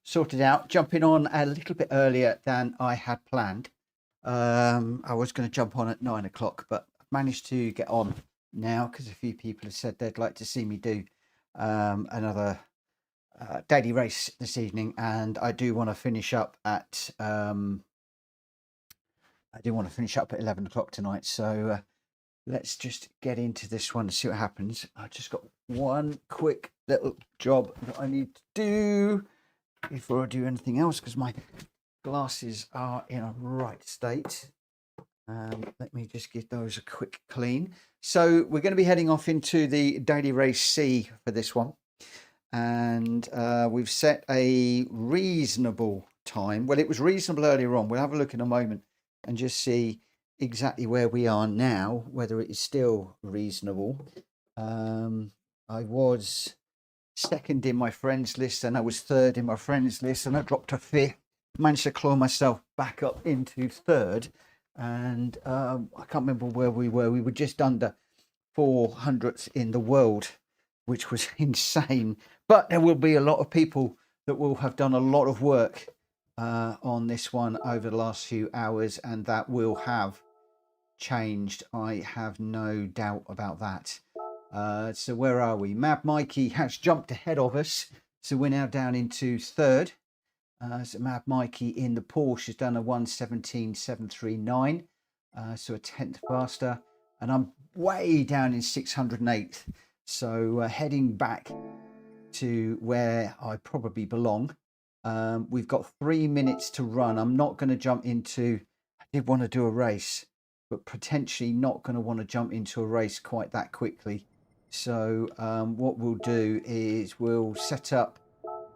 sorted out, jumping on a little bit earlier than I had planned. I was going to jump on at 9 o'clock, but I've managed to get on now because a few people have said they'd like to see me do another daily race this evening, and I do want to finish up at 11 o'clock tonight. So let's just get into this one and see what happens. I just got one quick little job that I need to do before I do anything else, because my glasses are in a right state. Let me just give those a quick clean. So we're going to be heading off into the Daily Race C for this one, and we've set a reasonable time. Well, it was reasonable earlier on. We'll have a look in a moment and just see exactly where we are now, whether it is still reasonable. I was second in my friends list, and I was third in my friends list, and I dropped to fifth. Managed to claw myself back up into third, and I can't remember where we were. We were just under 400th in the world, which was insane. But there will be a lot of people that will have done a lot of work on this one over the last few hours, and that will have changed. I have no doubt about that. So where are we? Mad Mikey has jumped ahead of us, so we're now down into third. So Mad Mikey in the Porsche has done a 1:17.739, so a tenth faster, and I'm way down in 608th, so heading back to where I probably belong. We've got 3 minutes to run. I'm not going to jump into, I did want to do a race, but potentially not going to want to jump into a race quite that quickly. So what we'll do is we'll set up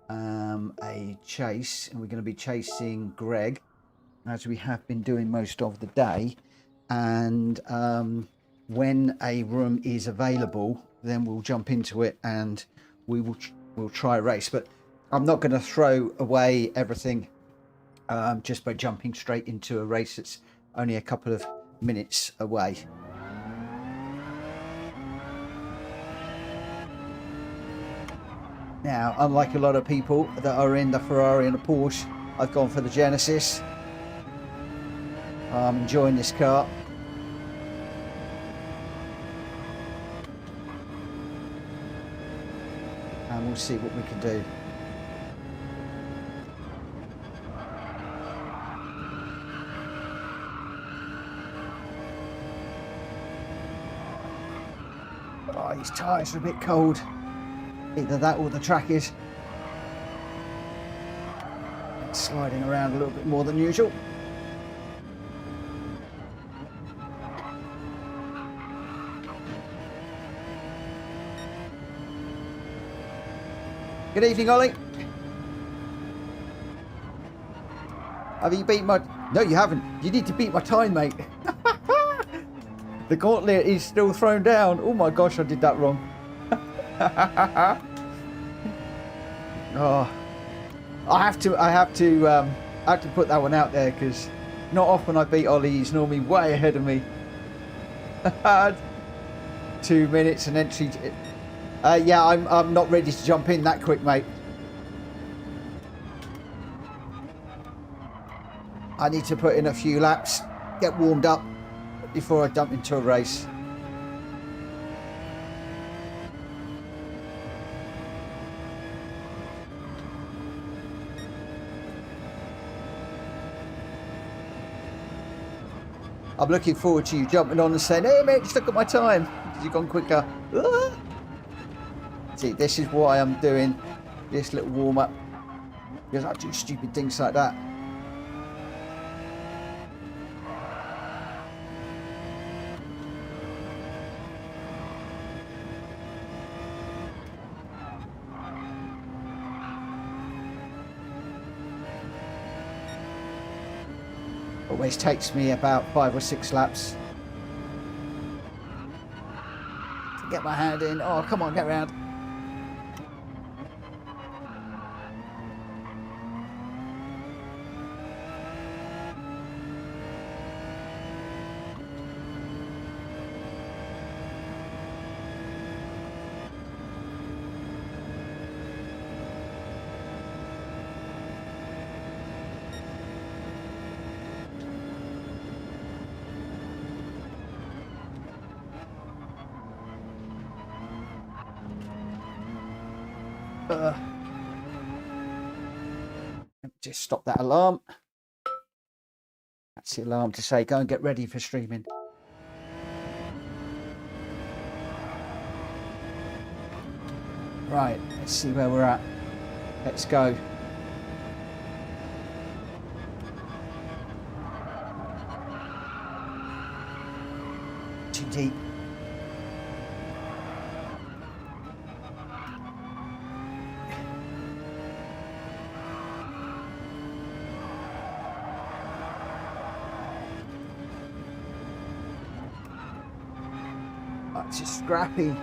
a chase, and we're going to be chasing Greg, as we have been doing most of the day, and when a room is available, then we'll jump into it and we'll try a race. But I'm not going to throw away everything just by jumping straight into a race that's only a couple of minutes away. Now, unlike a lot of people that are in the Ferrari and the Porsche, I've gone for the Genesis. I'm enjoying this car. And we'll see what we can do. Oh, these tyres are a bit cold. Either that or the track is sliding around a little bit more than usual. Good evening, Ollie. Have you beat my... No, you haven't. You need to beat my time, mate. The gauntlet is still thrown down. Oh my gosh, I did that wrong. Oh, I have to put that one out there, because not often I beat Ollie. He's normally way ahead of me. 2 minutes and entry. Yeah, I'm not ready to jump in that quick, mate. I need to put in a few laps, get warmed up before I jump into a race. I'm looking forward to you jumping on and saying, "Hey mate, just look at my time, because you've gone quicker." See, this is why I'm doing this little warm up, because I do stupid things like that. Always takes me about 5 or 6 laps to get my hand in. Oh, come on, get around. Let me just stop that alarm. That's the alarm to say go and get ready for streaming. Right, let's see where we're at. Let's go. Too deep. Oh, it's just scrappy.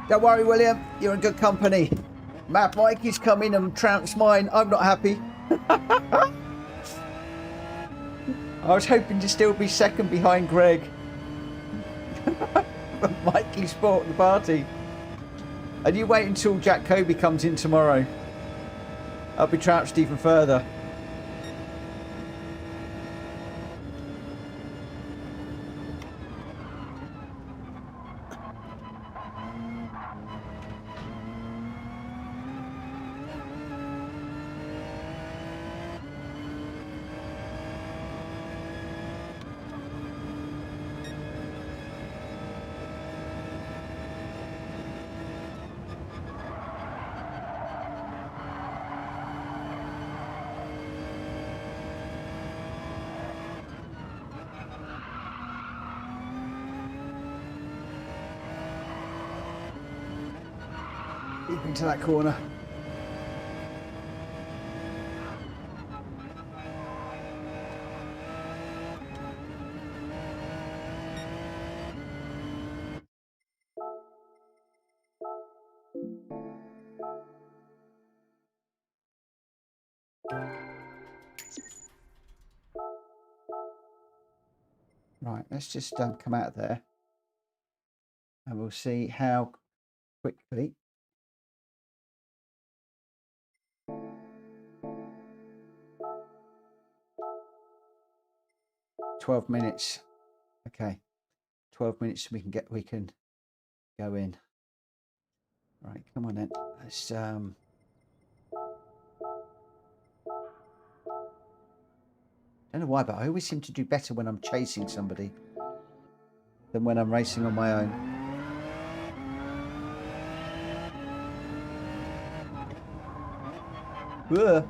Don't worry, William, you're in good company. Mad Mikey's come in and trounced mine. I'm not happy. I was hoping to still be second behind Greg. Mikey's bought the party. And you wait until Jack Kobe comes in tomorrow. I'll be trounced even further. Deep into that corner. Right, let's just come out of there and we'll see how quickly. "12 minutes. Okay. 12 minutes we can go in. Right, come on then. Let's don't know why, but I always seem to do better when I'm chasing somebody than when I'm racing on my own. Ugh.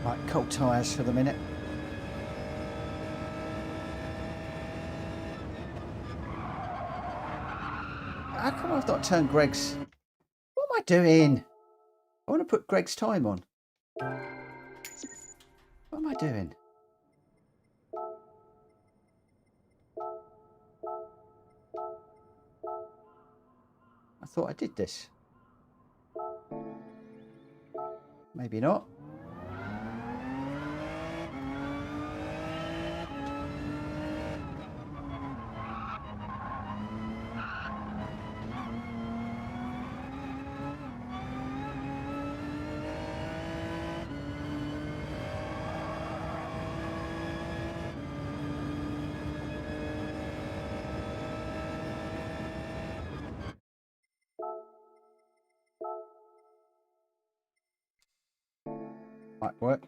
Right, cold tyres for the minute. How come I've not turned Greg's... What am I doing? I want to put Greg's time on. What am I doing? I thought I did this. Maybe not. Might work.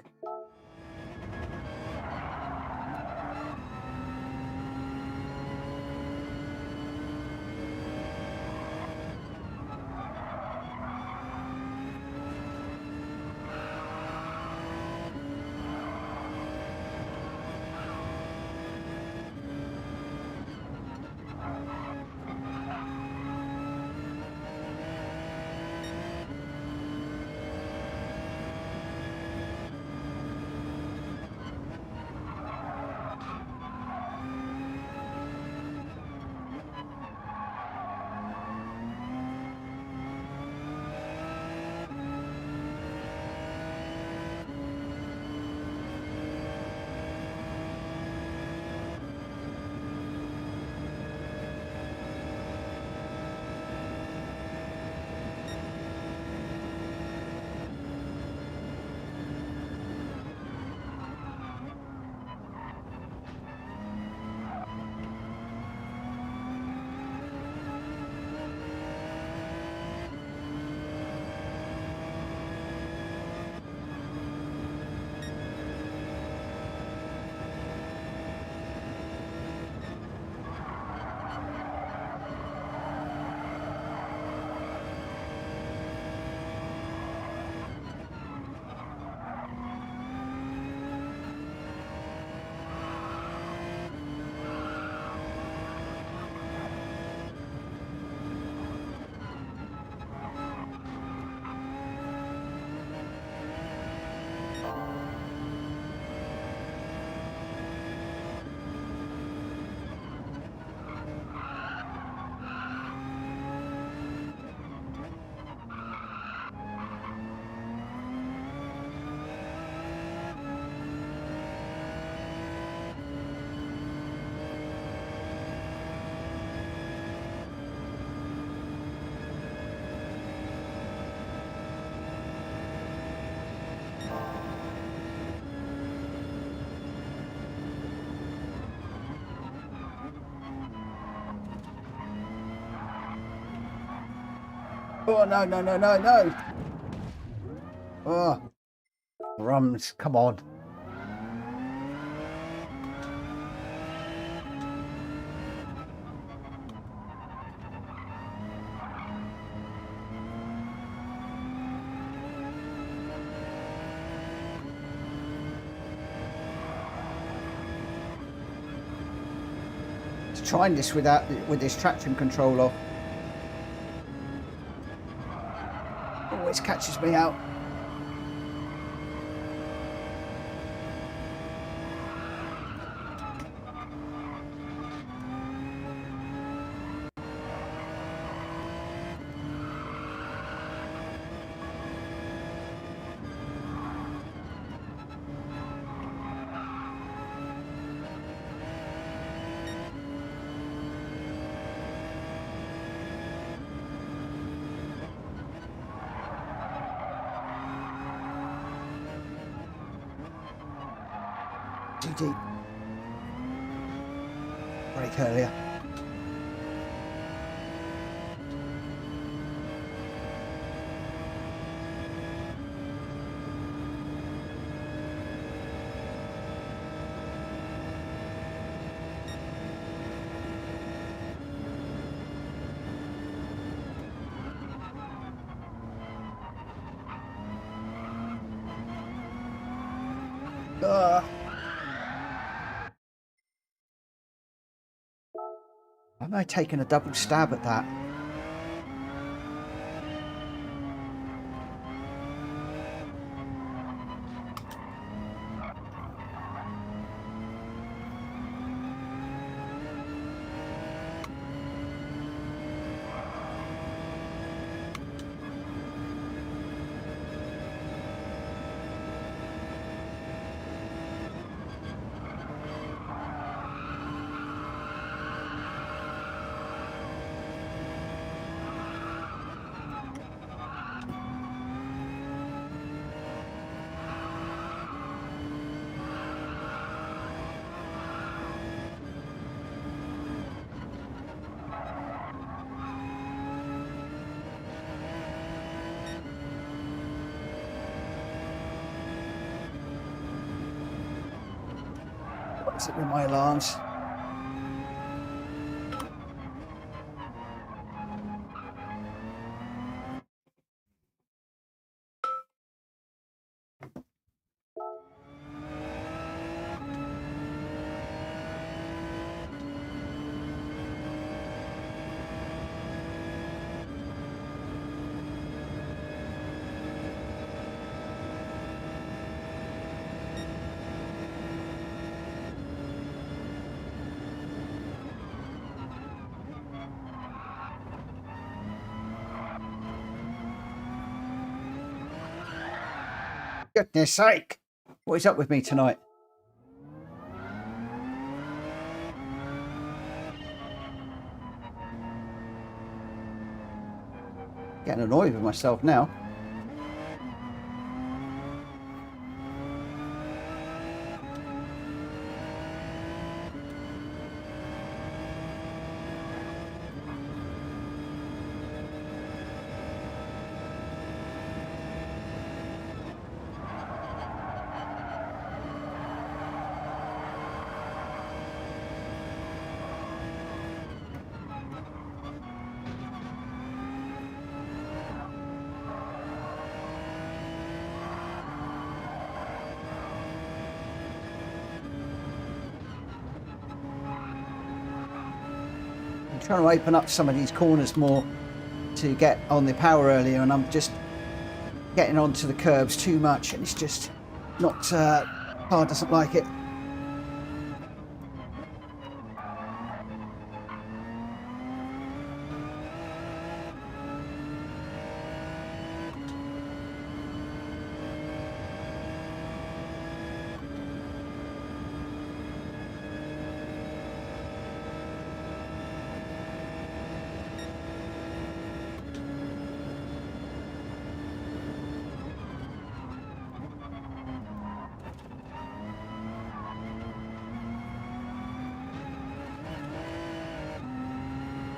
Oh, no, no, no, no, no. Oh, crumbs, come on. Trying this with this traction control off. Always catches me out. Too deep. Brake earlier. Am I taking a double stab at that? What is it with my alarms? Goodness sake! What is up with me tonight? Getting annoyed with myself now. Trying to open up some of these corners more to get on the power earlier, and I'm just getting onto the curbs too much, and it's just not car doesn't like it.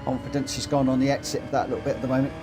Confidence has gone on the exit of that little bit at the moment.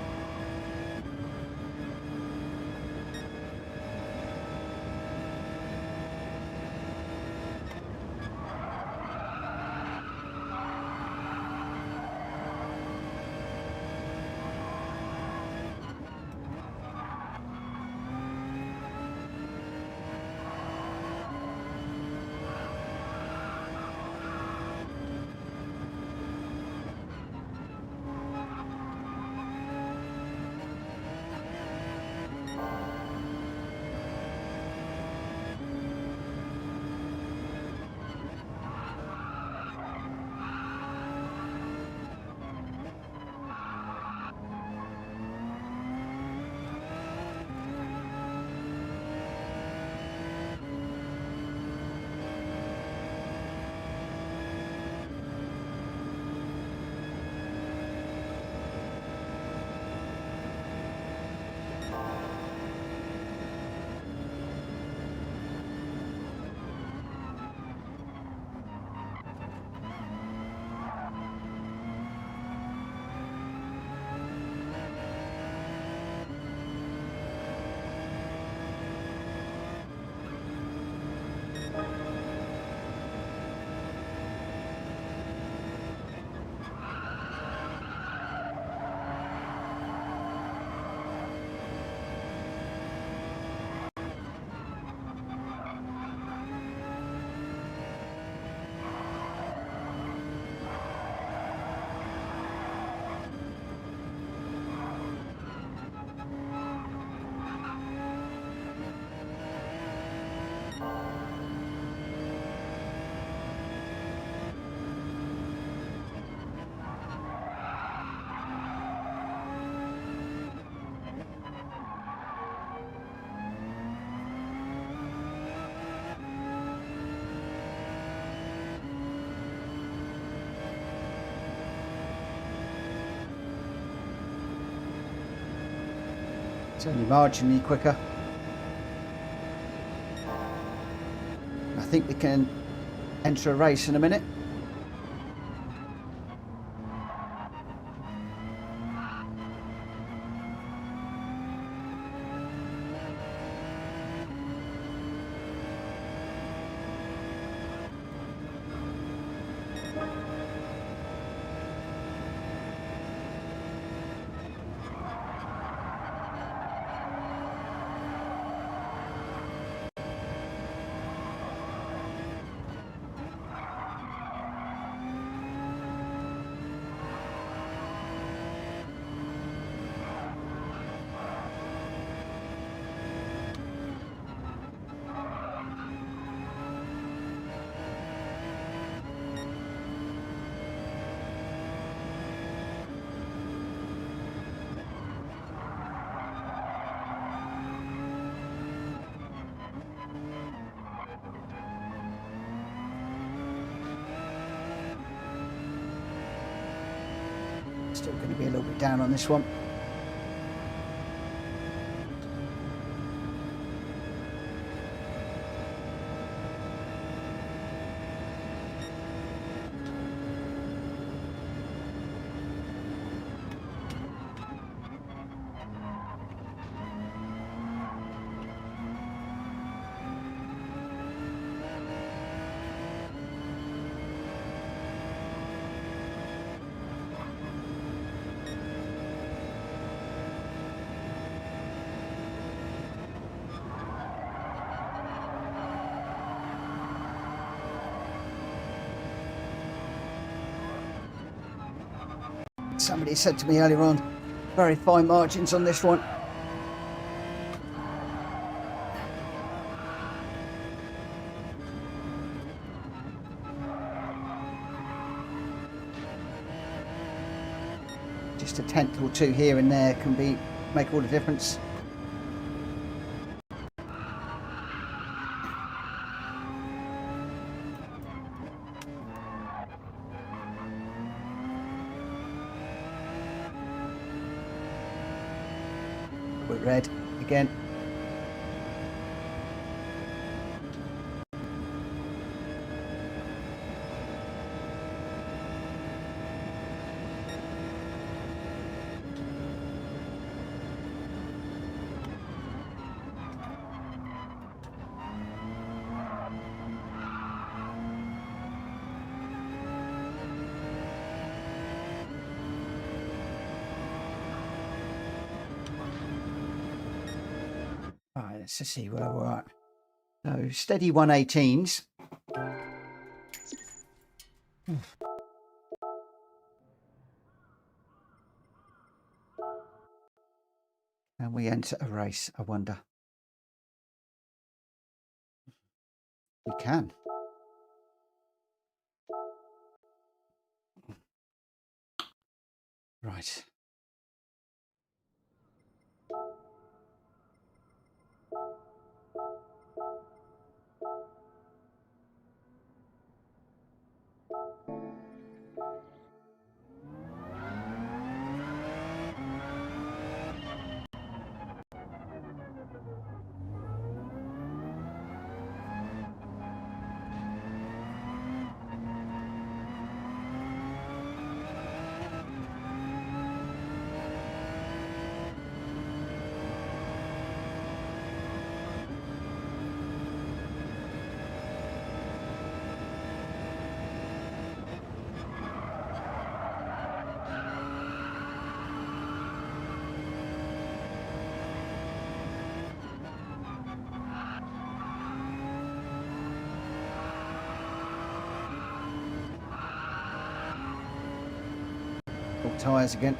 It's only marginally quicker. I think we can enter a race in a minute. Still going to be a little bit down on this one. Somebody said to me earlier on, very fine margins on this one. Just a tenth or two here and there can make all the difference. Red again. Right, let's just see where we're at. So steady 118s. And we enter a race, I wonder. We can. Right. Tyres again.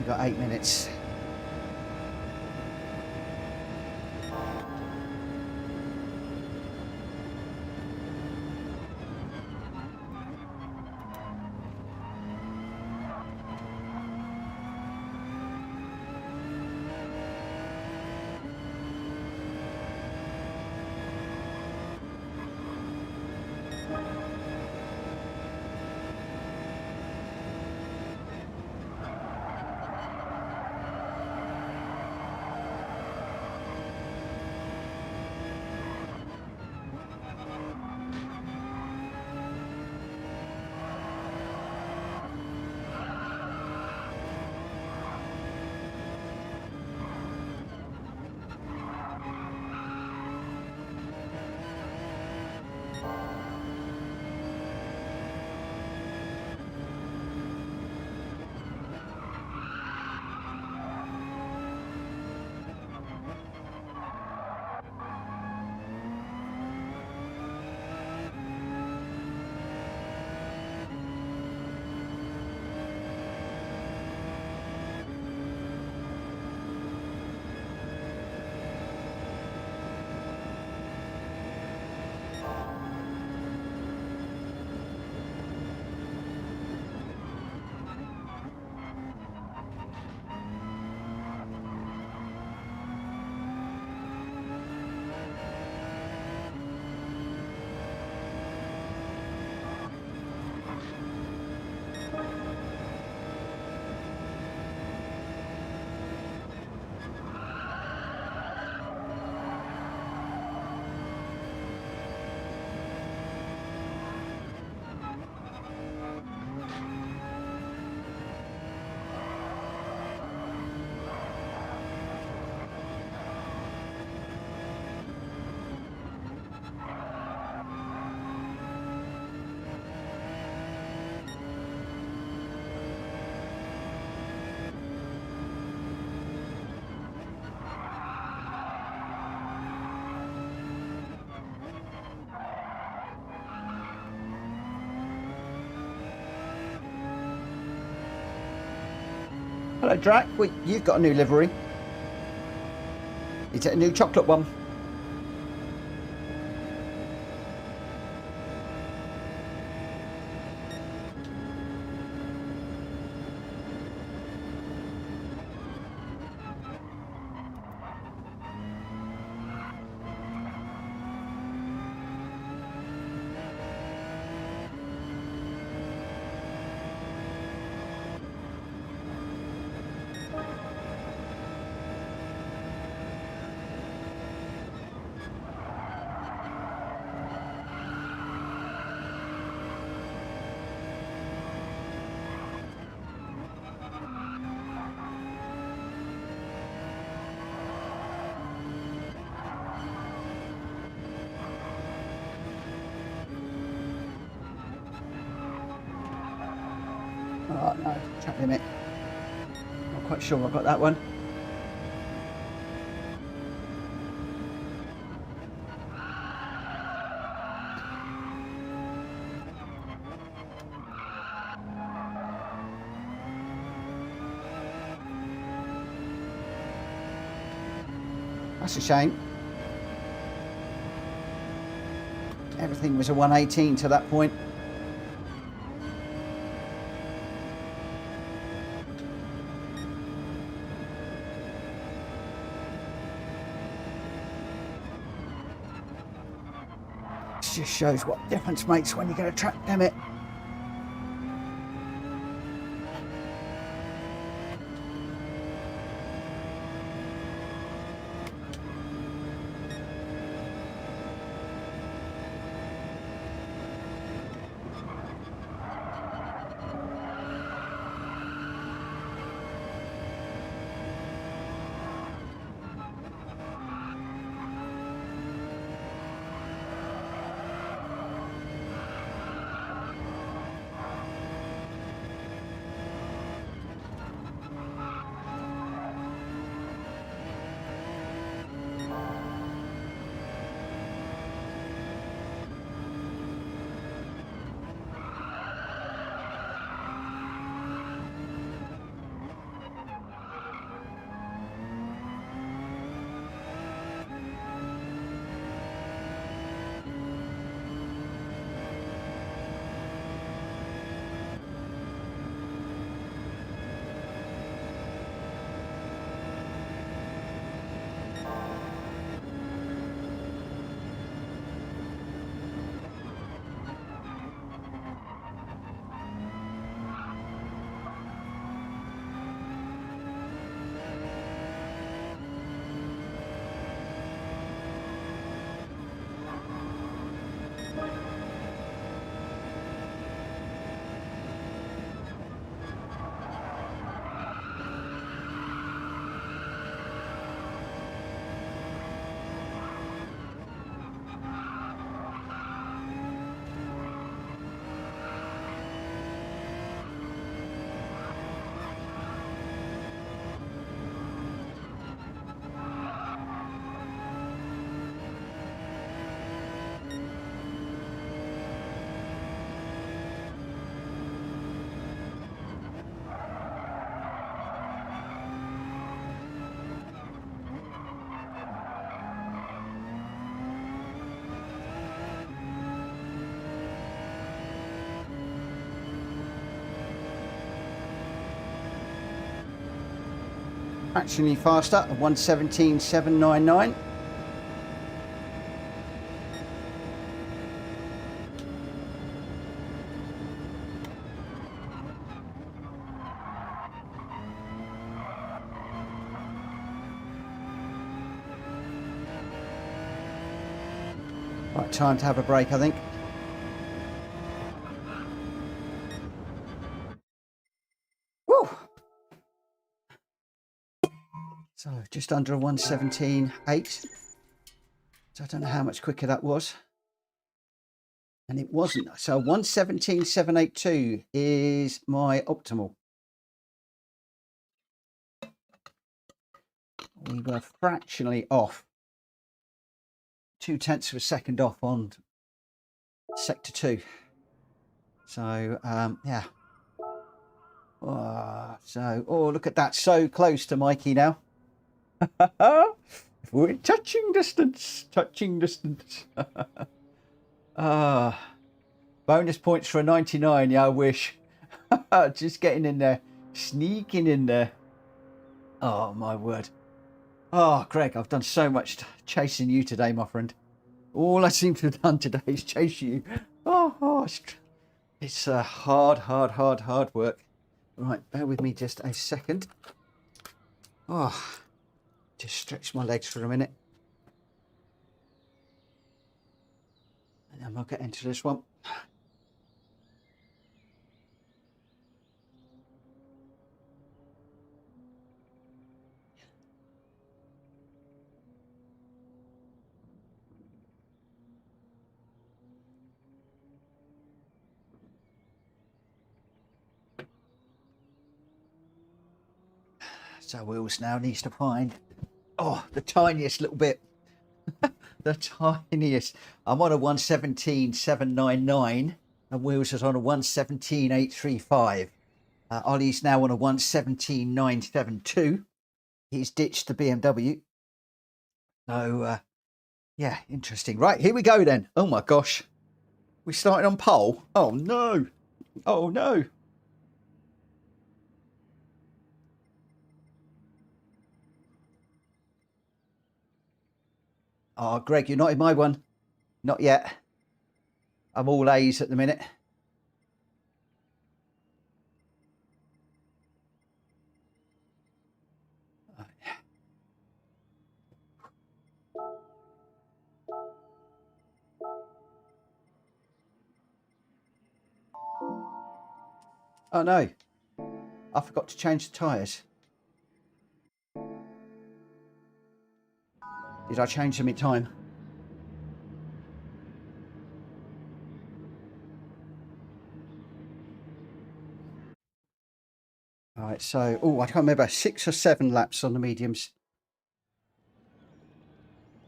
We've got 8 minutes. Hello, Drac. Wait, you've got a new livery. Is it a new chocolate one? Oh, no, track limit. Not quite sure I've got that one. That's a shame. Everything was a 118 to that point. Just shows what difference makes when you get a track limit. fractionally faster at 1:17.799. Right, time to have a break, I think. Woo! So just under a 1:17.8. So I don't know how much quicker that was. And it wasn't. So 1:17.782 is my optimal. We were fractionally off. 0.2 of a second off on sector 2. So yeah. Oh, look at that. So close to Mikey now. We're in touching distance. Bonus points for a 99. Yeah, I wish. Just getting in there. Sneaking in there. Oh, my word. Oh, Greg, I've done so much chasing you today, my friend. All I seem to have done today is chase you. Oh, it's hard work. Right, bear with me just a second. Oh, just stretch my legs for a minute. And then we'll get into this one. So Wheels now needs to find, the tiniest little bit. The tiniest. I'm on a 1:17.799 and Wheels is on a 1:17.835. Ollie's now on a 1:17.972. He's ditched the BMW. So, yeah, interesting. Right, here we go then. Oh my gosh. We started on pole. Oh no. Oh no. Oh, Greg, you're not in my one. Not yet. I'm all A's at the minute. Oh no. I forgot to change the tyres. Did I change them in time? All right, so, I can't remember, 6 or 7 laps on the mediums.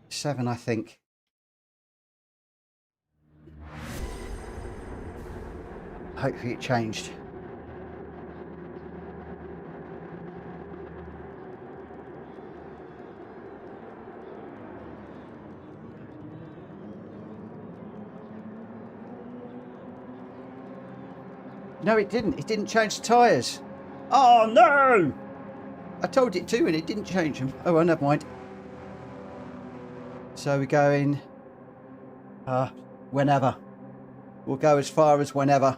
7, I think. Hopefully it changed. No, it didn't. It didn't change the tyres. Oh, no! I told it to, and it didn't change them. Oh, well, never mind. So we're going whenever. We'll go as far as whenever.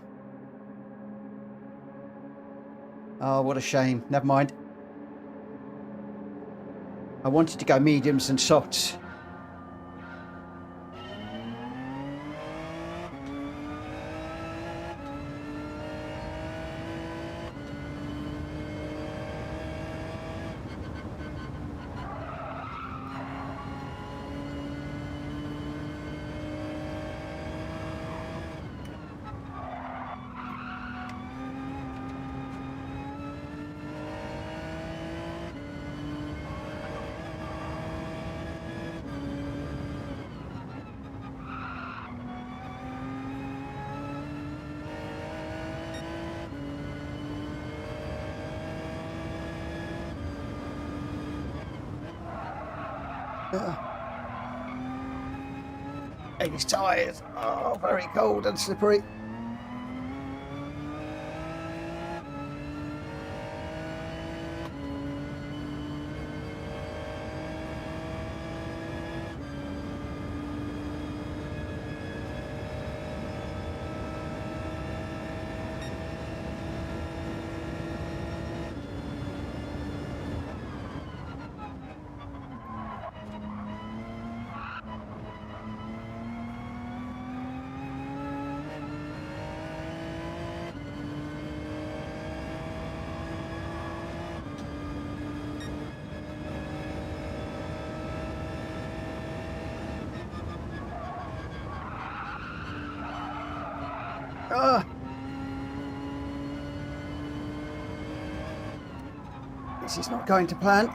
Oh, what a shame. Never mind. I wanted to go mediums and softs. These tyres are very cold and slippery. This is not going to plan.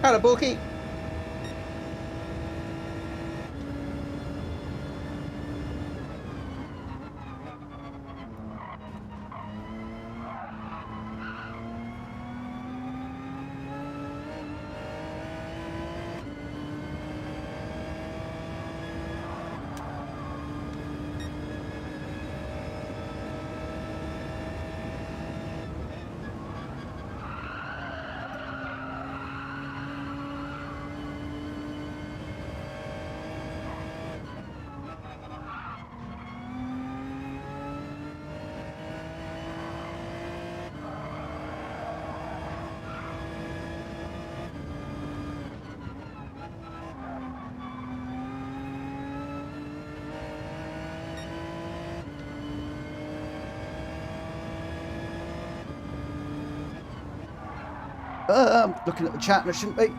Hello, Borky. I'm looking at the chat and I shouldn't be.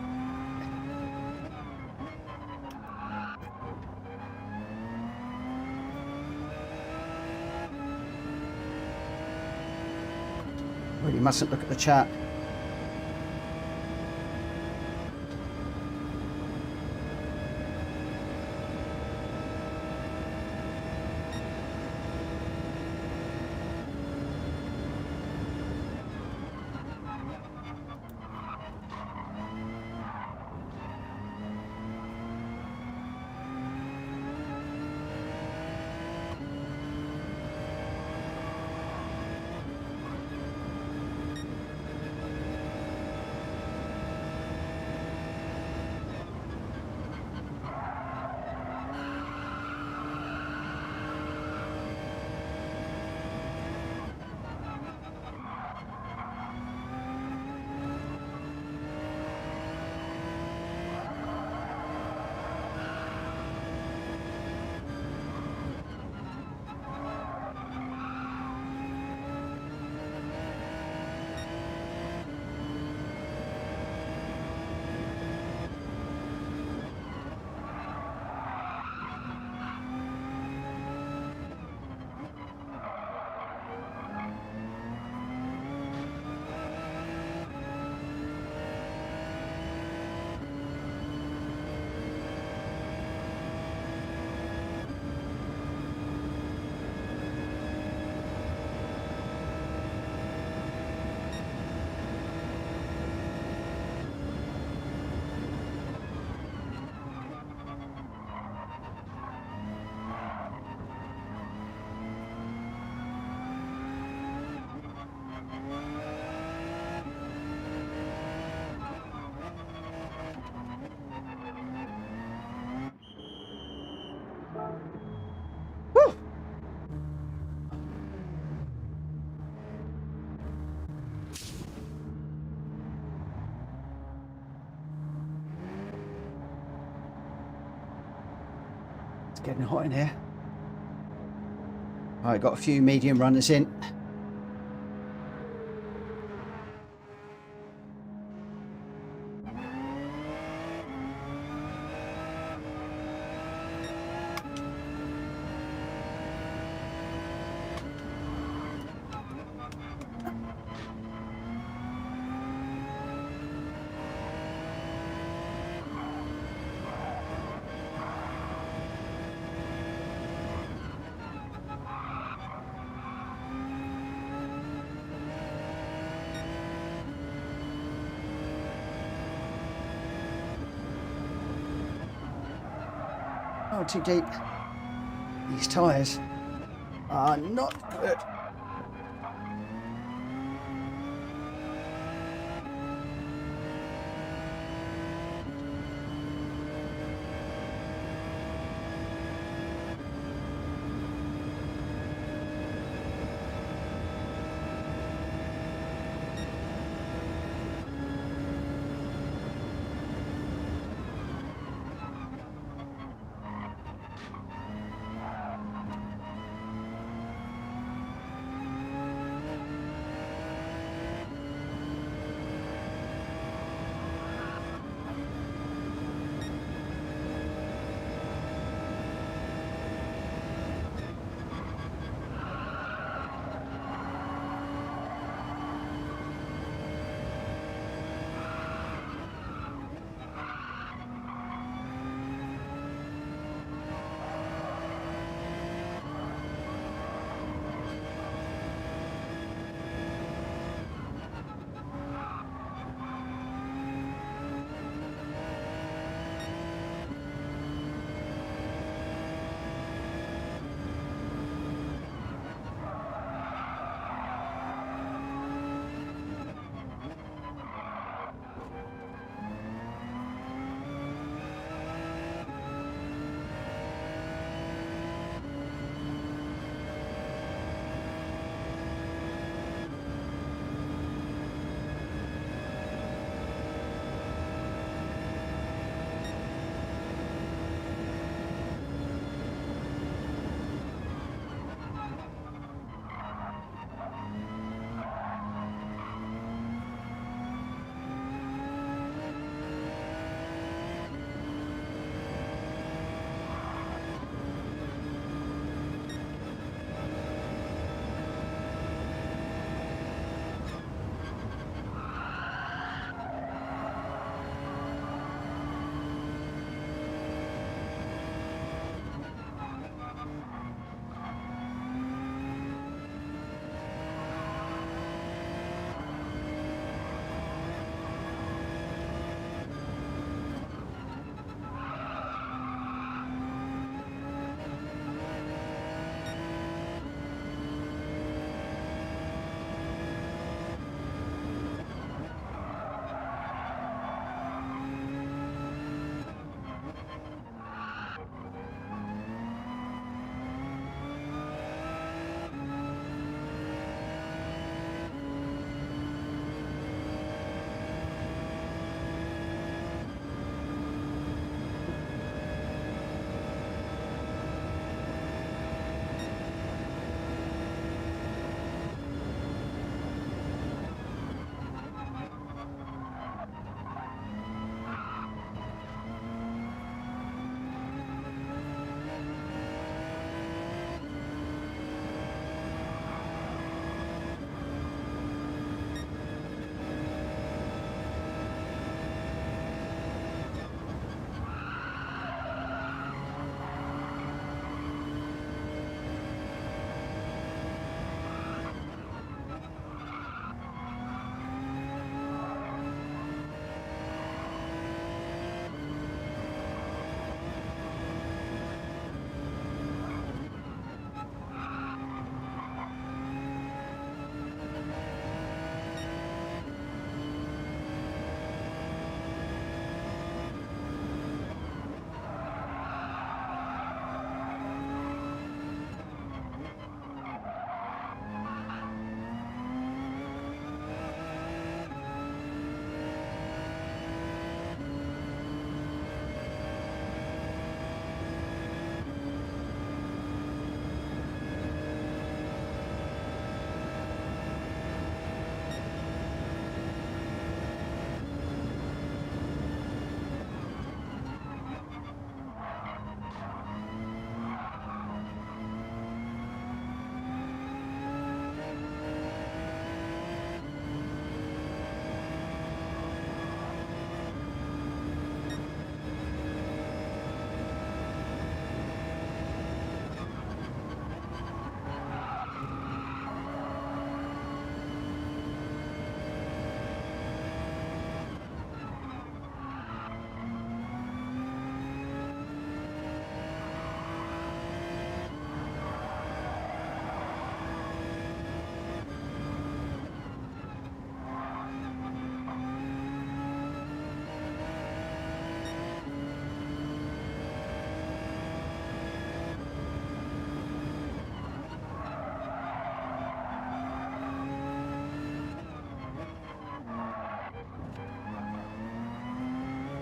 Really mustn't look at the chat. Woo! It's getting hot in here. I got a few medium runners in. Oh, too deep. These tyres are not good.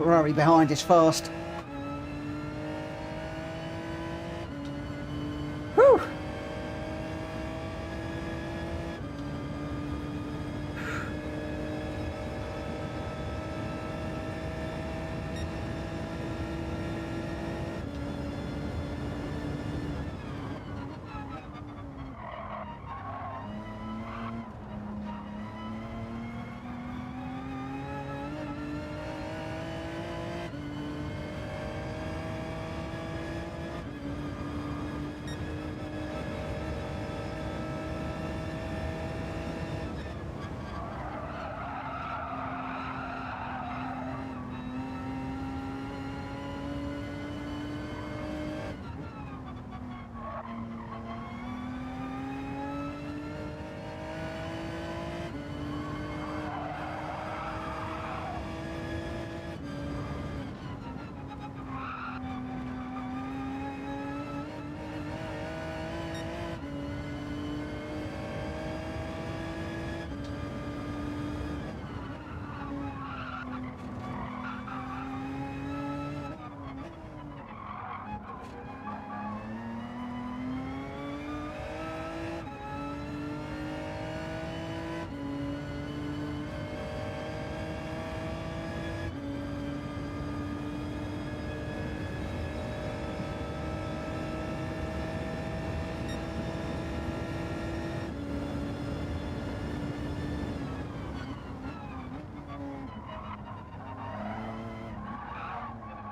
Ferrari behind is fast. Whew.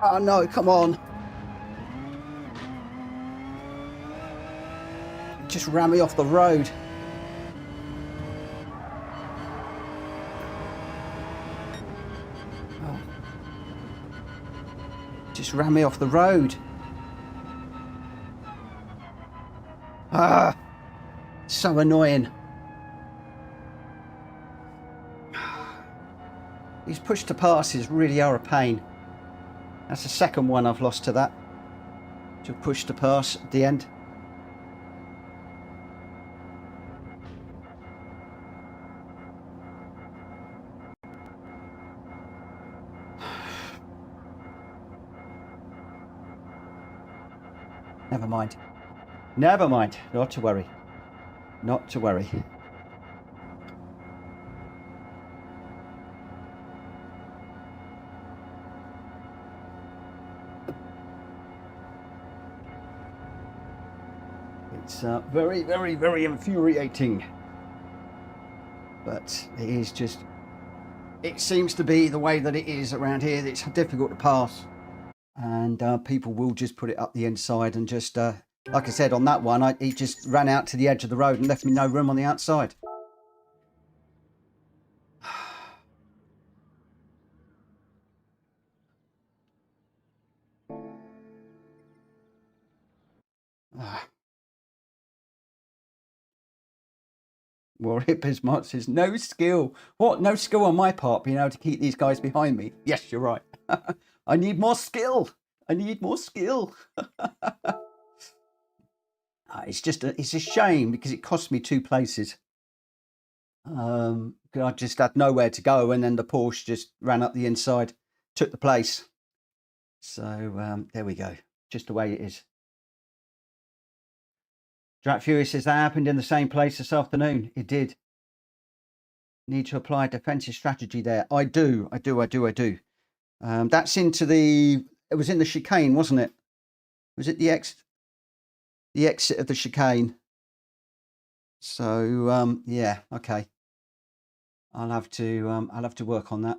Oh no, come on. Just ran me off the road. Oh. Just ran me off the road. Ah, so annoying. These push to passes really are a pain. That's the second one I've lost to that. To push to pass at the end. Never mind. Never mind. Not to worry. Not to worry. It's very, very, very infuriating. But it is just... It seems to be the way that it is around here. It's difficult to pass. And people will just put it up the inside and just... like I said, on that one, he just ran out to the edge of the road and left me no room on the outside. Warrior Bismarck says, no skill. What? No skill on my part being able to keep these guys behind me? Yes, you're right. I need more skill. I need more skill. It's just it's a shame because it cost me 2 places. I just had nowhere to go, and then the Porsche just ran up the inside, took the place. So there we go. Just the way it is. Drat Fury says that happened in the same place this afternoon. It did. Need to apply a defensive strategy there. I do. That's into the... It was in the chicane, wasn't it? Was it the exit of the chicane? So yeah, okay. I'll have to work on that.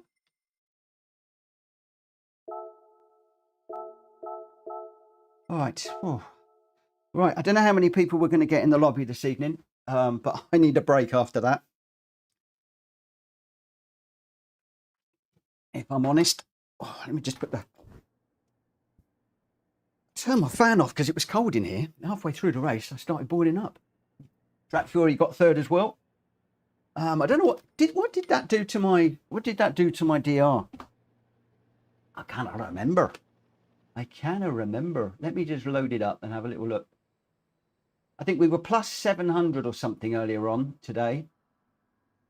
All right. Oh. Right, I don't know how many people we're going to get in the lobby this evening, but I need a break after that. If I'm honest. Oh, let me just turn my fan off because it was cold in here. Halfway through the race, I started boiling up. Drat Fury got third as well. I don't know what did that do to my DR? I cannot remember. Let me just load it up and have a little look. I think we were plus 700 or something earlier on today.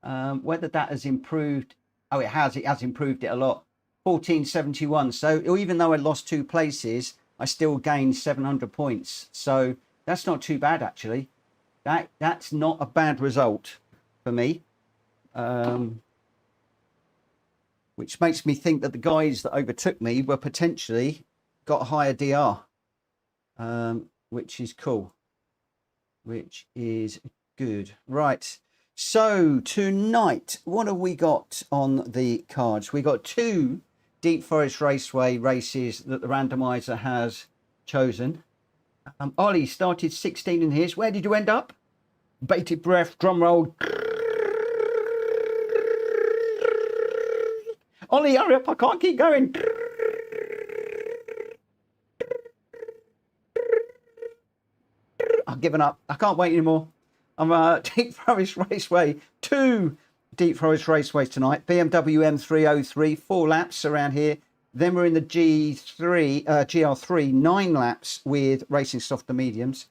Whether that has improved, oh, it has improved it a lot. 1471. So even though I lost 2 places, I still gained 700 points. So that's not too bad, actually. That's not a bad result for me. Which makes me think that the guys that overtook me were potentially got a higher DR, which is cool, which is good. Right. So tonight, what have we got on the cards? We got 2 Deep Forest Raceway races that the randomizer has chosen. Ollie started 16 in his. Where did you end up? Bated breath, drum roll. Ollie, hurry up, I can't keep going. I've given up. I can't wait anymore. I'm Deep Forest Raceway, 2 Deep Forest Raceways tonight. BMW M303, 4 laps around here. Then we're in the GR3, 9 laps with racing softer mediums.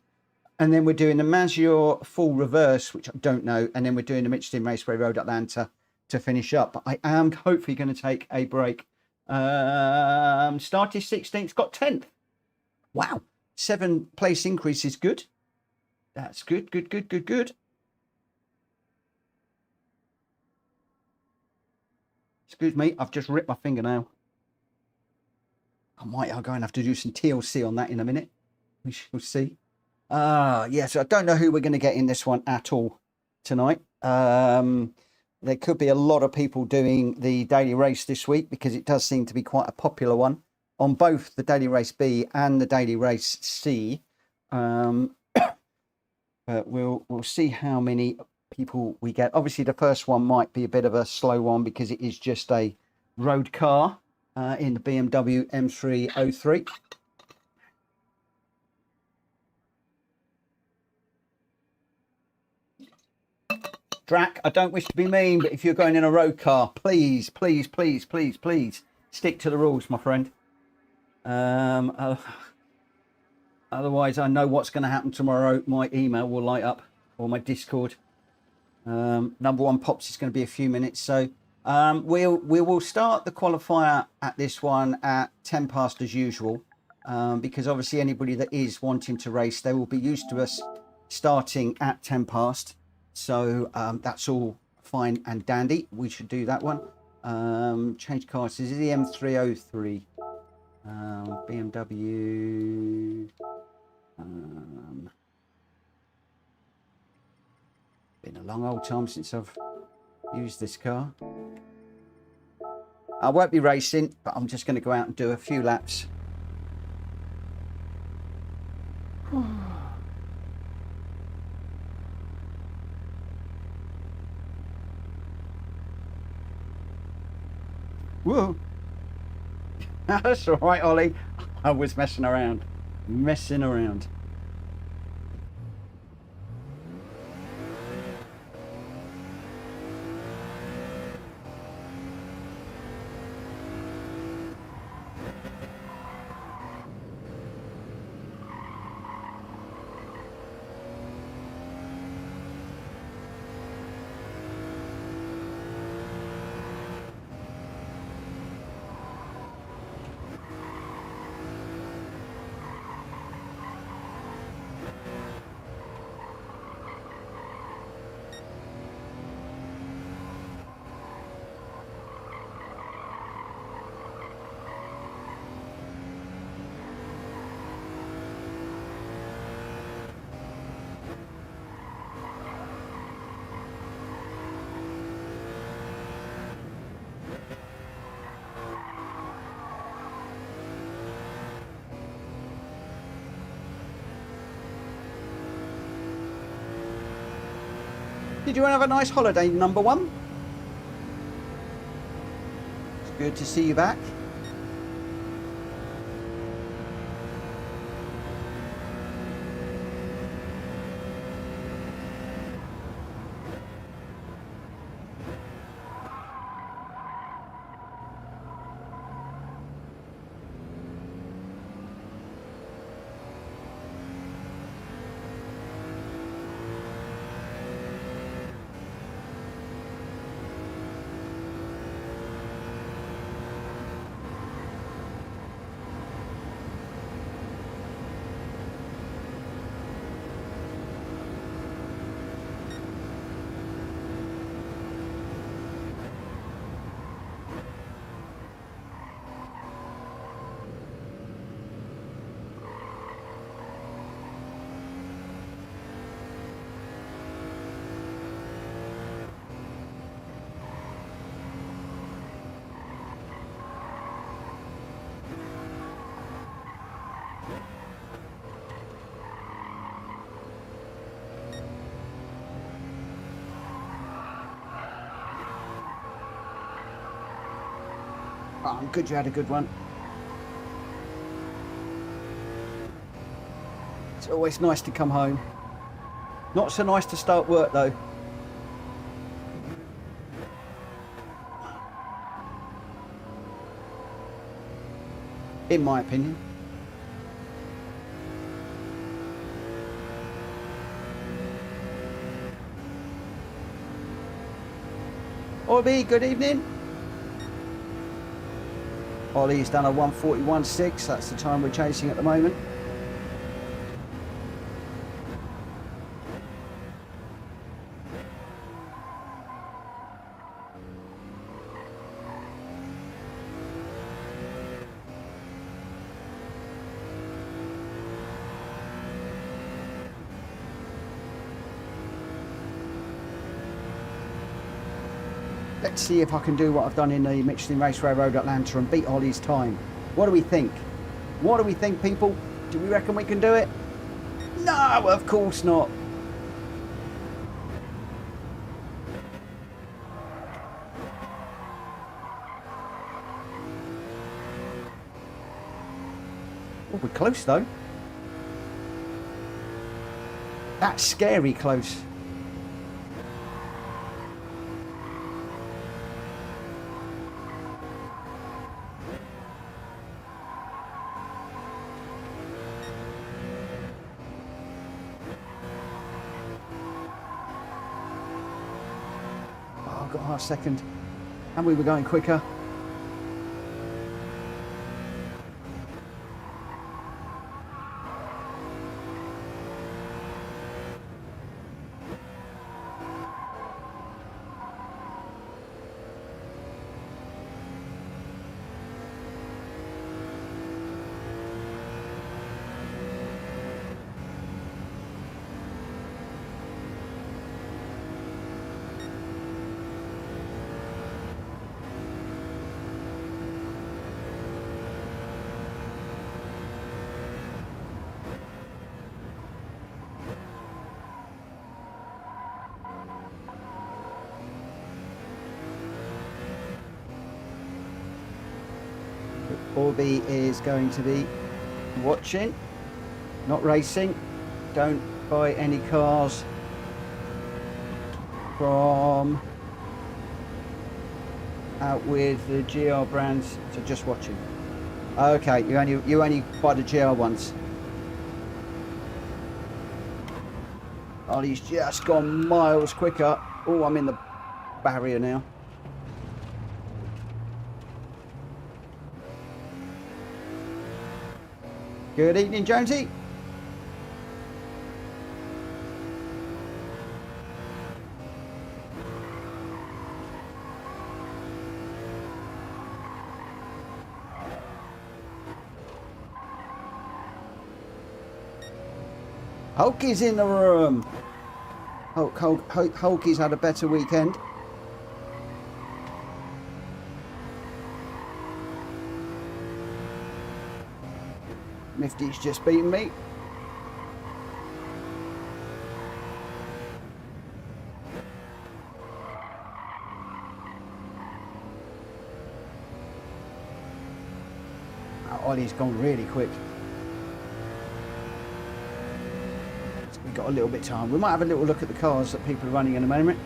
And then we're doing the Maggiore full reverse, which I don't know. And then we're doing the Michelin Raceway Road Atlanta to finish up. But I am hopefully going to take a break. Started 16th, got 10th. Wow. 7 place increase is good. That's good, good, good, good, good. Excuse me, I've just ripped my fingernail. I'm going to have to do some TLC on that in a minute. We shall see. Yes, I don't know who we're going to get in this one at all tonight. There could be a lot of people doing the daily race this week because it does seem to be quite a popular one on both the daily race B and the daily race C. But we'll see how many people we get. Obviously, the first one might be a bit of a slow one because it is just a road car in the BMW M303. Drac, I don't wish to be mean, but if you're going in a road car, please, please, please, please, please stick to the rules, my friend. Otherwise, I know what's going to happen tomorrow. My email will light up, or my Discord. Number 1 pops is going to be a few minutes. So we will start the qualifier at this one at 10 past as usual, because obviously anybody that is wanting to race, they will be used to us starting at 10 past. So that's all fine and dandy. We should do that one. Change cars. This is the M303. BMW. Been a long old time since I've used this car. I won't be racing, but I'm just going to go out and do a few laps. Whoa. That's all right, Ollie. I was messing around. Messing around. Did you have a nice holiday, number 1? It's good to see you back. Oh, I'm good you had a good one. It's always nice to come home. Not so nice to start work though. In my opinion. Ollie, good evening. Ollie's done a 1:41.6. That's the time we're chasing at the moment. Let's see if I can do what I've done in the Michelin Raceway Road Atlanta and beat Ollie's time. What do we think? What do we think, people? Do we reckon we can do it? No, of course not. Oh, we're close though. That's scary close. Got half second and we were going quicker. Orby is going to be watching, not racing. Don't buy any cars from out with the GR brands, so just watching. Okay, you only buy the GR ones. Ollie's just gone miles quicker. Oh, I'm in the barrier now. Good evening, Jonesy. Hulky's in the room. Hulky's had a better weekend. Nifty's just beaten me. Ollie's gone really quick. So we've got a little bit of time. We might have a little look at the cars that people are running in a moment.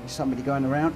Somebody going around.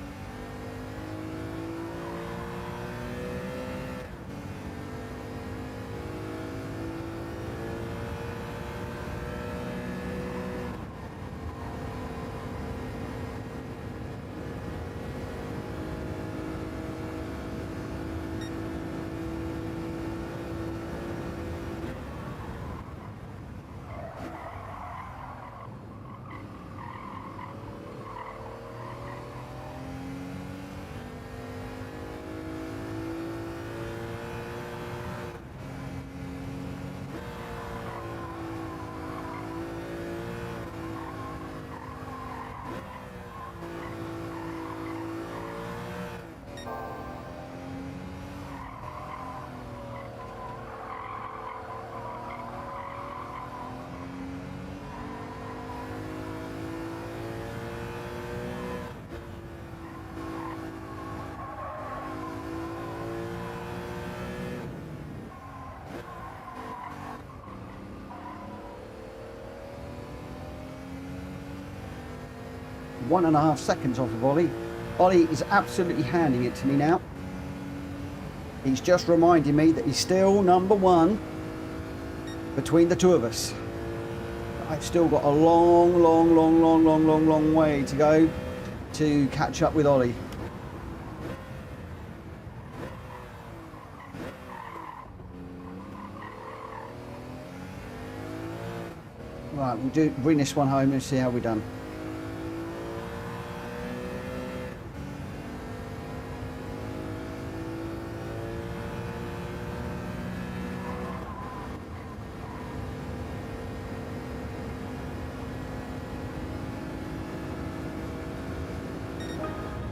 1.5 seconds off of Ollie. Ollie is absolutely handing it to me now. He's just reminding me that he's still number one between the two of us. I've still got a long way to go to catch up with Ollie. Right, we'll bring this one home and see how we're done.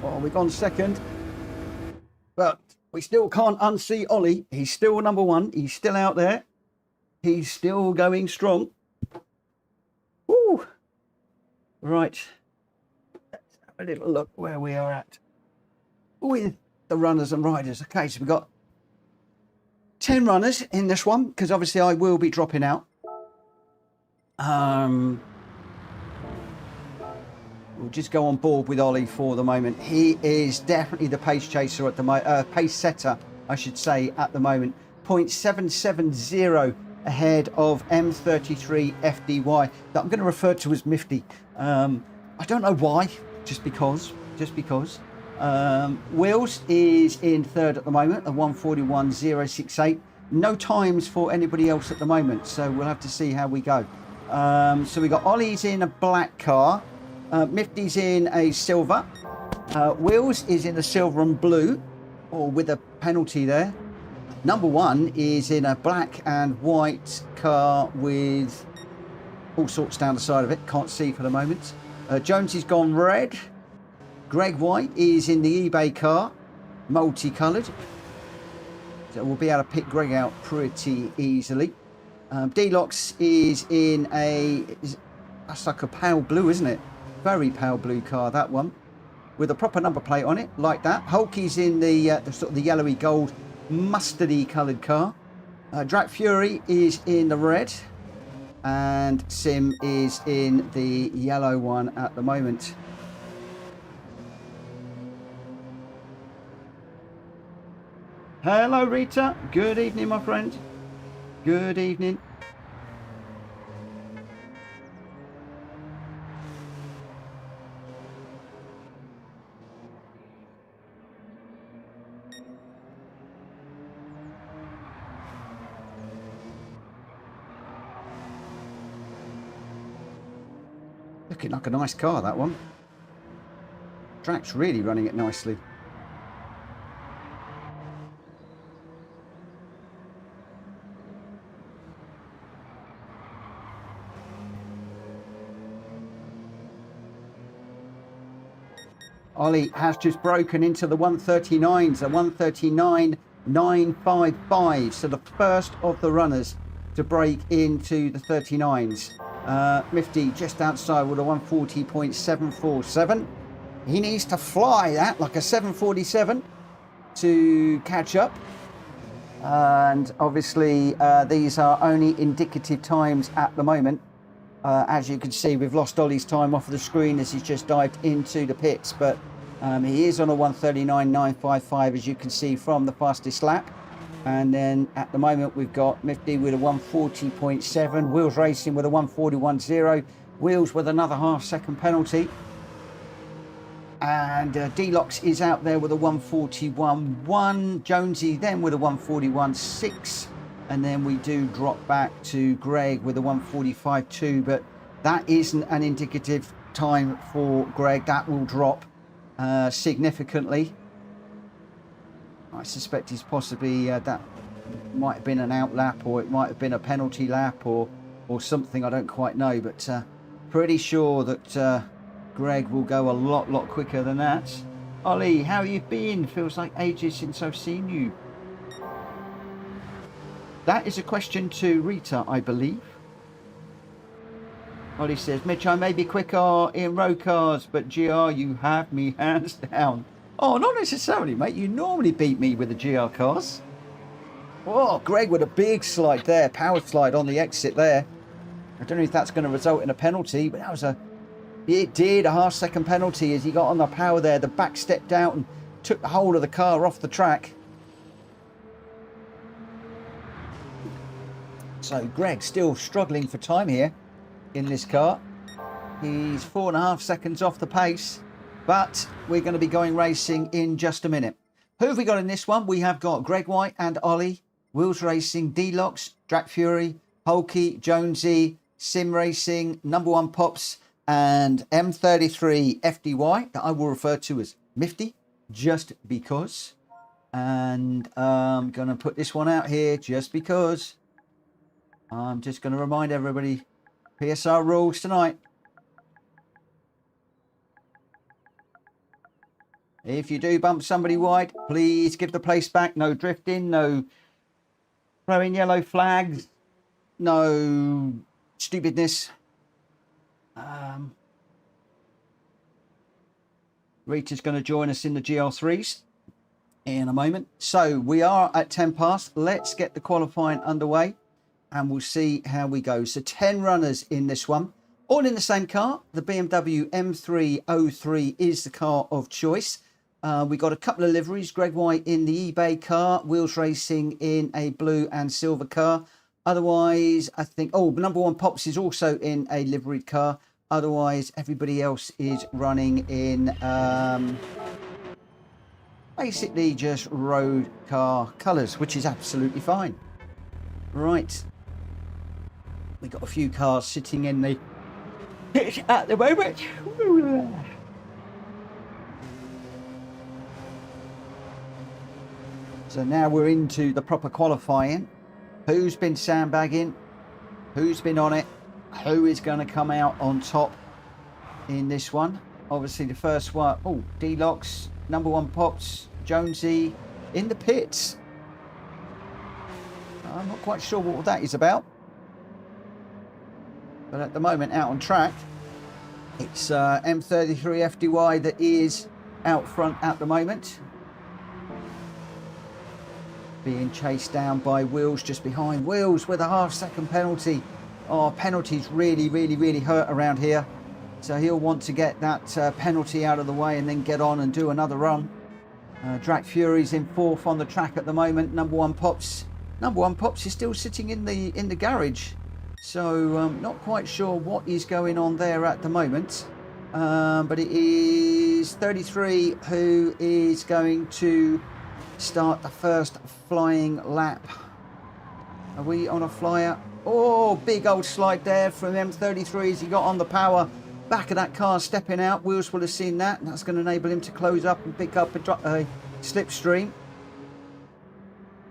Well, we've gone second, but we still can't unsee Ollie. He's still number one. He's still out there. He's still going strong. Woo! Right, let's have a little look where we are at with the runners and riders. Okay, so we've got 10 runners in this one, because obviously I will be dropping out. We'll just go on board with Ollie for the moment. He is definitely the pace chaser at the pace setter, I should say, at the moment. 0.770 ahead of M33 FDY that I'm going to refer to as Mifty. I don't know why, just because. Wheels is in third at the moment, a 141.068. No times for anybody else at the moment, so we'll have to see how we go. So we got Ollie's in a black car. Mifty's in a silver. Wheels is in a silver and blue, or with a penalty there. Number one is in a black and white car with all sorts down the side of it. Can't see for the moment. Jonesy's gone red. Greg White is in the eBay car, multicoloured. So we'll be able to pick Greg out pretty easily. Gr.x is in that's like a pale blue, isn't it? Very pale blue car, that one, with a proper number plate on it, like that. Hulky's in the sort of the yellowy gold, mustardy coloured car. Drac Fury is in the red, and Sim is in the yellow one at the moment. Hello, Rita. Good evening, my friend. Good evening. Looking like a nice car, that one. Drac's really running it nicely. Ollie has just broken into the 139s, a 139.955. So the first of the runners to break into the 39s. Mifty just outside with a 140.747. He needs to fly that like a 747 to catch up. And obviously these are only indicative times at the moment. As you can see, we've lost Ollie's time off of the screen as he's just dived into the pits, but he is on a 139.955, as you can see from the fastest lap. And then at the moment we've got Mifty with a 140.7, Wheels Racing with a 141.0, Wheels with another half-second penalty. And Gr.x is out there with a 141.1, Jonesy then with a 141.6. And then we do drop back to Greg with a 145.2, but that isn't an indicative time for Greg. That will drop significantly. I suspect he's possibly, that might have been an out lap, or it might have been a penalty lap, or something, I don't quite know, but pretty sure that Greg will go a lot quicker than that. Ollie, how you been? Feels like ages since I've seen you. That is a question to Rita, I believe. Ollie says, Mitch, I may be quicker in road cars, but GR, you have me hands down. Oh, not necessarily, mate. You normally beat me with the GR cars. Oh, Greg with a big slide there. Power slide on the exit there. I don't know if that's going to result in a penalty, but that was a It did. A half-second penalty as he got on the power there. The back stepped out and took the whole of the car off the track. So Greg still struggling for time here in this car. He's 4.5 seconds off the pace, but we're going to be going racing in just a minute. Who have we got in this one? We have got Greg White and Ollie, Wheels Racing, Deluxe, Drac Fury, Polky, Jonesy, Sim Racing, Number One Pops, and M33 FDY, that I will refer to as Mifty, just because. And I'm going to put this one out here just because. I'm just going to remind everybody, PSR rules tonight. If you do bump somebody wide, please give the place back. No drifting, no throwing yellow flags, no stupidness. Rita's going to join us in the GL3s in a moment. So we are at 10 past. Let's get the qualifying underway and we'll see how we go. So 10 runners in this one, all in the same car. The BMW M303 is the car of choice. We got a couple of liveries. Greg White in the eBay car, Wheels Racing in a blue and silver car. Otherwise, I think, Number One Pops is also in a liveried car. Otherwise, everybody else is running in basically just road car colours, which is absolutely fine. Right. We got a few cars sitting in the pitch at the moment. So now we're into the proper qualifying. Who's been sandbagging? Who's been on it? Who is going to come out on top in this one? Obviously the first one, Deluxe, Number One Pops, Jonesy in the pits. I'm not quite sure what that is about. But at the moment out on track, it's M33 FDY that is out front at the moment. Being chased down by Wheels just behind. Wheels with a half-second penalty. Oh, penalties really, really, really hurt around here. So he'll want to get that penalty out of the way and then get on and do another run. Drac Fury's in fourth on the track at the moment. Number One Pops is still sitting in the garage. So not quite sure what is going on there at the moment. But it is 33 who is going to start the first flying lap. Are we on a flyer? Oh, big old slide there from M33 as he got on the power. Back of that car stepping out. Wheels will have seen that, and that's going to enable him to close up and pick up a slipstream.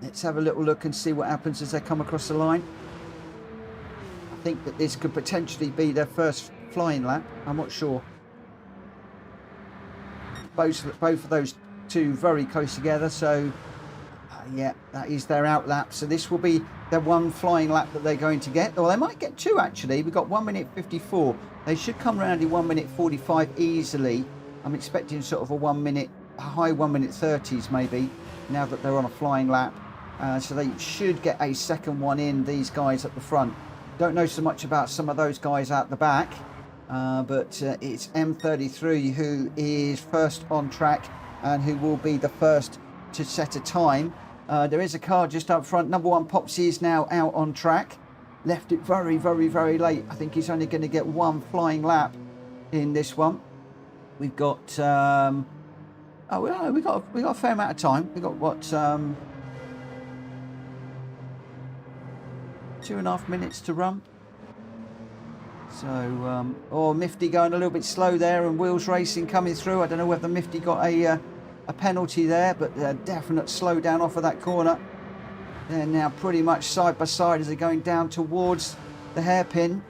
Let's have a little look and see what happens as they come across the line. I think that this could potentially be their first flying lap. I'm not sure. Both of those two very close together, so yeah, that is their out lap. So this will be their one flying lap that they're going to get, or they might get two actually. We've got 1 minute 54. They should come around in 1 minute 45 easily. I'm expecting sort of a high 1 minute 30s maybe, now that they're on a flying lap. So they should get a second one in, these guys at the front. Don't know so much about some of those guys out the back, but it's M33 who is first on track and who will be the first to set a time. There is a car just up front. Number One Pops is now out on track. Left it very, very, very late. I think he's only going to get one flying lap in this one. We've got we got a fair amount of time. We got what 2.5 minutes to run. So Mifty going a little bit slow there, and Wheels Racing coming through. I don't know whether Mifty got a penalty there, but a definite slow down off of that corner. They're now pretty much side by side as they're going down towards the hairpin.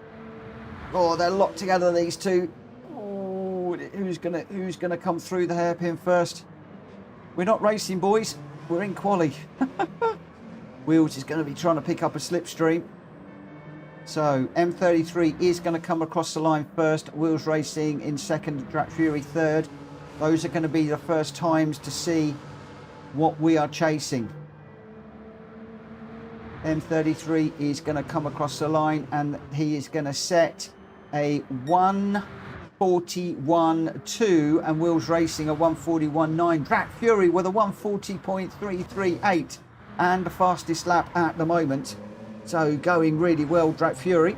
Oh, they're locked together, these two. Oh, who's gonna come through the hairpin first? We're not racing, boys. We're in quali. Wheels is going to be trying to pick up a slipstream. So M33 is going to come across the line first. Wheels Racing in second. Drac Fury third. Those are going to be the first times to see what we are chasing. M33 is going to come across the line and he is going to set a 1:40 141.2 and Wheels Racing a 141.9. Track Fury with a 140.338 and the fastest lap at the moment. So going really well, Track Fury.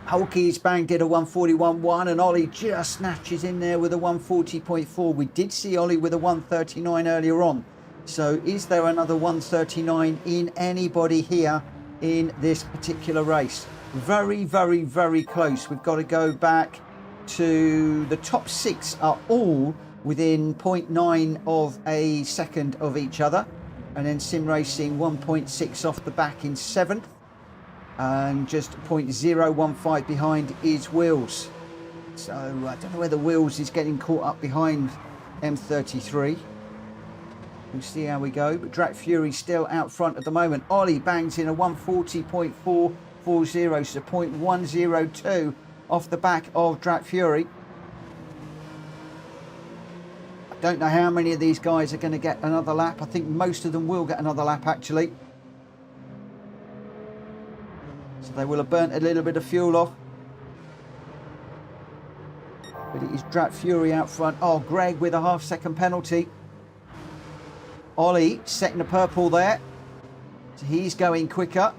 Hulky's bang did a 141.1 and Ollie just snatches in there with a 140.4. We did see Ollie with a 139 earlier on. So is there another 139 in anybody here in this particular race? Very, very, very close. We've got to go back to the top 6 are all within 0.9 of a second of each other. And then Sim Racing 1.6 off the back in 7th. And just 0.015 behind is Wheels. So I don't know whether Wheels is getting caught up behind M33. We'll see how we go. But Track Fury still out front at the moment. Ollie bangs in a 140.440, so 0.102 off the back of Track Fury. I don't know how many of these guys are going to get another lap. I think most of them will get another lap actually. So they will have burnt a little bit of fuel off. But it is Track Fury out front. Oh, Greg with a half-second penalty. Ollie setting the purple there. So he's going quicker.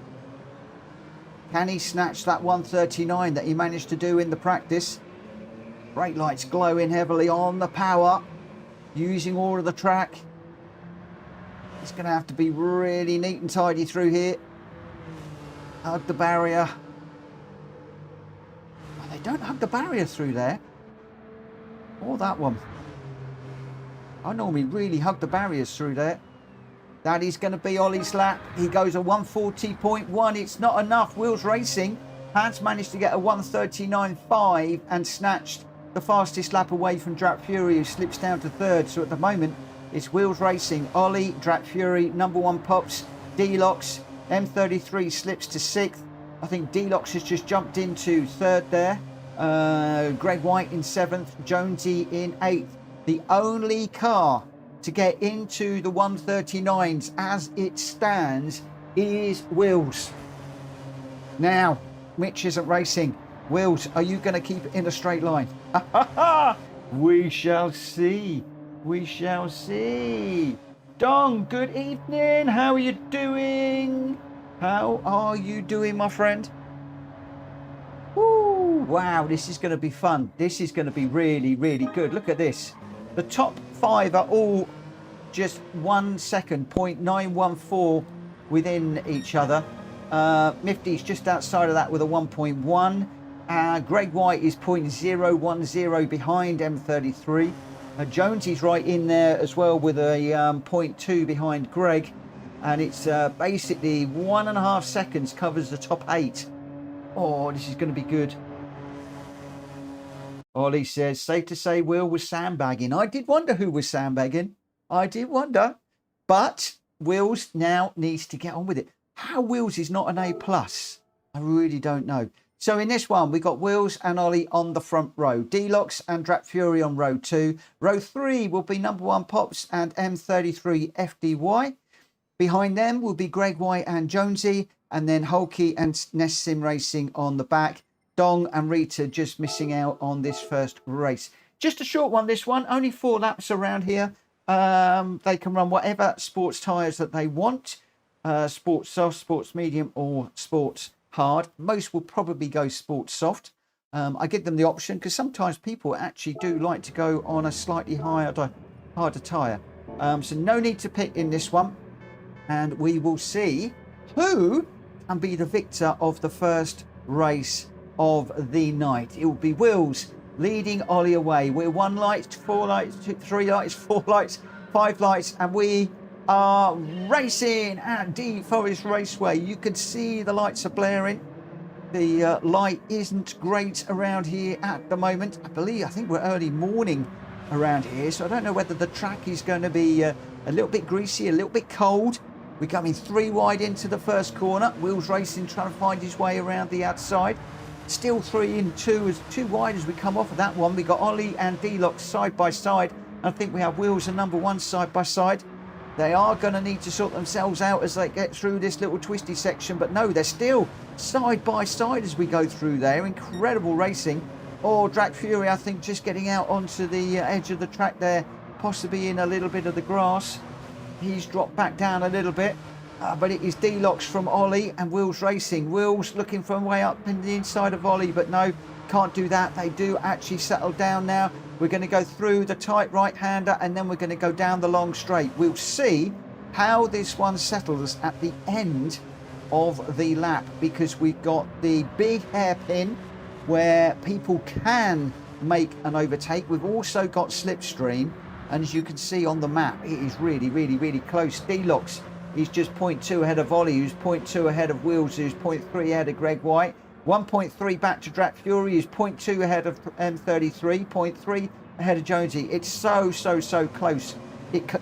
Can he snatch that 139 that he managed to do in the practice? Brake lights glowing heavily on the power. Using all of the track. It's going to have to be really neat and tidy through here. Hug the barrier. Oh, they don't hug the barrier through there. Or that one. I normally really hug the barriers through there. That is going to be Ollie's lap. He goes a 140.1. It's not enough. Wheels Racing has managed to get a 139.5 and snatched the fastest lap away from Track Fury, who slips down to 3rd. So at the moment, it's Wheels Racing. Ollie, Track Fury, number 1 pops. Gr.x, M33 slips to 6th. I think Gr.x has just jumped into 3rd there. Greg White in 7th. Jonesy in 8th. The only car to get into the 139s as it stands is Wheels. Now, Mitch isn't racing. Wheels, are you going to keep it in a straight line? We shall see. We shall see. Dong, good evening. How are you doing? How are you doing, my friend? Woo, wow, this is going to be fun. This is going to be really, really good. Look at this. The top 5 are all just 1 second, 0.914 within each other. Mifty's just outside of that with a 1.1. Greg White is 0.010 behind M33. Jonesy's right in there as well with a 0.2 behind Greg. And it's basically 1.5 seconds covers the top 8. Oh, this is going to be good. Ollie says, safe to say Will was sandbagging. I did wonder who was sandbagging. I did wonder. But Wills now needs to get on with it. How Wills is not an A+, I really don't know. So in this one, we got Wills and Ollie on the front row. Gr.x and Track Fury on row 2. Row 3 will be number 1 Pops and M33 FDY. Behind them will be Greg White and Jonesy. And then Hulky and Nest Sim Racing on the back. Dong and Rita just missing out on this first race. Just a short one, this one. Only 4 laps around here. They can run whatever sports tyres that they want. Sports soft, sports medium or sports hard. Most will probably go sports soft. I give them the option because sometimes people actually do like to go on a slightly harder tyre. So no need to pick in this one. And we will see who can be the victor of the first race of the night. It will be Wills leading Ollie away. We're 1 light, 4 lights, 3 lights, 4 lights, 5 lights, and we are racing at Deep Forest Raceway. You can see the lights are blaring. The light isn't great around here at the moment. I think we're early morning around here, so I don't know whether the track is going to be a little bit greasy, a little bit cold. We're coming 3 wide into the first corner. Wheels Racing trying to find his way around the outside. Still 3 and 2 as 2 wide as we come off of that one. We got Ollie and Gr.x side by side. I think we have Wheels and number 1 side by side. They are going to need to sort themselves out as they get through this little twisty section. But no, they're still side by side as we go through there. Incredible racing. Oh, Drag Fury, I think, just getting out onto the edge of the track there, possibly in a little bit of the grass. He's dropped back down a little bit, but it is Delox from Ollie and Wheels Racing. Wheels looking for a way up in the inside of Ollie, but no, can't do that. They do actually settle down now. We're going to go through the tight right-hander, and then we're going to go down the long straight. We'll see how this one settles at the end of the lap, because we've got the big hairpin where people can make an overtake. We've also got slipstream, and as you can see on the map, it is really, really, really close. Delox is just 0.2 ahead of Ollie, who's 0.2 ahead of Wheels, who's 0.3 ahead of Gr.x. 1.3 back to Drag Fury, who's 0.2 ahead of M33, 0.3 ahead of Jonesy. It's so close.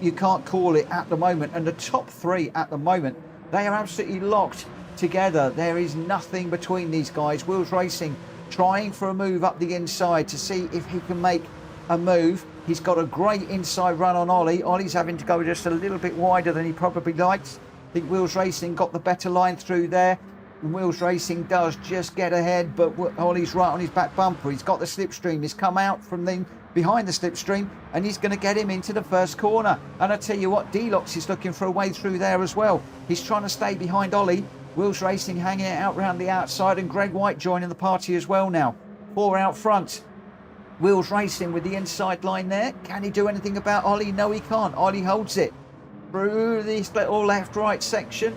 You can't call it at the moment. And the top three at the moment, they are absolutely locked together. There is nothing between these guys. Wheels Racing trying for a move up the inside to see if he can make a move. He's got a great inside run on Ollie. Ollie's having to go just a little bit wider than he probably likes. I think Wheels Racing got the better line through there. And Wheels Racing does just get ahead, but Ollie's right on his back bumper. He's got the slipstream. He's come out from behind the slipstream, and he's going to get him into the first corner. And I tell you what, Delox is looking for a way through there as well. He's trying to stay behind Ollie. Wheels Racing hanging it out round the outside, and Gr.x joining the party as well now. 4 out front. Wheels Racing with the inside line there. Can he do anything about Ollie? No, he can't. Ollie holds it through this little left-right section.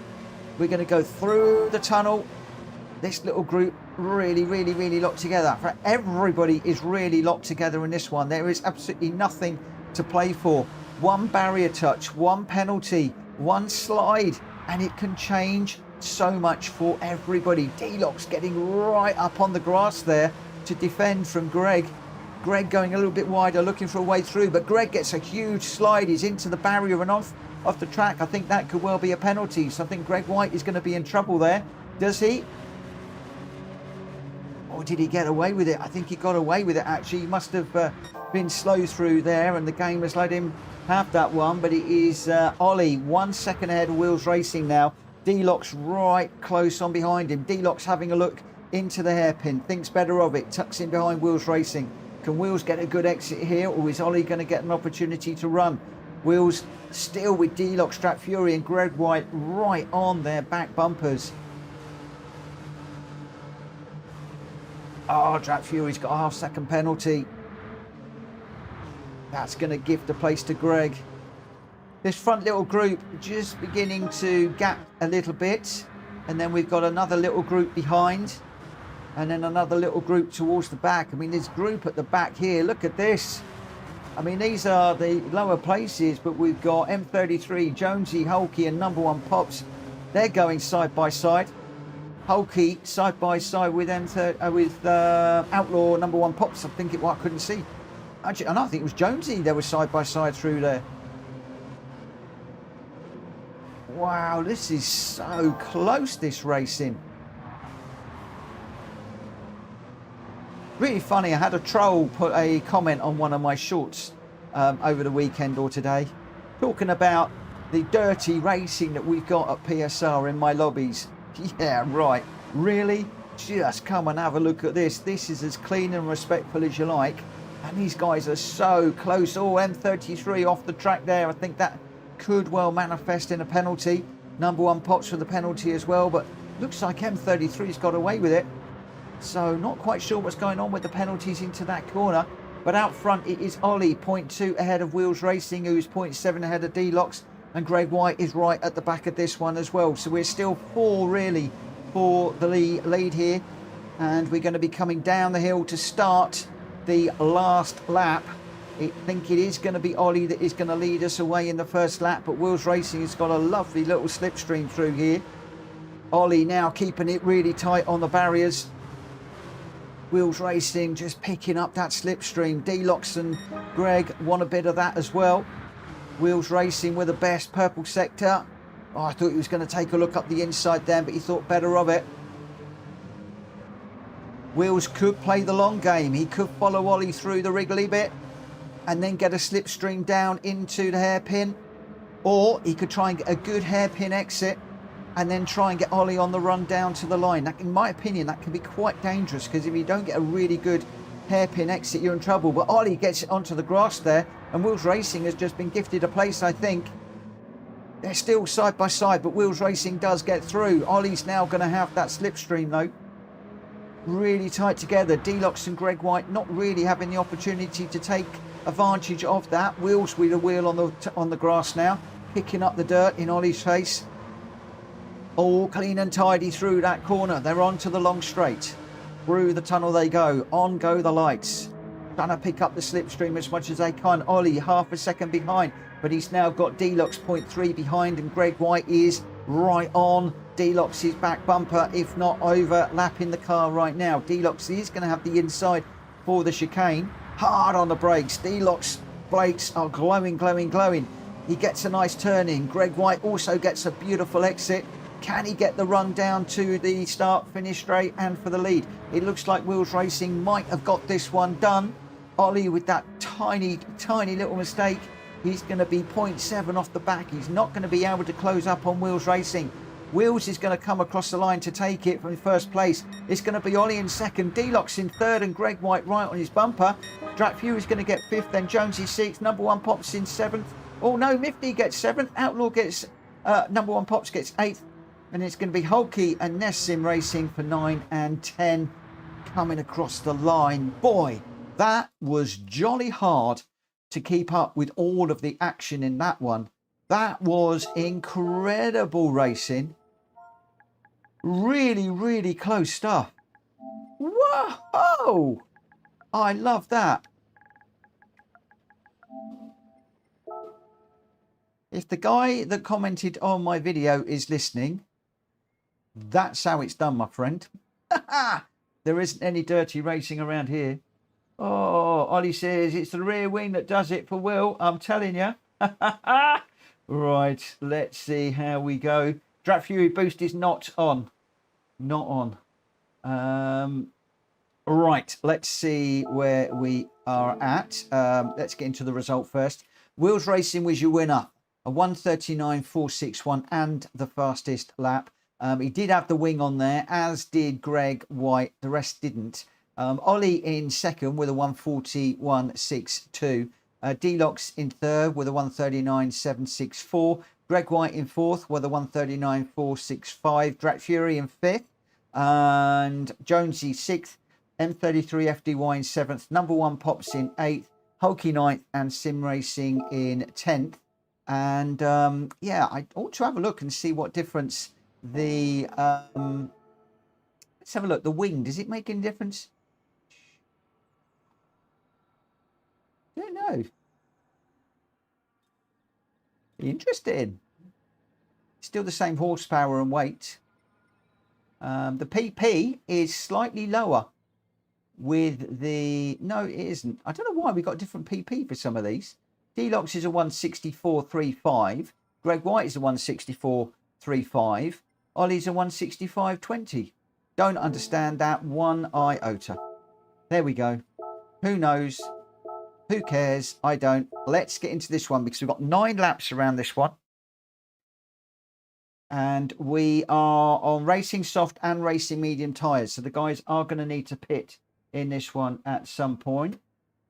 We're going to go through the tunnel. This little group really, really, really locked together. Everybody is really locked together in this one. There is absolutely nothing to play for. One barrier touch, one penalty, one slide, and it can change so much for everybody. Delox getting right up on the grass there to defend from Greg. Greg going a little bit wider, looking for a way through, but Greg gets a huge slide. He's into the barrier and off the track. I think that could well be a penalty. So I think Gr.x is going to be in trouble there. Does he? Or did he get away with it? I think he got away with it, actually. He must have been slow through there, and the game has let him have that one. But it is Ollie 1 second ahead of Wheels Racing now. Delox right close on behind him. Delox having a look into the hairpin, thinks better of it, tucks in behind Wheels Racing. Can Wheels get a good exit here, or is Ollie going to get an opportunity to run? Wheels still with Delox, Drag Fury and Gr.x right on their back bumpers. Oh, Drag Fury's got a half-second penalty. That's going to give the place to Greg. This front little group just beginning to gap a little bit. And then we've got another little group behind. And then another little group towards the back. I mean, this group at the back here, look at this. I mean, these are the lower places, but we've got M33, Jonesy, Hulky and number 1 Pops. They're going side by side. Hulky side by side with Outlaw number 1 Pops. I think I couldn't see. Actually, and I think it was Jonesy. They were side by side through there. Wow, this is so close, this racing. Really funny, I had a troll put a comment on one of my shorts over the weekend or today, talking about the dirty racing that we've got at PSR in my lobbies. Yeah, right. Really? Just come and have a look at this. This is as clean and respectful as you like. And these guys are so close. Oh, M33 off the track there. I think that could well manifest in a penalty. Number 1 Pops for the penalty as well, but looks like M33's got away with it. So not quite sure what's going on with the penalties into that corner. But out front it is Ollie, 0.2 ahead of Wheels Racing, who's 0.7 ahead of Delox. And Gr.x is right at the back of this one as well. So we're still 4 really for the lead here. And we're going to be coming down the hill to start the last lap. I think it is going to be Ollie that is going to lead us away in the first lap. But Wheels Racing has got a lovely little slipstream through here. Ollie now keeping it really tight on the barriers. Wheels Racing just picking up that slipstream. Delox and Greg want a bit of that as well. Wheels Racing with the best purple sector. Oh, I thought he was going to take a look up the inside then, but he thought better of it. Wheels could play the long game. He could follow Ollie through the wriggly bit and then get a slipstream down into the hairpin. Or he could try and get a good hairpin exit and then try and get Ollie on the run down to the line. That, in my opinion, that can be quite dangerous, because if you don't get a really good hairpin exit, you're in trouble. But Ollie gets it onto the grass there, and Wheels Racing has just been gifted a place, I think. They're still side by side, but Wheels Racing does get through. Ollie's now going to have that slipstream, though. Really tight together. Denotes and Gr.x not really having the opportunity to take advantage of that. Wheels with a wheel on the grass now, picking up the dirt in Ollie's face. All clean and tidy through that corner. They're on to the long straight. Through the tunnel they go. On go the lights. Trying to pick up the slipstream as much as they can. Ollie half a second behind, but he's now got Denotes 0.3 behind, and Gr.x is right on Denotes' back bumper, if not overlapping the car right now. Denotes is going to have the inside for the chicane. Hard on the brakes. Denotes' brakes are glowing, glowing, glowing. He gets a nice turn in. Gr.x also gets a beautiful exit. Can he get the run down to the start, finish straight, and for the lead? It looks like Wheels Racing might have got this one done. Ollie with that tiny, tiny little mistake. He's going to be 0.7 off the back. He's not going to be able to close up on Wheels Racing. Wheels is going to come across the line to take it from first place. It's going to be Ollie in second, Denotes in third, and Gr.x right on his bumper. Fury is going to get fifth, then Jonesy sixth. Number one Pops in seventh. Oh no, Mifty gets seventh. Outlaw gets number one Pops gets eighth. And it's going to be Hulky and Nessim Racing for 9 and 10 coming across the line. Boy, that was jolly hard to keep up with all of the action in that one. That was incredible racing. Really, really close stuff. Whoa! I love that. If the guy that commented on my video is listening, that's how it's done, my friend. There isn't any dirty racing around here. Oh, Ollie says it's the rear wing that does it for Will. I'm telling you. Right, let's see how we go. Fury boost is not on. Not on. Right, let's see where we are at. Let's get into the result first. Wheels Racing was your winner. A 1:39.461 and the fastest lap. He did have the wing on there, as did Gr.x. The rest didn't. Ollie in second with a 1:41.62. Denotes in third with a 1:39.764. Gr.x in fourth with a 1:39.465. Fury in fifth. And Jonesy sixth. M33 FDY in seventh. Number one Pops in eighth. Hulky ninth. And Sim Racing in 10th. And yeah, I ought to have a look and see what difference the let's have a look. The wing, does it make any difference? I don't know. Interesting. Still the same horsepower and weight. The PP is slightly lower with the... No, it isn't. I don't know why we got a different PP for some of these. Denotes is a 1:64.35. Gr.x is a 1:64.35. Ollie's a 1:65.20. Don't understand that one iota. There we go. Who knows? Who cares? I don't. Let's get into this one because we've got 9 laps around this one. And we are on racing soft and racing medium tyres. So the guys are going to need to pit in this one at some point.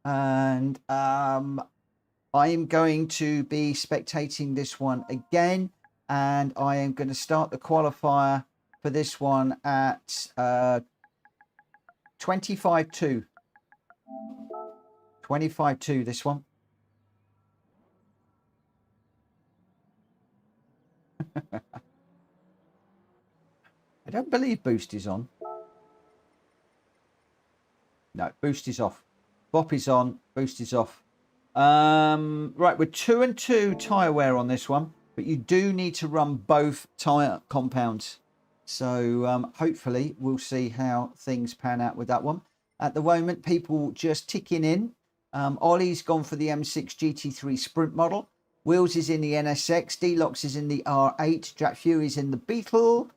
And I am going to be spectating this one again. And I am going to start the qualifier for this one at 25.2. 25.2 this one. I don't believe boost is on. No, boost is off. Bop is on, boost is off. Right, we're 2 and 2 tyre wear on this one, but you do need to run both tyre compounds. So hopefully we'll see how things pan out with that one. At the moment, people just ticking in. Ollie's gone for the M6 GT3 Sprint model. Wheels is in the NSX. Denotes is in the R8. Fury's in the Beetle.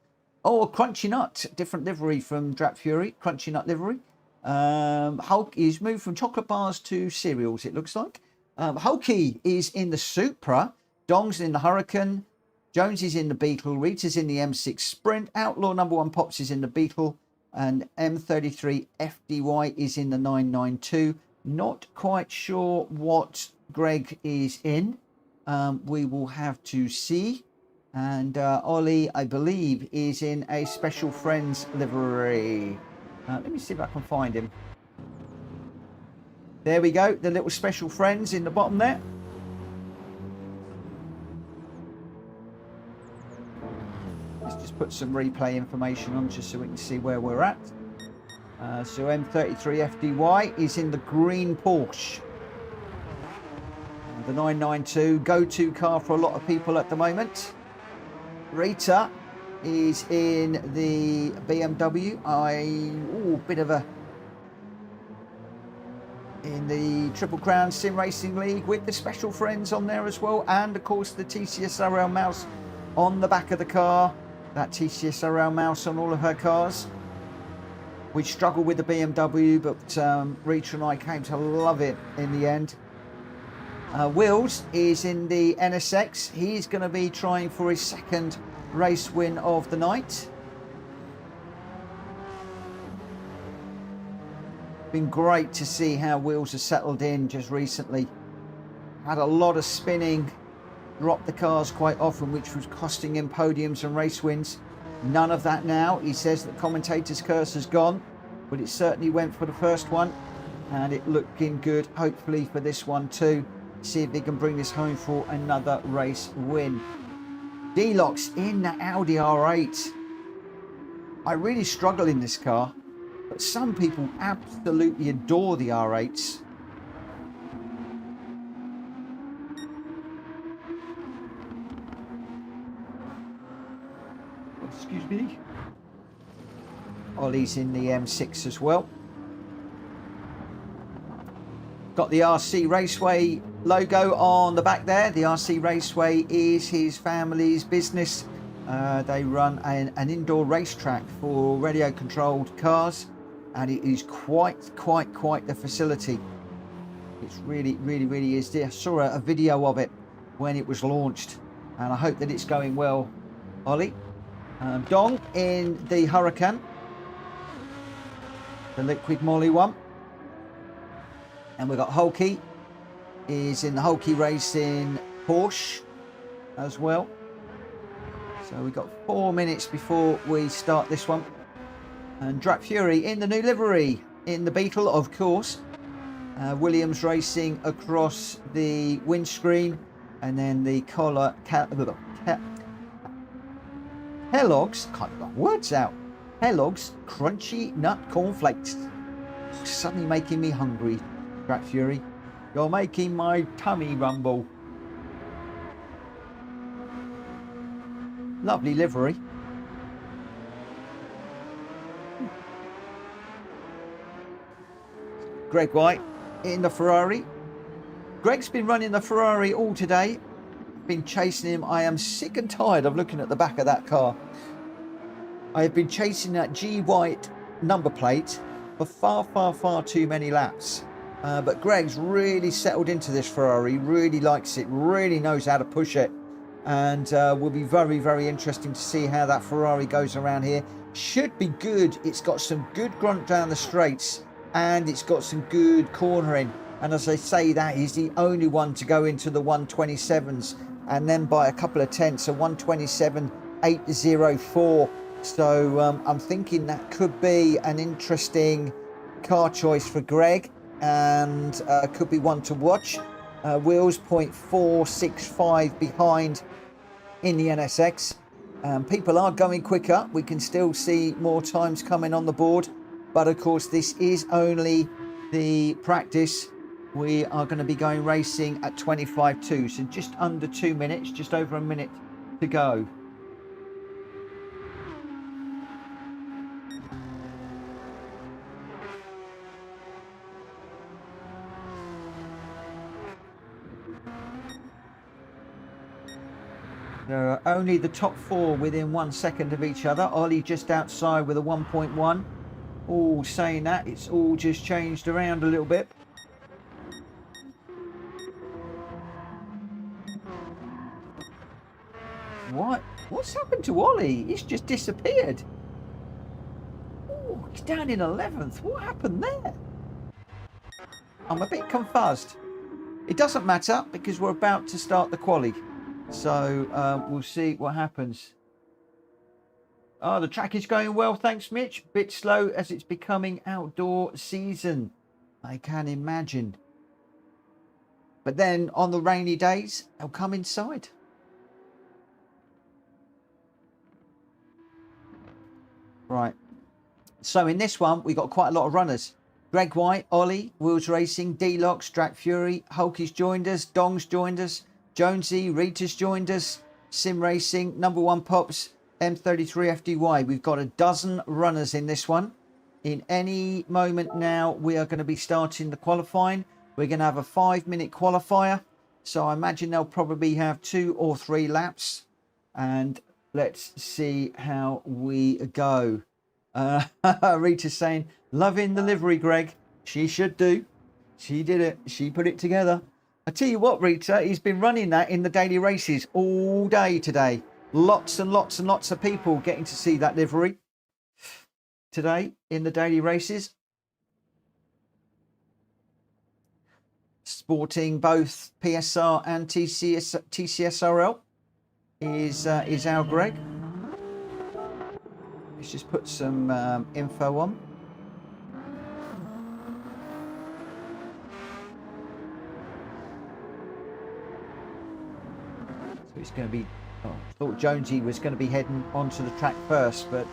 Oh, Crunchy Nut. Different livery from Fury. Crunchy Nut livery. Hulk is moved from chocolate bars to cereals, it looks like. Hulky is in the Supra. Dong's in the Hurricane. Jones is in the Beetle. Rita's in the M6 Sprint. Outlaw number 1 Pops is in the Beetle. And M33 FDY is in the 992. Not quite sure what Greg is in. We will have to see. And Ollie, I believe, is in a Special Friends livery. Let me see if I can find him. There we go, the little Special Friends in the bottom there. Let's just put some replay information on just so we can see where we're at. So M33 FDY is in the green Porsche. The 992, go-to car for a lot of people at the moment. Rita is in the BMW. Bit of a... in the Triple Crown Sim Racing League with the Special Friends on there as well. And of course the TCSRL mouse on the back of the car. That TCSRL mouse on all of her cars. We struggled with the BMW, but Rita and I came to love it in the end. Wills is in the NSX. He's going to be trying for his second race win of the night. Been great to see how Wills has settled in just recently. Had a lot of spinning, dropped the cars quite often, which was costing him podiums and race wins. None of that now. He says that commentator's curse has gone, but it certainly went for the first one, and it looking good, hopefully, for this one too. See if he can bring this home for another race win. D-Locks in the Audi R8. I really struggle in this car, but some people absolutely adore the R8s. Excuse me. Ollie's in the M6 as well. Got the RC Raceway logo on the back there. The RC Raceway is his family's business. They run an indoor racetrack for radio controlled cars, and it is quite the facility. It's really is. I saw a video of it when it was launched, and I hope that it's going well. Ollie. Dong in the Huracan, the liquid molly one. And we've got Hulky is in the Hulky Racing Porsche as well. So we've got 4 minutes before we start this one. And Drak Fury in the new livery in the Beetle, of course. Williams Racing across the windscreen, and then the collar Kellogg's, can't get my words out. Kellogg's Crunchy Nut Cornflakes. Suddenly making me hungry, Drak Fury. You're making my tummy rumble. Lovely livery. Greg White in the Ferrari. Greg's been running the Ferrari all today. Been chasing him. I am sick and tired of looking at the back of that car. I have been chasing that G White number plate for far too many laps. But Greg's really settled into this Ferrari, really likes it, really knows how to push it. And will be very interesting to see how that Ferrari goes around here. Should be good. It's got some good grunt down the straights, and it's got some good cornering. And as I say, that is the only one to go into the 127s, and then by a couple of tenths, a 127.804. So I'm thinking that could be an interesting car choice for Greg, and could be one to watch. Wheels 0.465 behind in the NSX. People are going quicker. We can still see more times coming on the board, but of course this is only the practice. We are going to be going racing at 25.2, so just under 2 minutes, just over a minute to go. There are only the top four within 1 second of each other. Ollie just outside with a 1.1. All saying that, it's all just changed around a little bit. What? What's happened to Ollie? He's just disappeared. Ooh. He's down in 11th. What happened there? I'm a bit confused. It doesn't matter because we're about to start the quali. So we'll see what happens. Oh, the track is going well. Thanks, Mitch. Bit slow as it's becoming outdoor season. I can imagine. But then on the rainy days, they'll come inside. Right. So in this one, we got quite a lot of runners. Greg White, Ollie, Wheels Racing, D-Locks, Drac Fury, Hulky's joined us, Dong's joined us, Jonesy, Rita's joined us, Sim Racing, Number One Pops, M33 FDY. We've got a dozen runners in this one. In any moment now, we are going to be starting the qualifying. We're going to have a 5-minute qualifier. So I imagine they'll probably have 2 or 3 laps. And let's see how we go. Rita's saying, loving the livery, Greg. She should do. She did it. She put it together. I tell you what, Rita, he's been running that in the daily races all day today. Lots and lots and lots of people getting to see that livery today in the daily races. Sporting both PSR and TCSRL is our Greg. Let's just put some info on. So it's going to be, I thought Jonesy was going to be heading onto the track first, but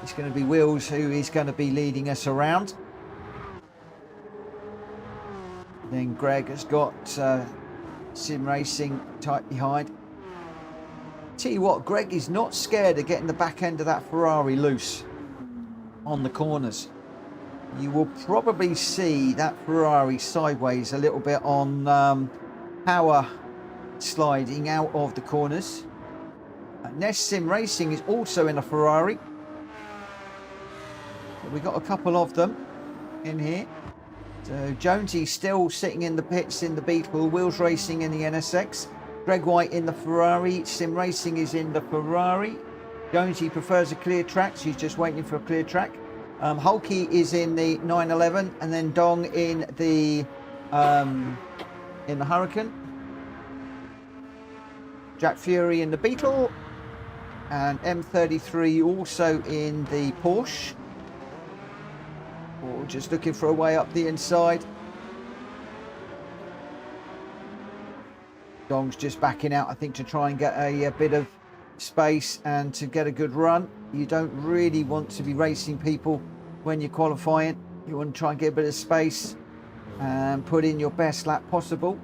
it's going to be Wheels who is going to be leading us around. Then Greg has got Sim Racing tight behind. Tell you what, Greg is not scared of getting the back end of that Ferrari loose on the corners. You will probably see that Ferrari sideways a little bit on power sliding out of the corners. Nest Sim Racing is also in a Ferrari. We've got a couple of them in here. So Jonesy still sitting in the pits in the Beetle, Wheels Racing in the NSX, Greg White in the Ferrari, Sim Racing is in the Ferrari. Jonesy prefers a clear track, so he's just waiting for a clear track. Hulky is in the 911, and then Dong in the Hurricane. Jack Fury in the Beetle, and M33 also in the Porsche. Or just looking for a way up the inside. Dong's just backing out, I think, to try and get a bit of space and to get a good run. You don't really want to be racing people when you're qualifying. You want to try and get a bit of space and put in your best lap possible.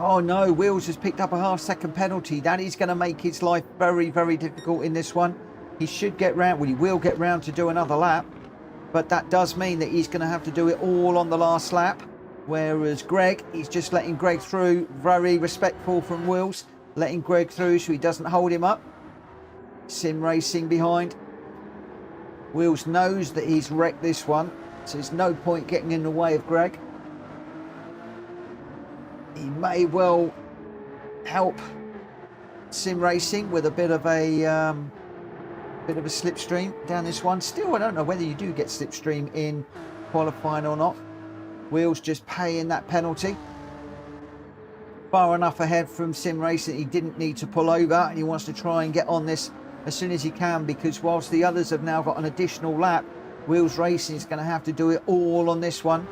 Oh no, Wheels has picked up a half-second penalty. That is going to make his life very, very difficult in this one. He should get round, well, he will get round to do another lap, but that does mean that he's going to have to do it all on the last lap. Whereas Greg, he's just letting Greg through. Very respectful from Wheels, letting Greg through so he doesn't hold him up. Sim Racing behind. Wheels knows that he's wrecked this one, so there's no point getting in the way of Greg. He may well help Sim Racing with a bit of a slipstream down this one. Still, I don't know whether you do get slipstream in qualifying or not. Wheels just paying that penalty. Far enough ahead from Sim Racing, he didn't need to pull over, and he wants to try and get on this as soon as he can, because whilst the others have now got an additional lap, Wheels Racing is going to have to do it all on this one.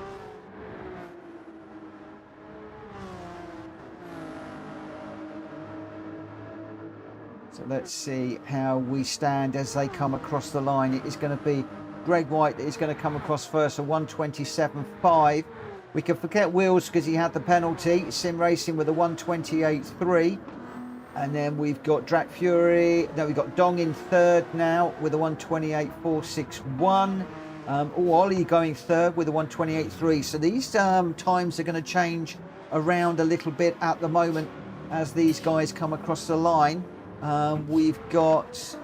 So let's see how we stand as they come across the line. It is going to be Greg White that is going to come across first, a 1:27.5. We can forget Wheels because he had the penalty. Sim Racing with a 1:28.3. And then we've got Drac Fury. No, we've got Dong in third now with a 1:28.461. Ollie going third with a 1:28.3. So these times are going to change around a little bit at the moment as these guys come across the line. We've got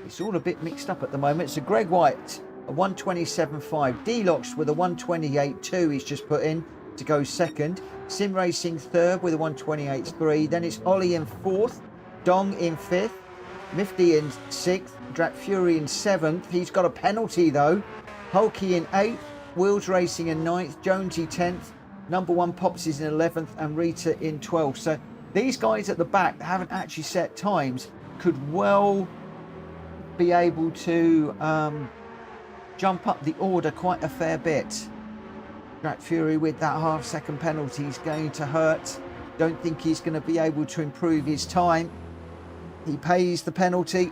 it's all a bit mixed up at the moment. So Greg White a 127.5. Deluxe with a 128.2 he's just put in to go second. Sim Racing third with a 128.3. Then it's Ollie in fourth, Dong in fifth, Mifty in sixth, Drak Fury in seventh. He's got a penalty though. Hulky in eighth, Wheels Racing in ninth, Jonesy 10th, number one Pops is in 11th, and Rita in 12th. So these guys at the back that haven't actually set times could well be able to jump up the order quite a fair bit. Drak Fury with that half-second penalty is going to hurt. Don't think he's going to be able to improve his time. He pays the penalty.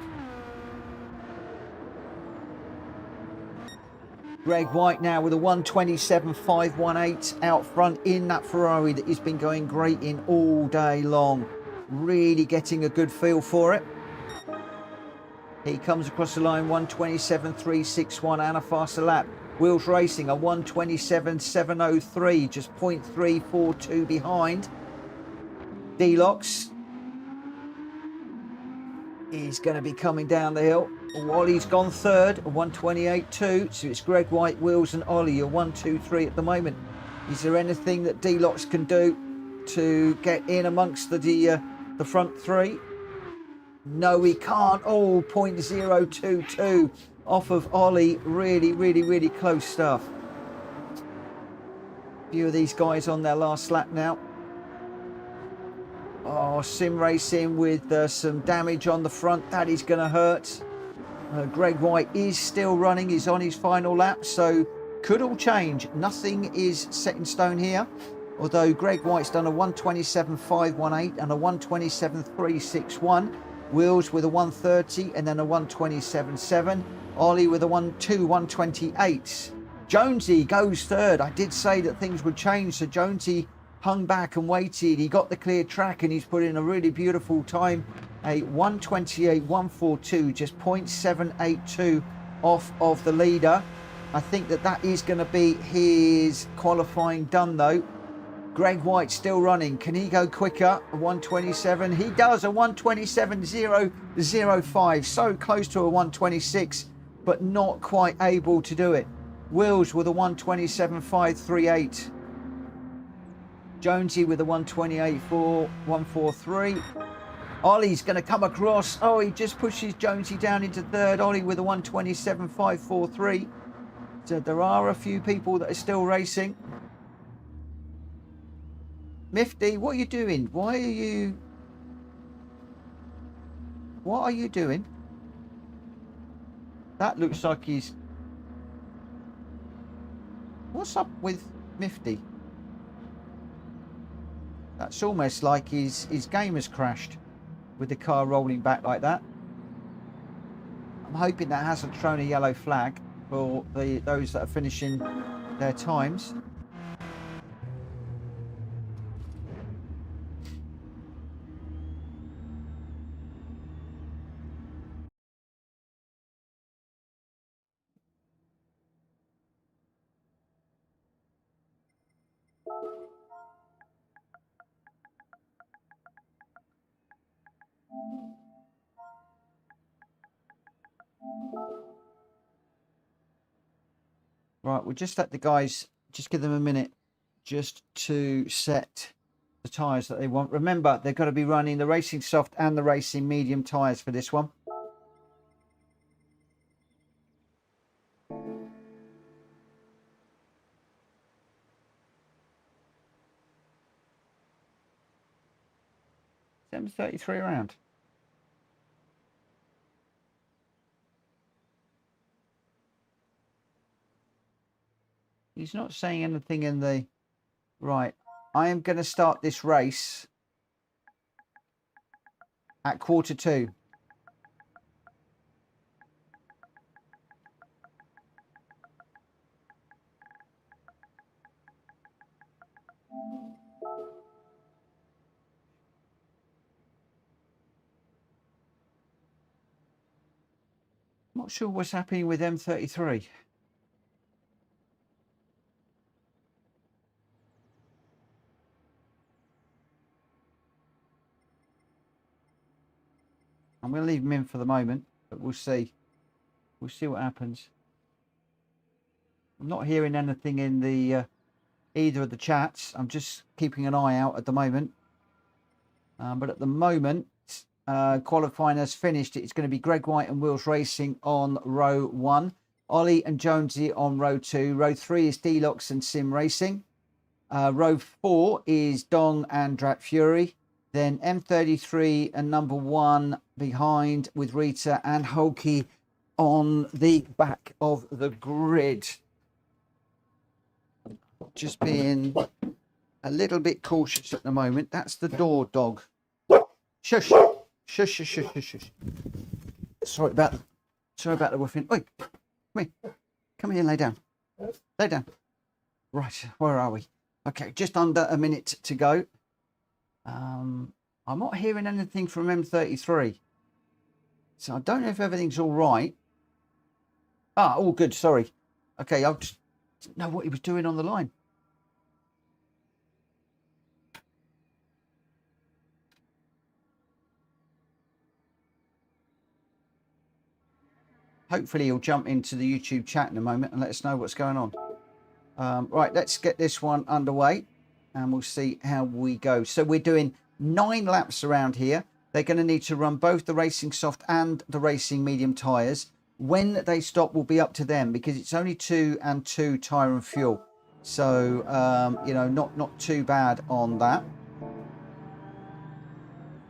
Greg White now with a 127.518 out front in that Ferrari that has been going great in all day long. Really getting a good feel for it. He comes across the line 127.361 and a faster lap. Wheels Racing a 127.703, just 0.342 behind. Deluxe is going to be coming down the hill. Ollie's gone third, a 128.2. So it's Greg White, Wheels and Ollie, a 1-2-3 at the moment. Is there anything that Deluxe can do to get in amongst the front three? No, he can't. Oh, 0.022 off of Ollie. Really close stuff. A few of these guys on their last lap now. Oh, Sim Racing with some damage on the front. That is going to hurt. Greg White is still running. He's on his final lap, so could all change. Nothing is set in stone here. Although Greg White's done a 127.518 and a 127.361. Wheels with a 130 and then a 127.7. Ollie with a 128. Jonesy goes third. I did say that things would change, so Jonesy hung back and waited. He got the clear track and he's put in a really beautiful time. A 128.142, just 0.782 off of the leader. I think that is going to be his qualifying done though. Greg White still running. Can he go quicker? A 127. He does, a 127.005. So close to a 126, but not quite able to do it. Wheels with a 127.538. Jonesy with a 128.143. Ollie's going to come across. Oh, he just pushes Jonesy down into third. Ollie with a 127.543. So there are a few people that are still racing. Mifty, what are you doing? What are you doing? That looks like he's... What's up with Mifty? That's almost like his game has crashed with the car rolling back like that. I'm hoping that hasn't thrown a yellow flag for those that are finishing their times. Right, we'll just let the guys, just give them a minute just to set the tyres that they want. Remember, they've got to be running the racing soft and the racing medium tyres for this one. $7.33 around. He's not saying anything in the... Right. I am going to start this race at 1:45. Not sure what's happening with M33. I'm going to leave him in for the moment, but we'll see. We'll see what happens. I'm not hearing anything in the either of the chats. I'm just keeping an eye out at the moment. But at the moment, qualifying has finished. It's going to be Greg White and Wills Racing on row 1. Ollie and Jonesy on row 2. Row 3 is Deluxe and Sim Racing. Row 4 is Dong and Drat Fury. Then M33 and number 1 behind with Rita and Hulky on the back of the grid. Just being a little bit cautious at the moment. That's the door dog. Shush. Shush, shush, shush, shush, shush. Sorry about the woofing. Oi, come here. Come here and lay down. Lay down. Right, where are we? Okay, just under a minute to go. I'm not hearing anything from M33. So I don't know if everything's all right. Ah, all good, sorry. Okay, I just didn't know what he was doing on the line. Hopefully he'll jump into the YouTube chat in a moment and let us know what's going on. Right, let's get this one underway and we'll see how we go. So we're doing 9 laps around here. They're going to need to run both the racing soft and the racing medium tyres. When they stop will be up to them because it's only 2 and 2 tyre and fuel. So, you know, not too bad on that.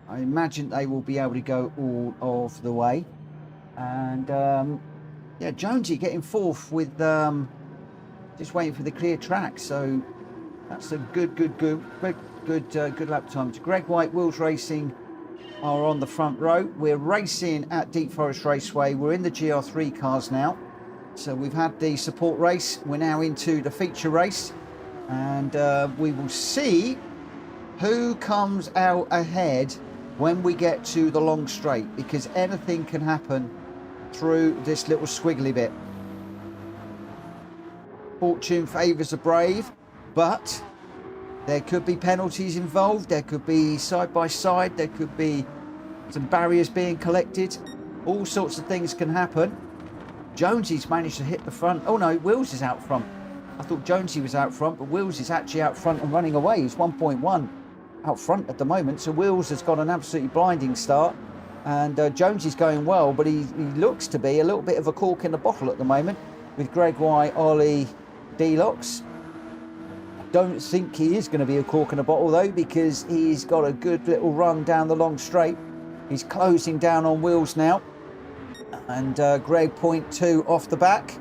I imagine they will be able to go all of the way. And yeah, Jonesy getting 4th with just waiting for the clear track. So that's a good lap time. Greg White, Wills Racing are on the front row. We're racing at Deep Forest Raceway. We're in the GR3 cars now. So we've had the support race. We're now into the feature race, and we will see who comes out ahead when we get to the long straight, because anything can happen through this little squiggly bit. Fortune favours the brave, but there could be penalties involved. There could be side by side. There could be some barriers being collected. All sorts of things can happen. Jonesy's managed to hit the front. Oh no, Wills is out front. I thought Jonesy was out front, but Wills is actually out front and running away. He's 1.1 out front at the moment. So Wills has got an absolutely blinding start. And Jonesy's going well, but he looks to be a little bit of a cork in the bottle at the moment with Greg White, Ollie, Deluxe. Don't think he is going to be a cork in a bottle though, because he's got a good little run down the long straight. He's closing down on Wills now, and Greg 0.2 off the back,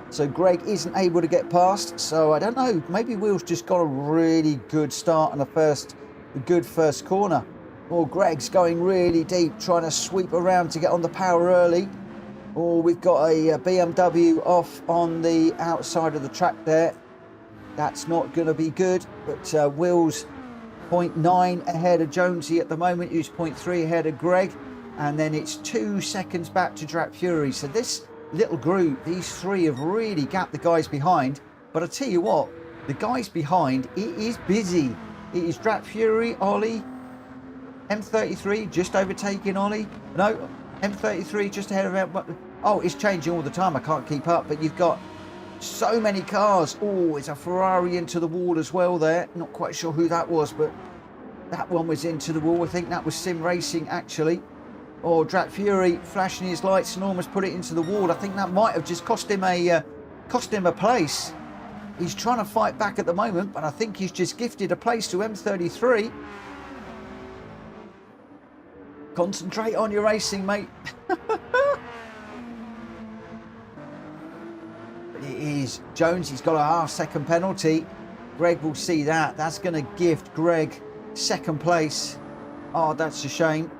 so Greg isn't able to get past. So I don't know, maybe Wills just got a really good start on a good first corner, or Greg's going really deep trying to sweep around to get on the power early, or we've got a BMW off on the outside of the track there. That's not going to be good, but Wills 0.9 ahead of Jonesy at the moment, who's 0.3 ahead of Greg, and then it's 2 seconds back to Drat Fury. So this little group, these three have really gapped the guys behind, but I tell you what, the guys behind, it is busy. It is Drat Fury, Ollie, M33 just overtaking Ollie. No, M33 just ahead of him. Oh, it's changing all the time, I can't keep up, but you've got so many cars. Oh, it's a Ferrari into the wall as well there. Not quite sure who that was, but that one was into the wall. I think that was Sim Racing actually. Or Drat Fury flashing his lights and almost put it into the wall. I think that might have just cost him a place. He's trying to fight back at the moment, but I think he's just gifted a place to M33. Concentrate on your racing, mate. It is Jones. He's got a half-second penalty. Greg will see that. That's going to gift Greg second place. Oh, that's a shame.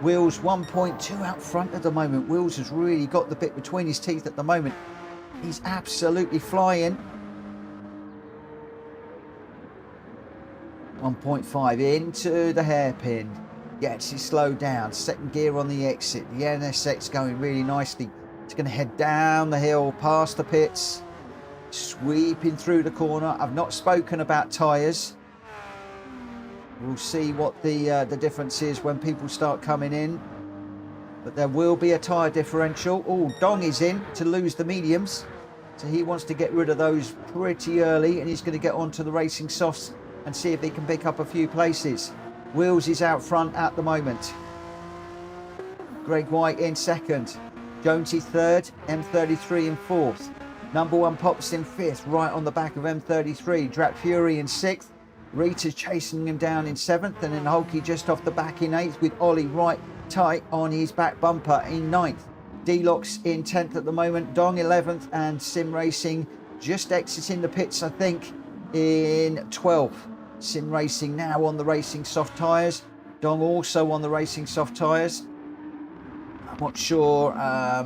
Wills 1.2 out front at the moment. Wills has really got the bit between his teeth at the moment. He's absolutely flying. 1.5 into the hairpin. Gets it slowed down. Second gear on the exit. The NSX going really nicely. It's going to head down the hill past the pits, sweeping through the corner. I've not spoken about tyres. We'll see what the difference is when people start coming in, but there will be a tyre differential. Oh, Dong is in to lose the mediums. So he wants to get rid of those pretty early, and he's going to get onto the racing softs and see if he can pick up a few places. Wills is out front at the moment. Greg White in second. Jonesy third, M33 in fourth. Number one Pops in fifth, right on the back of M33. Drat Fury in sixth. Rita's chasing him down in seventh, and then Hulky just off the back in eighth, with Ollie right tight on his back bumper in ninth. Deluxe in 10th at the moment, Dong 11th, and Sim Racing just exiting the pits, I think, in 12th. Sim Racing now on the racing soft tyres. Dong also on the racing soft tyres. I'm not sure,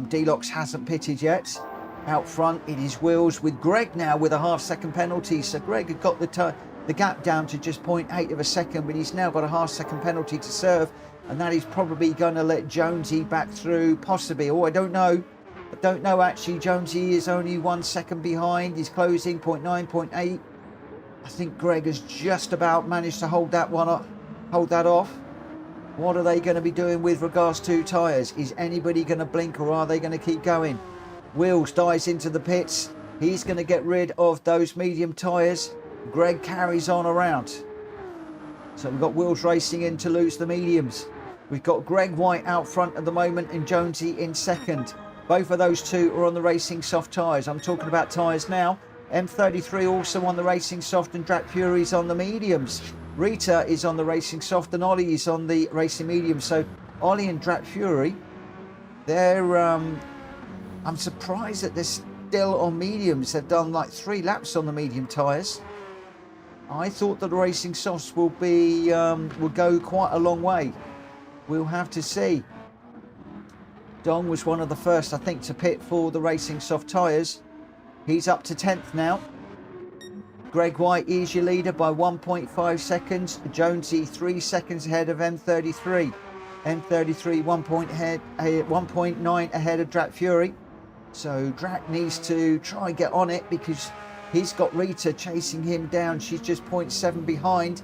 Deluxe hasn't pitted yet. Out front it is Wills with Greg now with a half-second penalty. So Greg had got the gap down to just 0.8 of a second, but he's now got a half-second penalty to serve. And that is probably going to let Jonesy back through, possibly. Oh, I don't know. I don't know, actually. Jonesy is only 1 second behind. He's closing 0.9, 0.8. I think Greg has just about managed to hold that one up, hold that off. What are they going to be doing with regards to tyres? Is anybody going to blink, or are they going to keep going? Wills dives into the pits. He's going to get rid of those medium tyres. Greg carries on around. So we've got Wills racing in to lose the mediums. We've got Greg White out front at the moment and Jonesy in second. Both of those two are on the racing soft tyres. I'm talking about tyres now. M33 also on the racing soft, and Drat Fury's on the mediums. Rita is on the racing soft and Ollie is on the racing medium. So Ollie and Drat Fury, they're I'm surprised that they're still on mediums. They've done like 3 laps on the medium tyres. I thought that the racing softs will go quite a long way. We'll have to see. Dong was one of the first, I think, to pit for the racing soft tyres. He's up to 10th now. Greg White is your leader by 1.5 seconds. Jonesy 3 seconds ahead of M33. M33 1.9 ahead of Drat Fury. So Drat needs to try and get on it, because he's got Rita chasing him down. She's just 0.7 behind.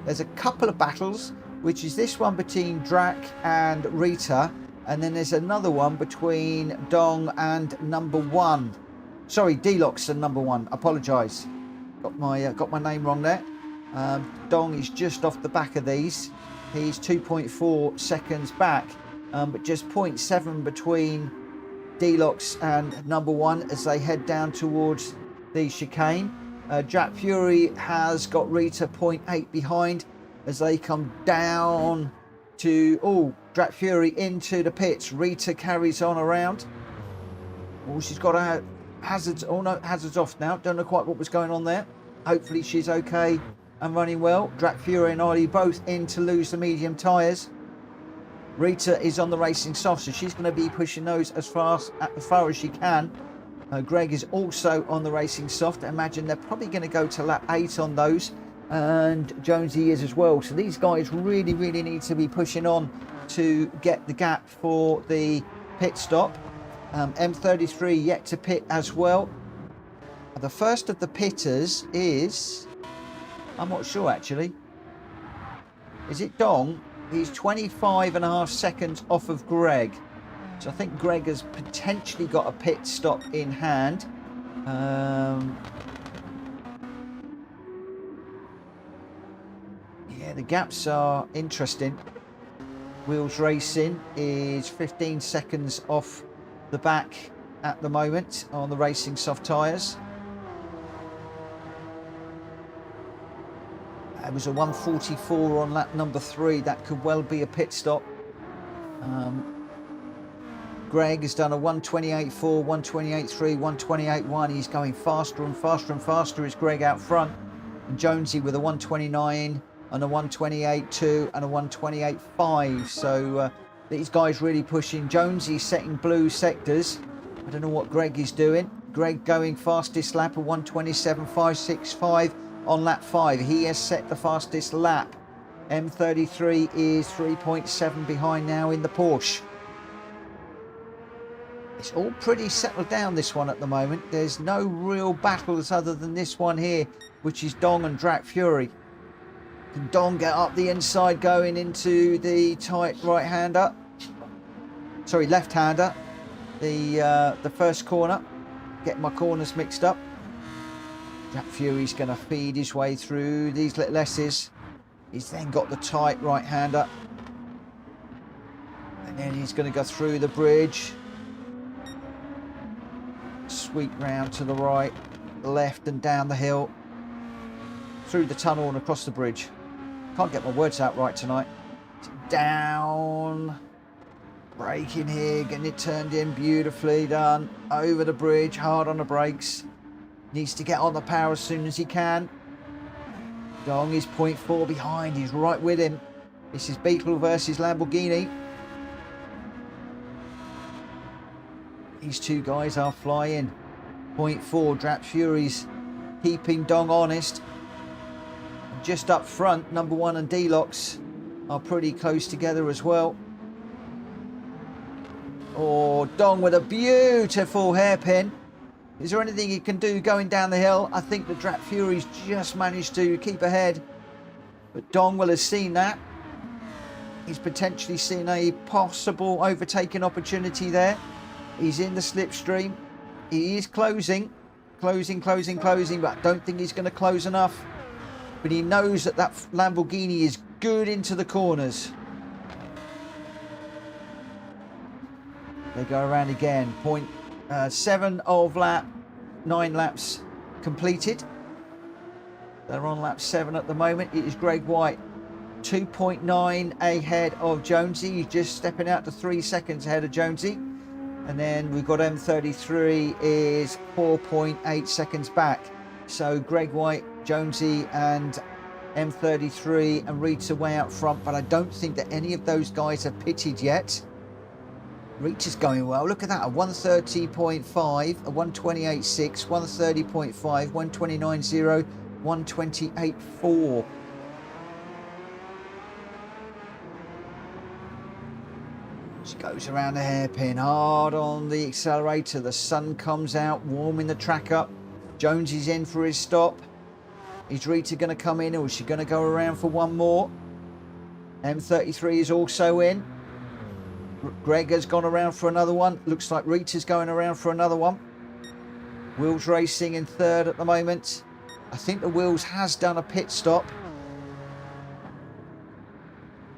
There's a couple of battles, which is this one between Drat and Rita, and then there's another one between Dong and number one. Sorry, Deluxe and number one. Apologise, got my name wrong there. Dong is just off the back of these. He's 2.4 seconds back, but just 0.7 between Deluxe and number one as they head down towards the chicane. Drat Fury has got Rita 0.8 behind as they come down to Drat Fury into the pits. Rita carries on around. Oh, she's got her hazards. Oh no, hazards off now. Don't know quite what was going on there. Hopefully she's okay and running well. Drat Fury and Ollie both in to lose the medium tyres. Rita is on the racing soft, so she's going to be pushing those as far as she can. Greg is also on the racing soft. I imagine they're probably going to go to lap 8 on those, and Jonesy is as well. So these guys really need to be pushing on to get the gap for the pit stop. M33 yet to pit as well. The first of the pitters is, I'm not sure actually, is it Dong? He's 25.5 seconds off of Greg. So I think Greg has potentially got a pit stop in hand. Yeah, the gaps are interesting. Wheels Racing is 15 seconds off the back at the moment on the racing soft tyres. It was a 1:44 on lap number 3. That could well be a pit stop. Greg has done a 1:28.4, 1:28.3, 1:28.1. He's going faster and faster and faster as Greg out front. And Jonesy with a 1:29 and a 1:28.2 and a 1:28.5. So these guys really pushing. Jonesy setting blue sectors. I don't know what Greg is doing. Greg going fastest lap of 1:27.565 on lap 5. He has set the fastest lap. M33 is 3.7 behind now in the Porsche. It's all pretty settled down, this one at the moment. There's no real battles other than this one here, which is Dong and Drat Fury. Can Dong get up the inside going into the tight right-hander? Sorry, left-hander. The first corner. getting my corners mixed up. Jack Fury's going to feed his way through these little S's. He's then got the tight right-hander. And then he's going to go through the bridge. Sweep round to the right, left and down the hill. Through the tunnel and across the bridge. Can't get my words out right tonight. Down. Braking here, getting it turned in, beautifully done. Over the bridge, hard on the brakes. Needs to get on the power as soon as he can. Dong is 0.4 behind, he's right with him. This is Beetle versus Lamborghini. These two guys are flying. 0.4, Jack Fury's keeping Dong honest. And just up front, number 1 and D-Locks are pretty close together as well. Oh, Dong with a beautiful hairpin. Is there anything he can do going down the hill? I think the Jack Fury's just managed to keep ahead. But Dong will have seen that. He's potentially seen a possible overtaking opportunity there. He's in the slipstream. He is closing. Closing, but I don't think he's going to close enough. But he knows that that Lamborghini is good into the corners. They go around again. 0.7 of lap. 9 laps completed. They're on lap 7 at the moment. It is Greg White. 2.9 ahead of Jonesy. He's just stepping out to 3 seconds ahead of Jonesy. And then we've got M33 is 4.8 seconds back. So Greg White, Jonesy and M33 and Rita way out front. But I don't think that any of those guys have pitted yet. Rita's going well. Look at that. A 130.5, a 128.6, 130.5, 129.0, 128.4. She goes around the hairpin, hard on the accelerator. The sun comes out, warming the track up. Jones is in for his stop. Is Rita going to come in, or is she going to go around for one more? M33 is also in. Greg has gone around for another one. Looks like Rita's going around for another one. Wills Racing in third at the moment. I think the Wills has done a pit stop.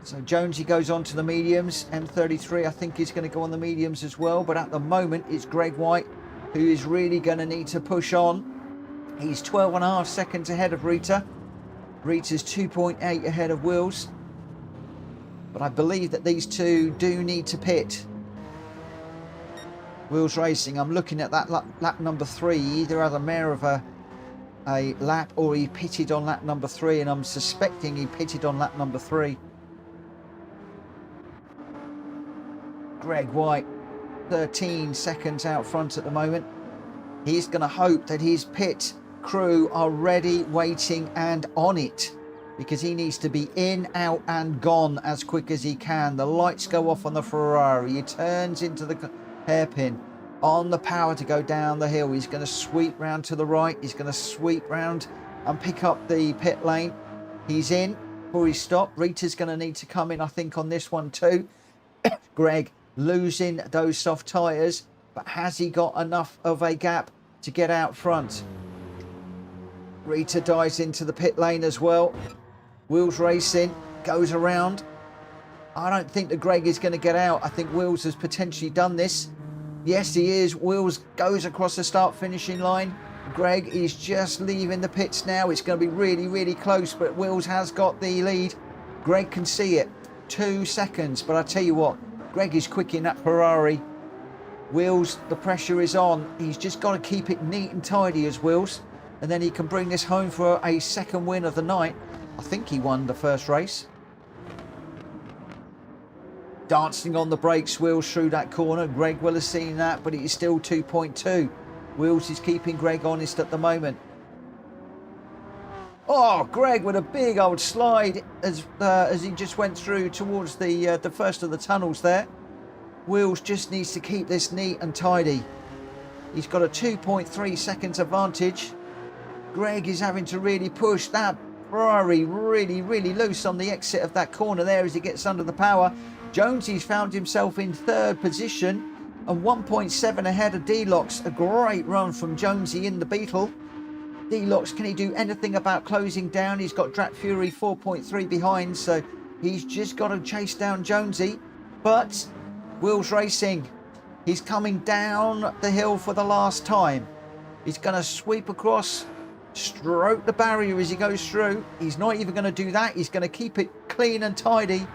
So Jonesy goes on to the mediums. M33 I think is going to go on the mediums as well. But at the moment it's Greg White who is really going to need to push on. He's 12.5 seconds ahead of Rita. Rita's 2.8 ahead of Wills. But I believe that these two do need to pit. Wills Racing, I'm looking at that lap number 3. He either had a mare of a lap or he pitted on lap number 3, and I'm suspecting he pitted on lap number 3. Greg White, 13 seconds out front at the moment. He's going to hope that his pit crew are ready, waiting and on it, because he needs to be in, out and gone as quick as he can. The lights go off on the Ferrari. He turns into the hairpin on the power to go down the hill. He's going to sweep round to the right. He's going to sweep round and pick up the pit lane. He's in for his stop. Rita's going to need to come in, I think, on this one too. Greg losing those soft tyres, but has he got enough of a gap to get out front? Rita dives into the pit lane as well. Wills Racing goes around. I don't think that Greg is going to get out. I think Wills has potentially done this. Yes, he is. Wills goes across the start finishing line. Greg is just leaving the pits now. It's going to be really, really close, but Wills has got the lead. Greg can see it. 2 seconds, but I tell you what, Greg is quick in that Ferrari. Wills, the pressure is on. He's just got to keep it neat and tidy as Wills, and then he can bring this home for a second win of the night. I think he won the first race. Dancing on the brakes, Wills through that corner. Greg will have seen that, but it is still 2.2. Wills is keeping Greg honest at the moment. Oh, Greg with a big old slide as he just went through towards the first of the tunnels there. Wills just needs to keep this neat and tidy. He's got a 2.3 seconds advantage. Greg is having to really push that Ferrari really, really loose on the exit of that corner there as he gets under the power. Jonesy's found himself in third position. and 1.7 ahead of Dr.x. A great run from Jonesy in the Beetle. Dr.x, can he do anything about closing down? He's got Drat Fury 4.3 behind, so he's just got to chase down Jonesy. But Wheels Racing, he's coming down the hill for the last time. He's going to sweep across, stroke the barrier as he goes through. He's not even going to do that. He's going to keep it clean and tidy.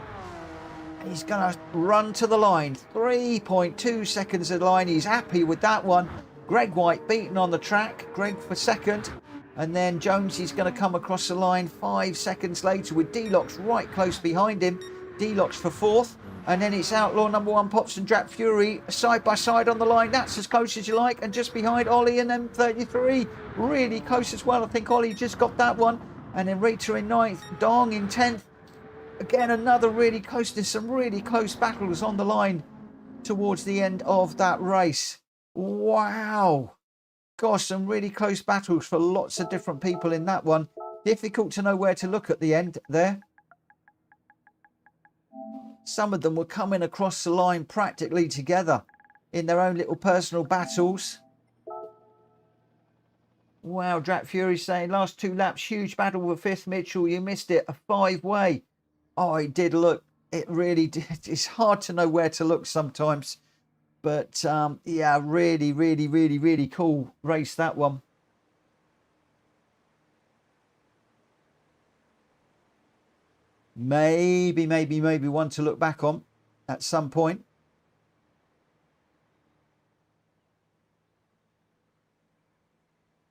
He's going to run to the line. 3.2 seconds of the line. He's happy with that one. Greg White beaten on the track. Greg for second. And then Jonesy's going to come across the line 5 seconds later with Dr.x right close behind him. Dr.x for fourth. And then it's Outlaw number 1 Pops and Drat Fury side by side on the line. That's as close as you like. And just behind Ollie and M33. Really close as well. I think Ollie just got that one. And then Rita in 9th. Dong in 10th. Again, another really close. There's some really close battles on the line towards the end of that race. Wow. Gosh, some really close battles for lots of different people in that one. Difficult to know where to look at the end there. Some of them were coming across the line practically together in their own little personal battles. Wow, Drat Fury saying last 2 laps, huge battle with 5th. Mitchell, you missed it, a 5-way. Oh, it did look, it really did. It's hard to know where to look sometimes. But yeah, really cool race, that one. Maybe one to look back on at some point.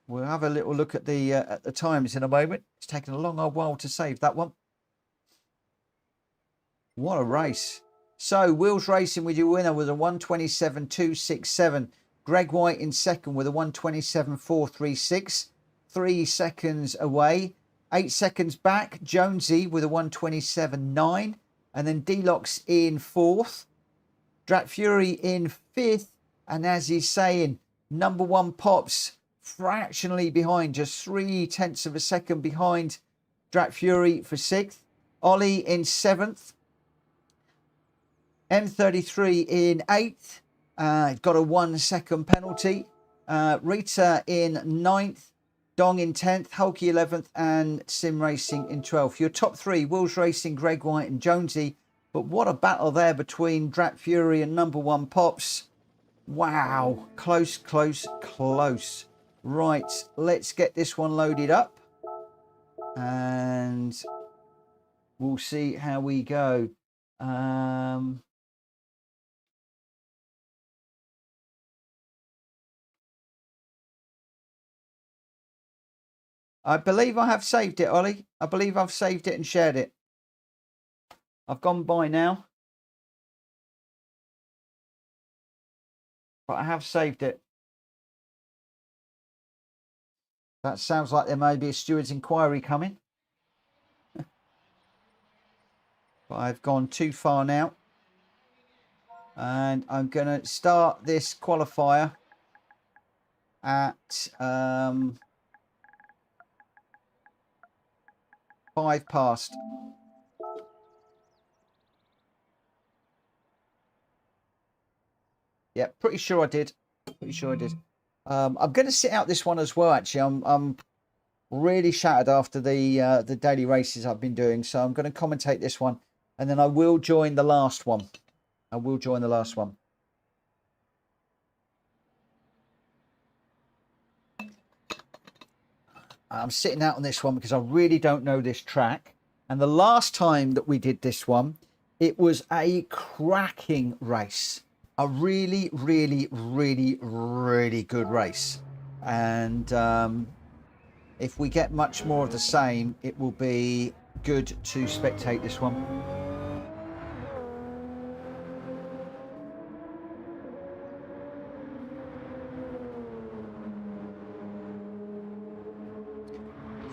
We'll have a little look at the times in a moment. It's taken a long old while to save that one. What a race. So, Wheels Racing with your winner with a 1:27.267. Greg White in second with a 1:27.436. 3 seconds away. 8 seconds back, Jonesy with a 1:27.9. And then Dr.x in 4th. Drat Fury in 5th. And as he's saying, number 1 Pops fractionally behind, just 0.3 of a second behind Drat Fury for 6th. Ollie in 7th. M33 in 8th. Got a 1 second penalty. Rita in 9th. Dong in 10th. Hulky 11th. And Sim Racing in 12th. Your top 3, Wheels Racing, Greg White and Jonesy. But what a battle there between Drat Fury and number 1 Pops. Wow. Close. Right. Let's get this one loaded up. And we'll see how we go. I believe I have saved it, Ollie. I believe I've saved it and shared it. I've gone by now. But I have saved it. That sounds like there may be a steward's inquiry coming. But I've gone too far now. And I'm going to start this qualifier at 5 past. Yeah, pretty sure I did. I'm going to sit out this one as well, actually. I'm really shattered after the daily races I've been doing. So I'm going to commentate this one. And then I will join the last one. I'm sitting out on this one because I really don't know this track. And the last time that we did this one, it was a cracking race. A really good race. And if we get much more of the same, it will be good to spectate this one.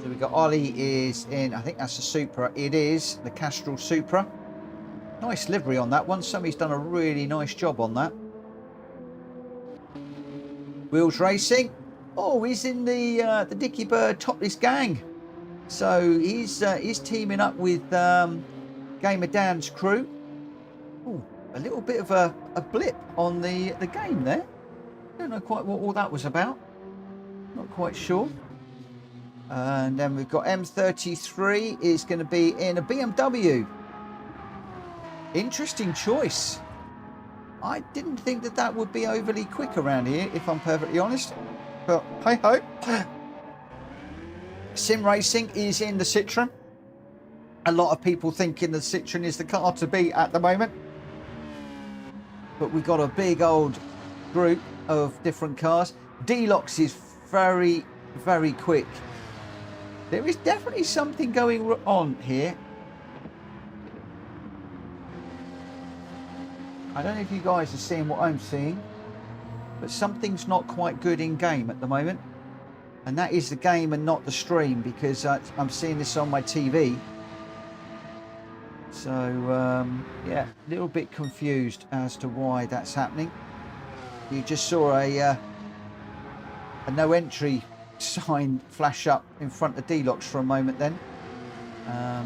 So we've got Ollie is in, I think that's a Supra. It is the Castrol Supra. Nice livery on that one. Somebody's done a really nice job on that. Wheels Racing. Oh, he's in the Dicky Bird Topless Gang. So he's teaming up with Gamer Dan's crew. Ooh, a little bit of a blip on the game there. Don't know quite what all that was about. Not quite sure. And then we've got M33 is going to be in a BMW. Interesting choice. I didn't think that that would be overly quick around here, if I'm perfectly honest. But hey ho. Sim Racing is in the Citroen. A lot of people thinking the Citroen is the car to beat at the moment. But we've got a big old group of different cars. Deluxe is very, very quick. There is definitely something going on here. I don't know if you guys are seeing what I'm seeing, but something's not quite good in game at the moment. And that is the game and not the stream, because I'm seeing this on my TV. So, yeah, a little bit confused as to why that's happening. You just saw a no entry sign flash up in front of Deluxe for a moment then.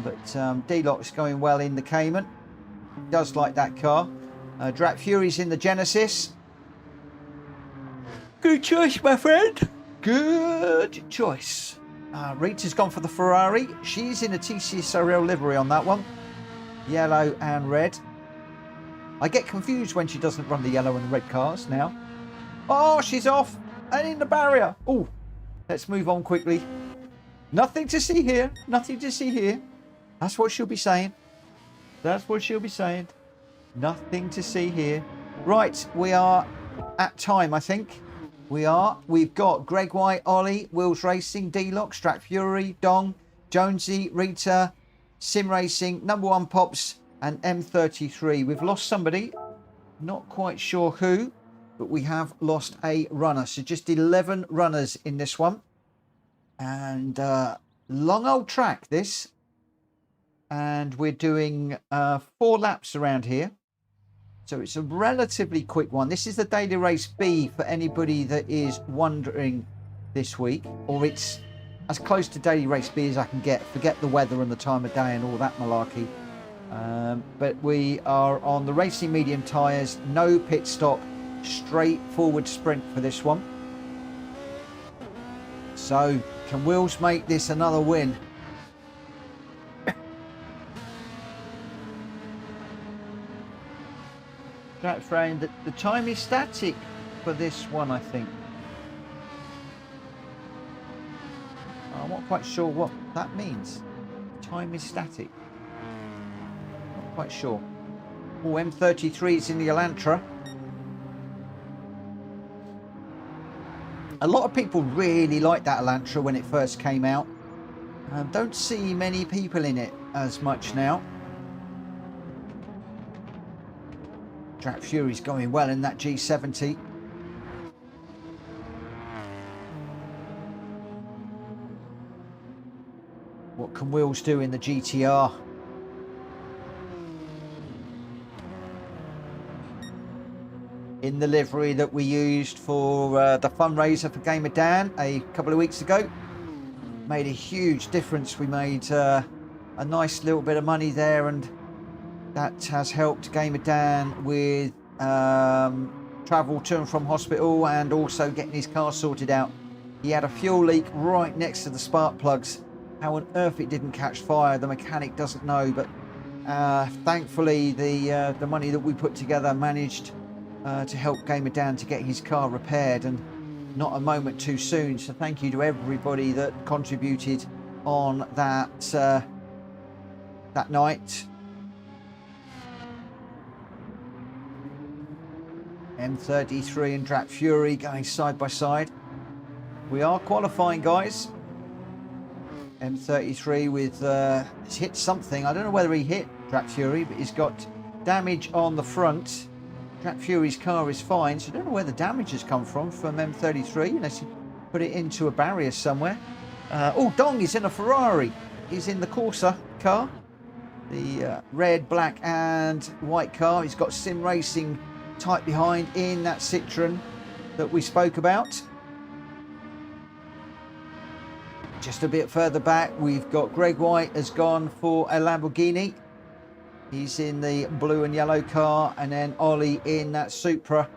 But Deluxe going well in the Cayman. Does like that car. Drat Fury's in the Genesis. Good choice, my friend. Good choice. Rita's gone for the Ferrari. She's in a TCSRL livery on that one. Yellow and red. I get confused when she doesn't run the yellow and the red cars now. Oh, she's off and in the barrier. Oh, let's move on quickly. Nothing to see here. Nothing to see here. That's what she'll be saying. That's what she'll be saying. Nothing to see here. Right, we are at time, I think. We are. We've got Greg White, Ollie, Wheels Racing, Deluxe, Strat Fury, Dong, Jonesy, Rita, Sim Racing, Number One Pops, and M33. We've lost somebody. Not quite sure who, but we have lost a runner. So just 11 runners in this one. And long old track, this. And we're doing 4 laps around here. So it's a relatively quick one. This is the Daily Race B for anybody that is wondering this week. Or it's as close to Daily Race B as I can get. Forget the weather and the time of day and all that malarkey. But we are on the racing medium tyres. No pit stop. Straightforward sprint for this one. So can Wheels make this another win? That frame, the time is static for this one, I think. I'm not quite sure what that means. Time is static. Not quite sure. Oh, M33 is in the Elantra. A lot of people really liked that Elantra when it first came out. Don't see many people in it as much now. Drat Fury's going well in that G70. What can Wheels do in the GTR? In the livery that we used for the fundraiser for Game of Dan a couple of weeks ago. Made a huge difference. We made a nice little bit of money there, and that has helped Game of Dan with travel to and from hospital and also getting his car sorted out. He had a fuel leak right next to the spark plugs. How on earth it didn't catch fire, the mechanic doesn't know, but thankfully the money that we put together managed to help Game of Dan to get his car repaired, and not a moment too soon. So thank you to everybody that contributed on that that night. M33 and Drat Fury going side by side. We are qualifying, guys. M33 with has hit something. I don't know whether he hit Drat Fury, but he's got damage on the front. Drat Fury's car is fine, so I don't know where the damage has come from M33, unless he put it into a barrier somewhere. Oh, Dong is in a Ferrari. He's in the Corsa car. The red, black and white car. He's got Sim Racing tight behind in that Citroen that we spoke about. Just a bit further back, we've got Greg White has gone for a Lamborghini. He's in the blue and yellow car, and then Ollie in that Supra.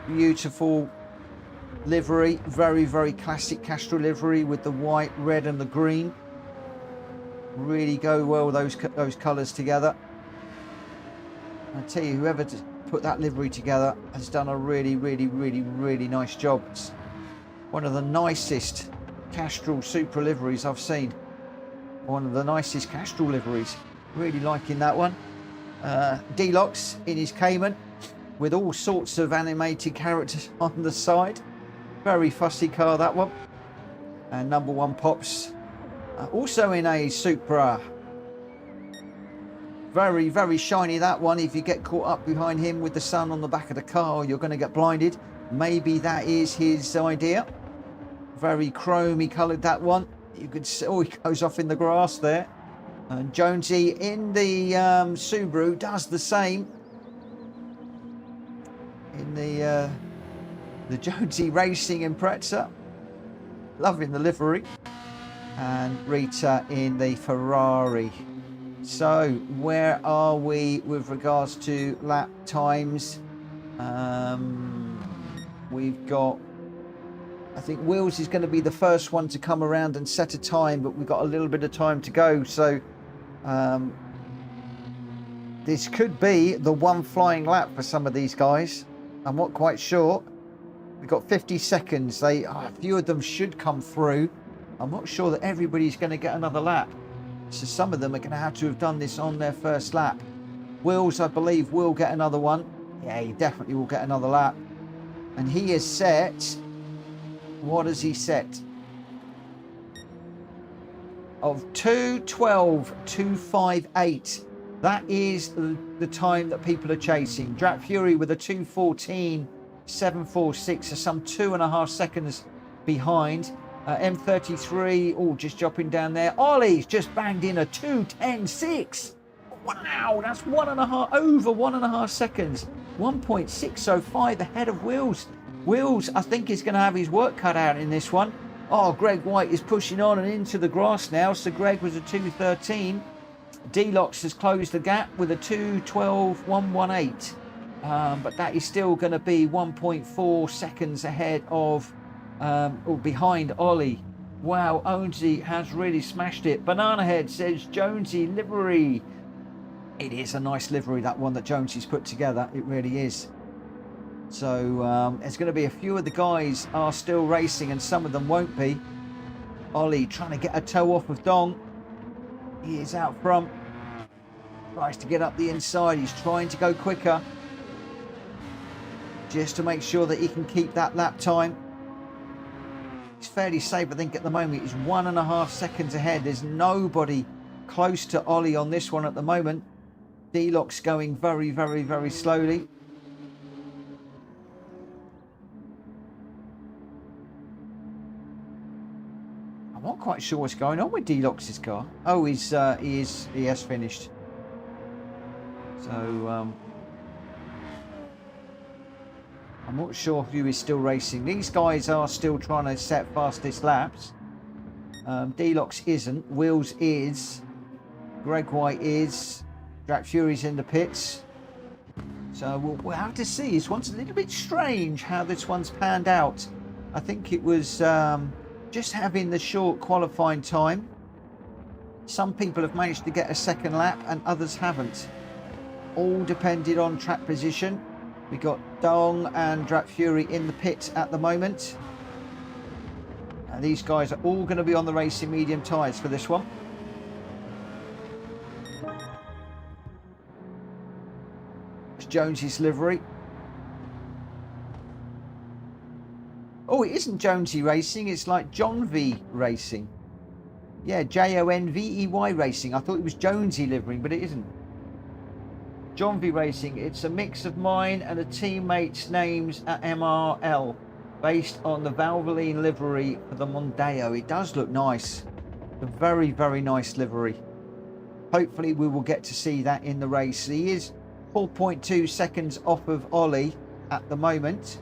Beautiful livery, very, very classic Castrol livery with the white, red and the green. Really go well those colours together. I tell you, whoever put that livery together has done a really, really, really, really nice job. It's one of the nicest Castrol Supra liveries I've seen. One of the nicest Castrol liveries. Really liking that one. Deluxe in his Cayman with all sorts of animated characters on the side. Very fussy car, that one. And number one Pops also in a Supra. Very, very shiny, that one. If you get caught up behind him with the sun on the back of the car, you're going to get blinded. Maybe that is his idea. Very chromey coloured, that one. You could see, oh, he goes off in the grass there. And Jonesy in the Subaru does the same. In the Jonesy Racing Impreza. Loving the livery. And Rita in the Ferrari. So where are we with regards to lap times? We've got, I think Wills is going to be the first one to come around and set a time, but we've got a little bit of time to go. So this could be the one flying lap for some of these guys. I'm not quite sure. We've got 50 seconds. A few of them should come through. I'm not sure that everybody's going to get another lap. So some of them are going to have to have done this on their first lap. Wills, I believe, will get another one. Yeah, he definitely will get another lap. And he is set. What has he set? Of 2:12.258. That is the time that people are chasing. Drat Fury with a 2:14.746, so some 2.5 seconds behind. M33, oh, just dropping down there. Ollie's just banged in a 2:10.6. Wow, that's over 1.5 seconds. 1.605 ahead of Wills. Wills, I think, is going to have his work cut out in this one. Oh, Greg White is pushing on and into the grass now. So Greg was a 2:13. Deluxe has closed the gap with a 2:12.118. But that is still going to be 1.4 seconds ahead of, or behind Ollie. Wow, Jonesy has really smashed it. Banana Head says Jonesy livery. It is a nice livery, that one that Jonesy's put together. It really is. So there's going to be a few of the guys are still racing and some of them won't be. Ollie trying to get a toe off of Dong. He is out front. Tries to get up the inside. He's trying to go quicker. Just to make sure that he can keep that lap time. He's fairly safe, I think, at the moment. He's 1.5 seconds ahead. There's nobody close to Ollie on this one at the moment. Deluxe going very, very, very slowly. I'm not quite sure what's going on with Deluxe's car. Oh, he has finished. So I'm not sure who is still racing. These guys are still trying to set fastest laps. Deluxe isn't. Wills is. Greg White is. Drat Fury's in the pits. So we'll have to see. This one's a little bit strange how this one's panned out. I think it was just having the short qualifying time. Some people have managed to get a second lap and others haven't. All depended on track position. We got Dong and Drat Fury in the pit at the moment. And these guys are all going to be on the racing medium tyres for this one. It's Jonesy's livery. Oh, it isn't Jonesy Racing. It's like John V Racing. Yeah, Jonvey Racing. I thought it was Jonesy livery, but it isn't. John V Racing. It's a mix of mine and a teammate's names at MRL, based on the Valvoline livery for the Mondeo. It does look nice. A very, very nice livery. Hopefully we will get to see that in the race. He is 4.2 seconds off of Ollie at the moment.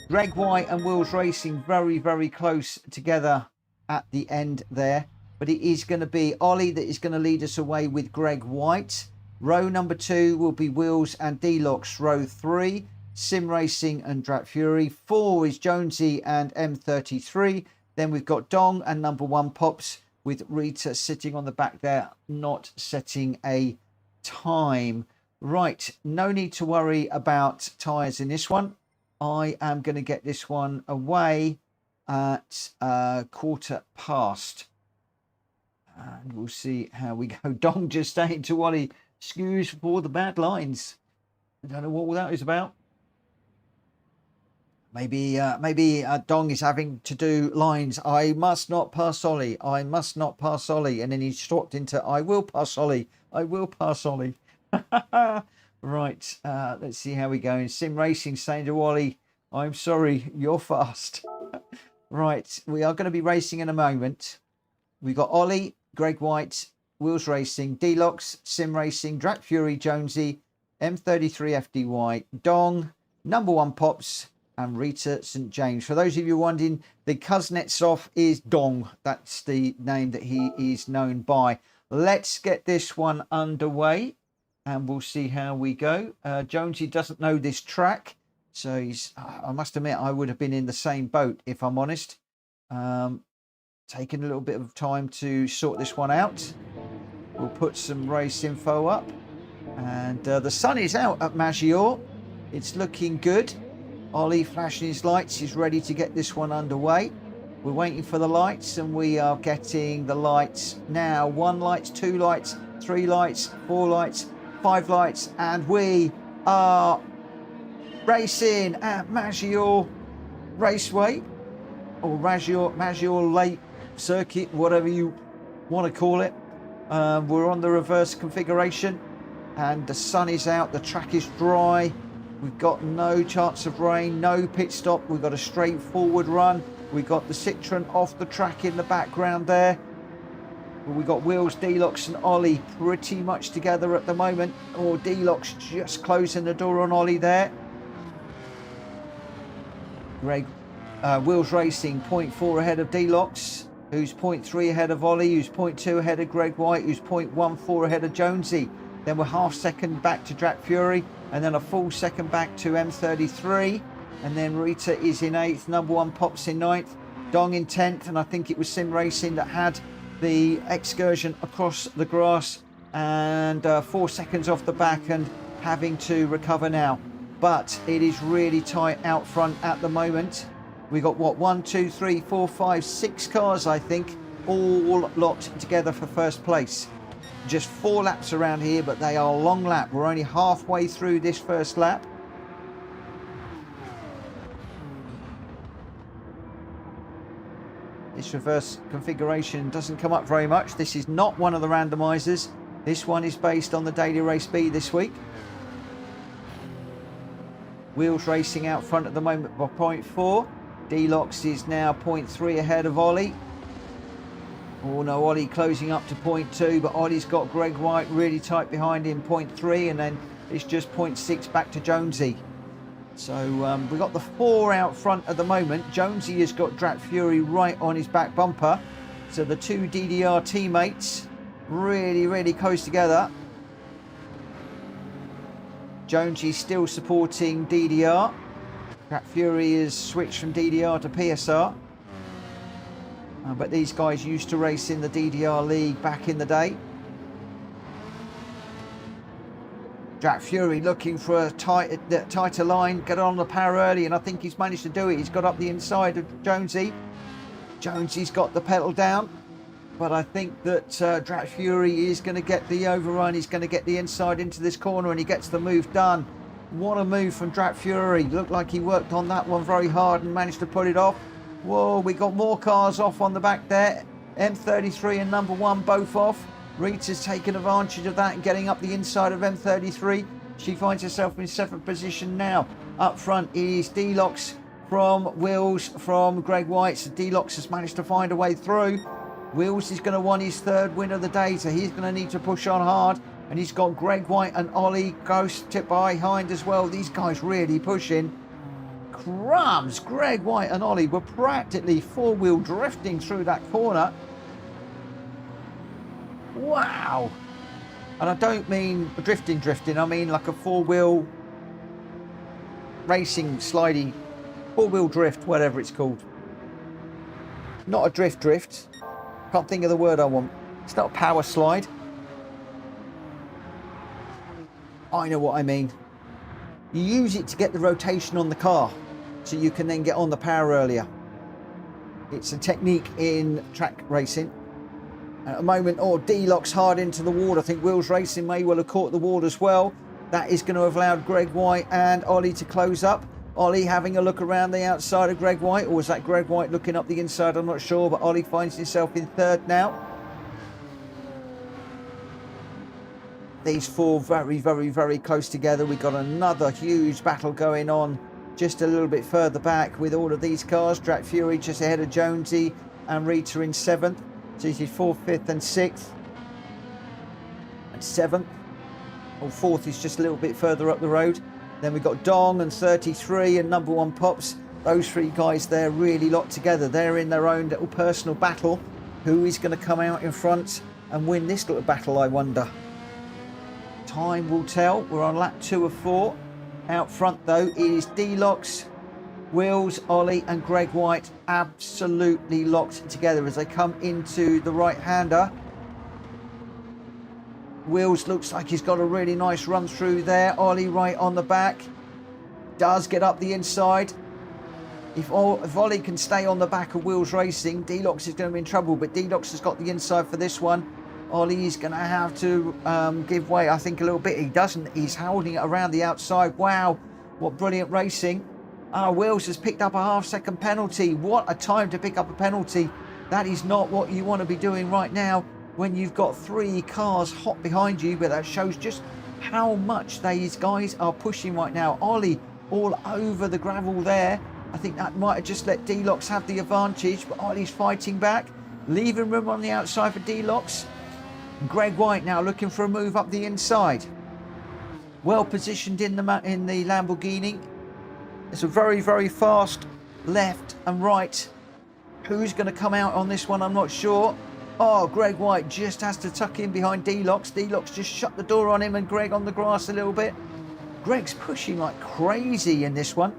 Greg White and Wills Racing very, very close together at the end there. But it is going to be Ollie that is going to lead us away with Greg White. Row number 2 will be Wheels and Deluxe. Row 3, Sim Racing and Drat Fury. 4 is Jonesy and M33. Then we've got Dong and number 1 Pops, with Rita sitting on the back there, not setting a time. Right, no need to worry about tyres in this one. I am going to get this one away at 1:15. And we'll see how we go. Dong just saying to Wally, excuse for the bad lines. I don't know what all that is about. Maybe Dong is having to do lines. I must not pass Ollie. I must not pass Ollie. And then he swapped into I will pass Ollie. I will pass Ollie. Right. Let's see how we go. Sim Racing saying to Ollie, I'm sorry, you're fast. Right. We are going to be racing in a moment. We've got Ollie, Greg White, Wheels Racing, Deluxe, Sim Racing, Drat Fury, Jonesy, M33 FDY, Dong, number 1 Pops, and Rita St. James. For those of you wondering, the Kuznetsov is Dong. That's the name that he is known by. Let's get this one underway and we'll see how we go. Jonesy doesn't know this track, so I must admit I would have been in the same boat if I'm honest. Taking a little bit of time to sort this one out. We'll put some race info up, and the sun is out at Maggiore. It's looking good. Ollie flashing his lights. He's ready to get this one underway. We're waiting for the lights, and we are getting the lights now. 1 light, 2 lights, 3 lights, 4 lights, 5 lights, and we are racing at Maggiore Raceway, or Maggiore Lake Circuit, whatever you want to call it. We're on the reverse configuration, and the sun is out. The track is dry. We've got no chance of rain, no pit stop. We've got a straightforward run. We've got the Citroen off the track in the background there. We've got Wheels, Deluxe and Ollie pretty much together at the moment. Or Deluxe just closing the door on Ollie there. Greg, Wheels Racing 0.4 ahead of Deluxe, who's 0.3 ahead of Ollie, who's 0.2 ahead of Greg White, who's 0.14 ahead of Jonesy. Then we're half second back to Drat Fury, and then a full second back to M33. And then Rita is in 8th, number 1 Pops in 9th, Dong in 10th, and I think it was Sim Racing that had the excursion across the grass, and 4 seconds off the back and having to recover now. But it is really tight out front at the moment. We got what, 1, 2, 3, 4, 5, 6 cars, I think, all locked together for first place. Just 4 laps around here, but they are long lap. We're only halfway through this first lap. This reverse configuration doesn't come up very much. This is not one of the randomisers. This one is based on the Daily Race B this week. Wheels Racing out front at the moment by 0.4. Deluxe is now 0.3 ahead of Ollie. Oh no, Ollie closing up to 0.2, but Ollie's got Greg White really tight behind him, 0.3, and then it's just 0.6 back to Jonesy. So we've got the 4 out front at the moment. Jonesy has got Drat Fury right on his back bumper. So the 2 DDR teammates really, really close together. Jonesy still supporting DDR. Drat Fury is switched from DDR to PSR. But these guys used to race in the DDR league back in the day. Drat Fury looking for a tighter line, get on the power early, and I think he's managed to do it. He's got up the inside of Jonesy. Jonesy's got the pedal down, but I think that Drat Fury is going to get the overrun. He's going to get the inside into this corner, and he gets the move done. What a move from Drat Fury. Looked like he worked on that one very hard and managed to put it off. Whoa, we got more cars off on the back there. M33 and number 1 both off. Rita's taking advantage of that and getting up the inside of M33. She finds herself in 7th position now. Up front is Deluxe from Wheels from Greg White. So Deluxe has managed to find a way through. Wheels is going to want his 3rd win of the day, so he's going to need to push on hard. And he's got Greg White and Ollie Ghost tip behind as well. These guys really pushing. Crumbs! Greg White and Ollie were practically 4-wheel drifting through that corner. Wow! And I don't mean drifting, I mean like a four-wheel racing, slidey, four-wheel drift, whatever it's called. Not a drift. Can't think of the word I want. It's not a power slide. I know what I mean. You use it to get the rotation on the car, so you can then get on the power earlier. It's a technique in track racing. At the moment, D-Lock's hard into the wall. I think Wheels Racing may well have caught the wall as well. That is going to have allowed Greg White and Ollie to close up. Ollie having a look around the outside of Greg White, or was that Greg White looking up the inside? I'm not sure, but Ollie finds himself in third now. These four very close together. We've got another huge battle going on just a little bit further back with all of these cars. Drac Fury just ahead of Jonesy and Rita in 7th. So this is 4th, 5th and 6th. And 7th. Or 4th is just a little bit further up the road. Then we've got Dong and 33 and number 1 Pops. Those three guys there really locked together. They're in their own little personal battle. Who is going to come out in front and win this little battle, I wonder? Time will tell. We're on lap 2 of 4. Out front though is D-Locks, Wheels, Ollie and Greg White absolutely locked together as they come into the right-hander. Wheels looks like he's got a really nice run through there. Ollie right on the back. Does get up the inside. If Ollie can stay on the back of Wheels Racing, D-Locks is going to be in trouble, but D-Locks has got the inside for this one. Ollie is going to have to give way, I think, a little bit. He doesn't. He's holding it around the outside. Wow, what brilliant racing. Wheels has picked up a half-second penalty. What a time to pick up a penalty. That is not what you want to be doing right now when you've got 3 cars hot behind you, but that shows just how much these guys are pushing right now. Ollie all over the gravel there. I think that might have just let D-Locks have the advantage, but Ollie's fighting back, leaving room on the outside for D-Locks. Greg White now looking for a move up the inside. Well positioned in the Lamborghini. It's a very fast left and right. Who's going to come out on this one? I'm not sure. Greg White just has to tuck in behind D-Locks. D-Locks just shut the door on him and Greg on the grass a little bit. Greg's pushing like crazy in this one.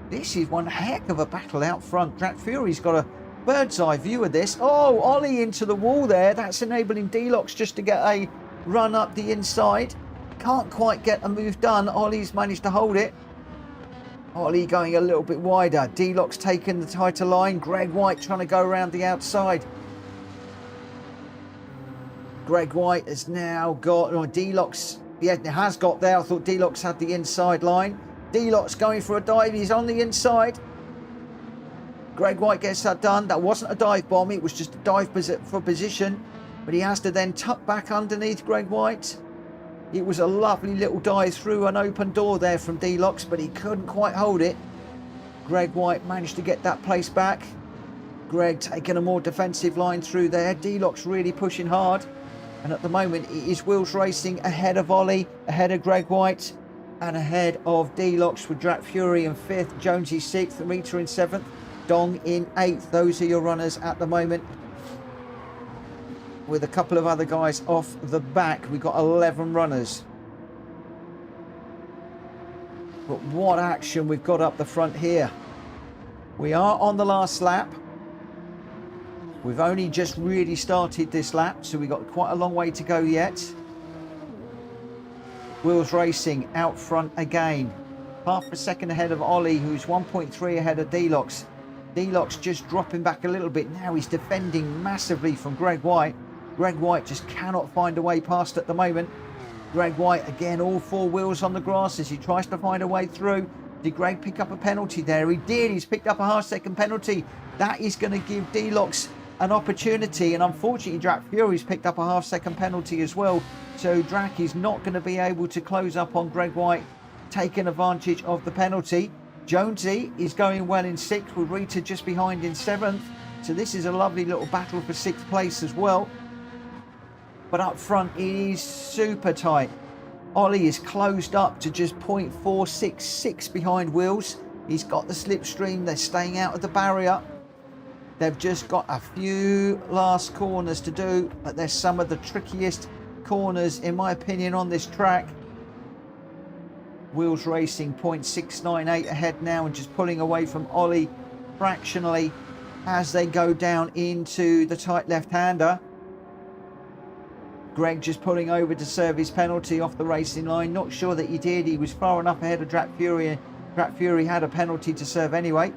This is one heck of a battle out front. Drac Fury's got a bird's eye view of this. Ollie into the wall there. That's enabling D-Locks just to get a run up the inside. Can't quite get a move done. Ollie's managed to hold it. Ollie going a little bit wider. D-Locks taking the tighter line. Greg White trying to go around the outside. Greg White has now got... D-Locks has got there. I thought D-Locks had the inside line. D-Locks going for a dive. He's on the inside. Greg White gets that done. That wasn't a dive bomb. It was just a dive for position. But he has to then tuck back underneath Greg White. It was a lovely little dive through an open door there from D-Locks, but he couldn't quite hold it. Greg White managed to get that place back. Greg taking a more defensive line through there. D-Locks really pushing hard. And at the moment, it is Wheels Racing ahead of Ollie, ahead of Greg White, and ahead of D-Locks with Drac Fury in 5th, Jonesy 6th, Rita in 7th. Dong in 8th. Those are your runners at the moment. With a couple of other guys off the back, we've got 11 runners. But what action we've got up the front here. We are on the last lap. We've only just really started this lap, so we've got quite a long way to go yet. Wheels Racing out front again. Half a second ahead of Ollie, who's 1.3 ahead of D-Locks. D-Locks just dropping back a little bit. Now he's defending massively from Greg White. Greg White just cannot find a way past at the moment. Greg White again, all 4 wheels on the grass as he tries to find a way through. Did Greg pick up a penalty there? He did. He's picked up a half-second penalty. That is going to give D-Locks an opportunity, and unfortunately Drac Fury's picked up a half-second penalty as well. So Drac is not going to be able to close up on Greg White, taking advantage of the penalty. Jonesy is going well in 6th with Rita just behind in 7th. So this is a lovely little battle for 6th place as well. But up front it is super tight. Ollie is closed up to just 0.466 behind Wheels. He's got the slipstream. They're staying out of the barrier. They've just got a few last corners to do, but they're some of the trickiest corners, in my opinion, on this track. Wheels Racing 0.698 ahead now and just pulling away from Ollie fractionally as they go down into the tight left-hander. Greg just pulling over to serve his penalty off the racing line. Not sure that he did. He was far enough ahead of Drat Fury. Drat Fury had a penalty to serve anyway.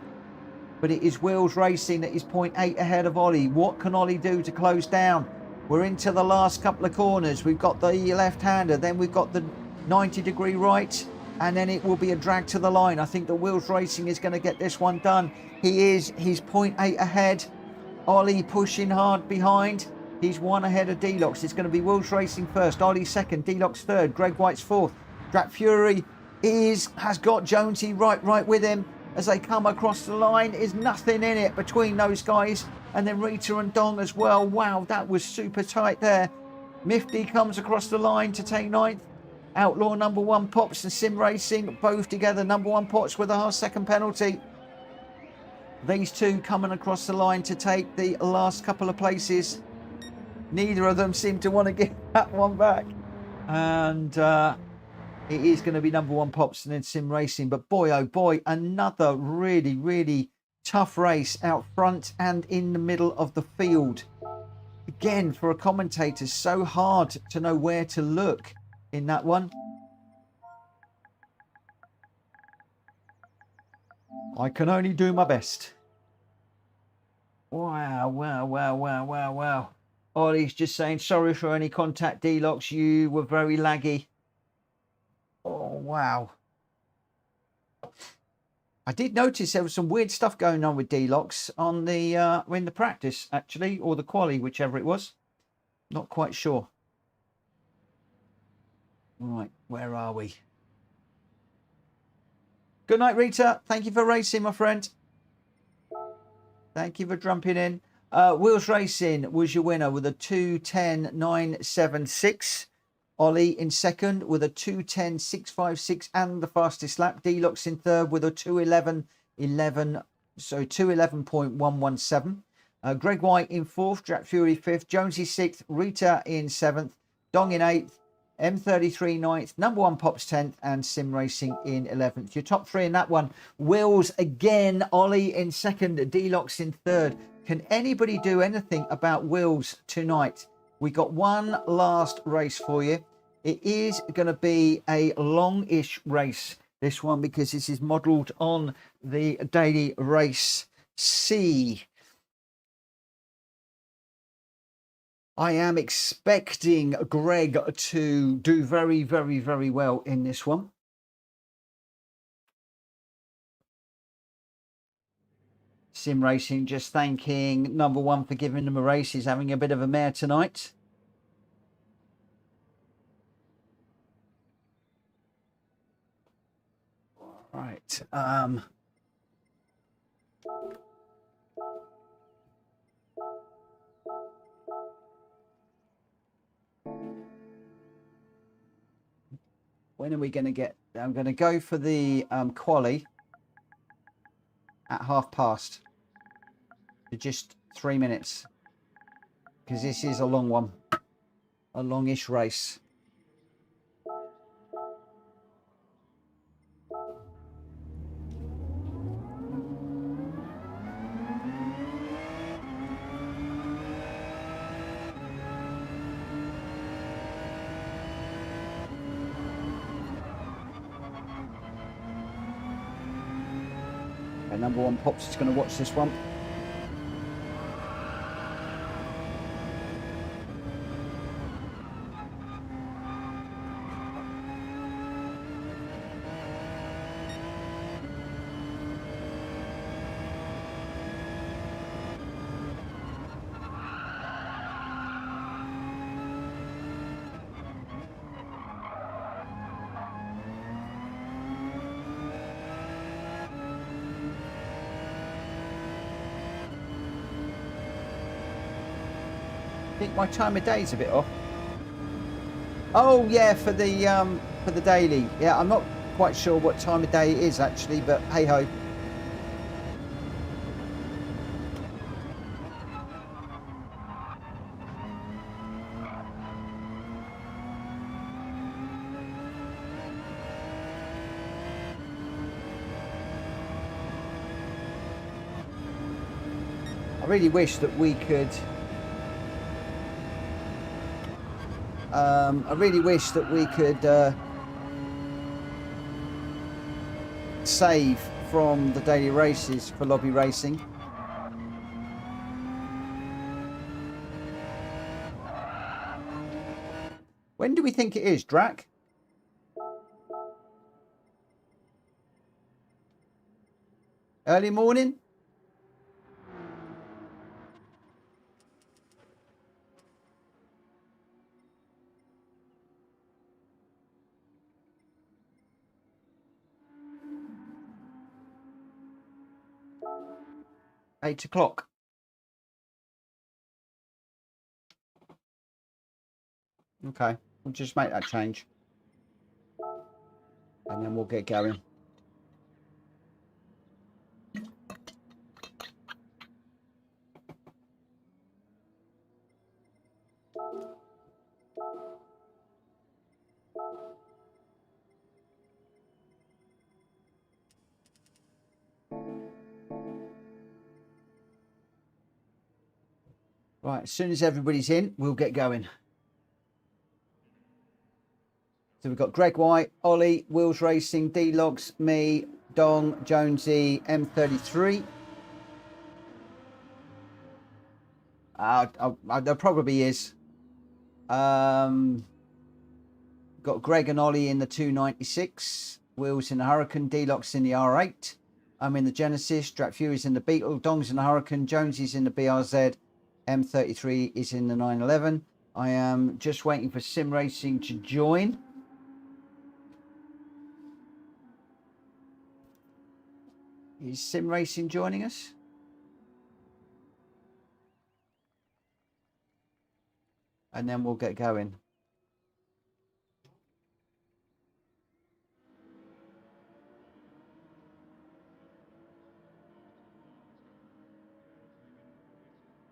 But it is Wheels Racing that is 0.8 ahead of Ollie. What can Ollie do to close down? We're into the last couple of corners. We've got the left-hander, then we've got the 90-degree right, and then it will be a drag to the line. I think the Wheels Racing is going to get this one done. He's 0.8 ahead. Ollie pushing hard behind. He's 1 ahead of Dr.x. It's going to be Wheels Racing first, Ollie second, Dr.x third, Greg White's fourth. Drat Fury has got Jonesy right with him as they come across the line. Is nothing in it between those guys, and then Rita and Dong as well. Wow, that was super tight there. Mifty comes across the line to take ninth. Outlaw number 1 Pops and Sim Racing both together. Number 1 Pops with a half-second penalty. These two coming across the line to take the last couple of places. Neither of them seem to want to get that one back. And it is going to be number 1 Pops and then Sim Racing. But boy, oh boy, another really tough race out front and in the middle of the field. Again, for a commentator, so hard to know where to look in that one. I can only do my best. Wow. Ollie's just saying, sorry for any contact, Dr.x. You were very laggy. Oh, wow. I did notice there was some weird stuff going on with Dr.x on the in the practice, actually, or the quali, whichever it was. Not quite sure. Right, where are we? Good night, Rita. Thank you for racing, my friend. Thank you for jumping in. Wheels Racing was your winner with a 2:10.976. Ollie in second with a 2:10.656 and the fastest lap. Dr.x in third with a 2:11.117. Greg White in fourth. Drat Fury fifth. Jonesy sixth. Rita in seventh. Dong in eighth. M33 ninth, number 1 Pops 10th, and Sim Racing in 11th. Your top 3 in that one. Wheels again, Ollie in second, Dr.x in third. Can anybody do anything about Wheels tonight? We got one last race for you. It is going to be a long-ish race, this one, because this is modelled on the daily race C. I am expecting Greg to do very well in this one. Sim Racing just thanking number 1 for giving them a race. He's having a bit of a mare tonight. Right. When are we going to get... I'm going to go for the quali at past. For just 3 minutes. Because this is a long one. A longish race. Number 1 Pops is going to watch this one. I think my time of day is a bit off. Oh yeah, for the daily. Yeah, I'm not quite sure what time of day it is actually, but hey ho. I really wish that we could. Save from the daily races for Lobby Racing. When do we think it is, Drac? Early morning? £8 o'clock. Okay, we'll just make that change. And then we'll get going. Right, as soon as everybody's in, we'll get going. So we've got Greg White, Ollie, Wheels Racing, D-Logs, me, Dong, Jonesy, M33. There probably is. Got Greg and Ollie in the 296. Wheels in the Hurricane, D-Logs in the R8. I'm in the Genesis. Drac Fury's in the Beetle. Dong's in the Hurricane. Jonesy's in the BRZ. M33 is in the 911. I am just waiting for Sim Racing to join. Is Sim Racing joining us? And then we'll get going.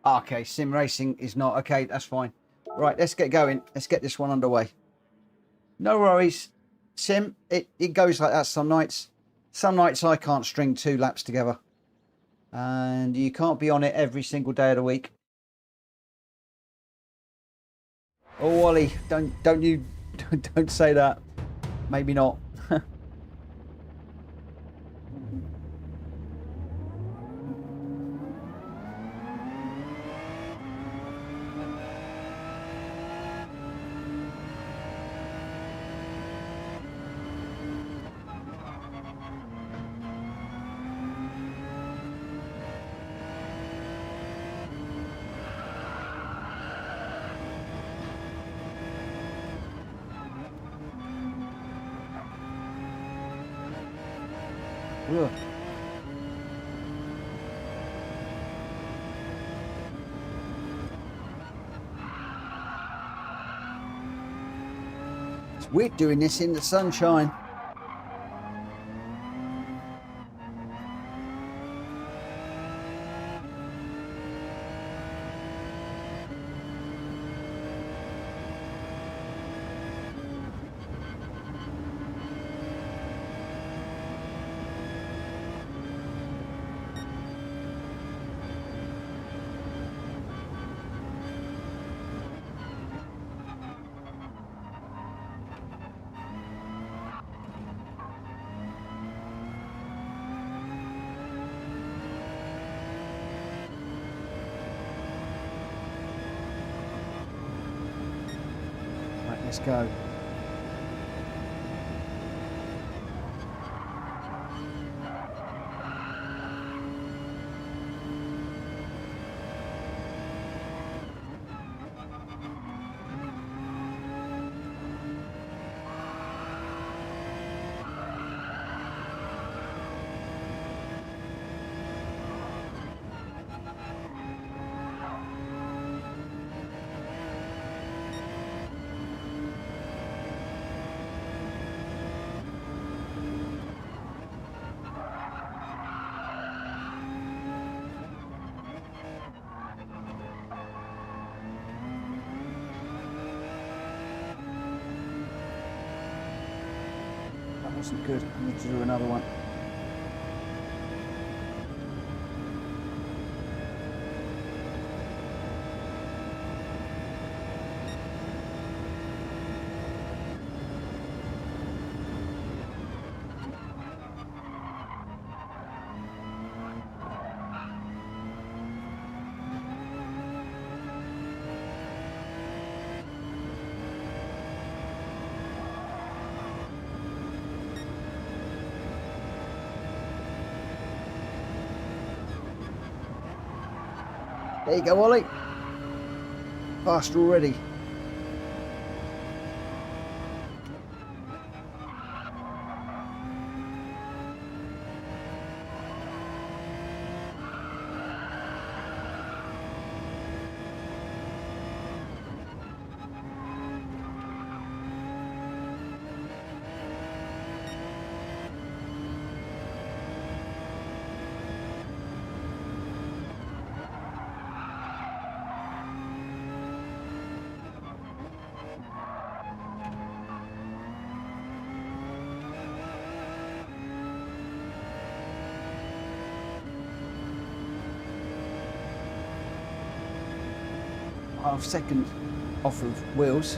Okay, Sim Racing is not. Okay, that's fine. Right, let's get going. Let's get this one underway. No worries. Sim, it goes like that some nights. Some nights I can't string 2 laps together. And you can't be on it every single day of the week. Oh, Ollie, don't say that. Maybe not. Ugh. It's weird doing this in the sunshine. Let's go. Wasn't good. I need to do another one. There you go, Ollie. Faster already. Half second off of wheels.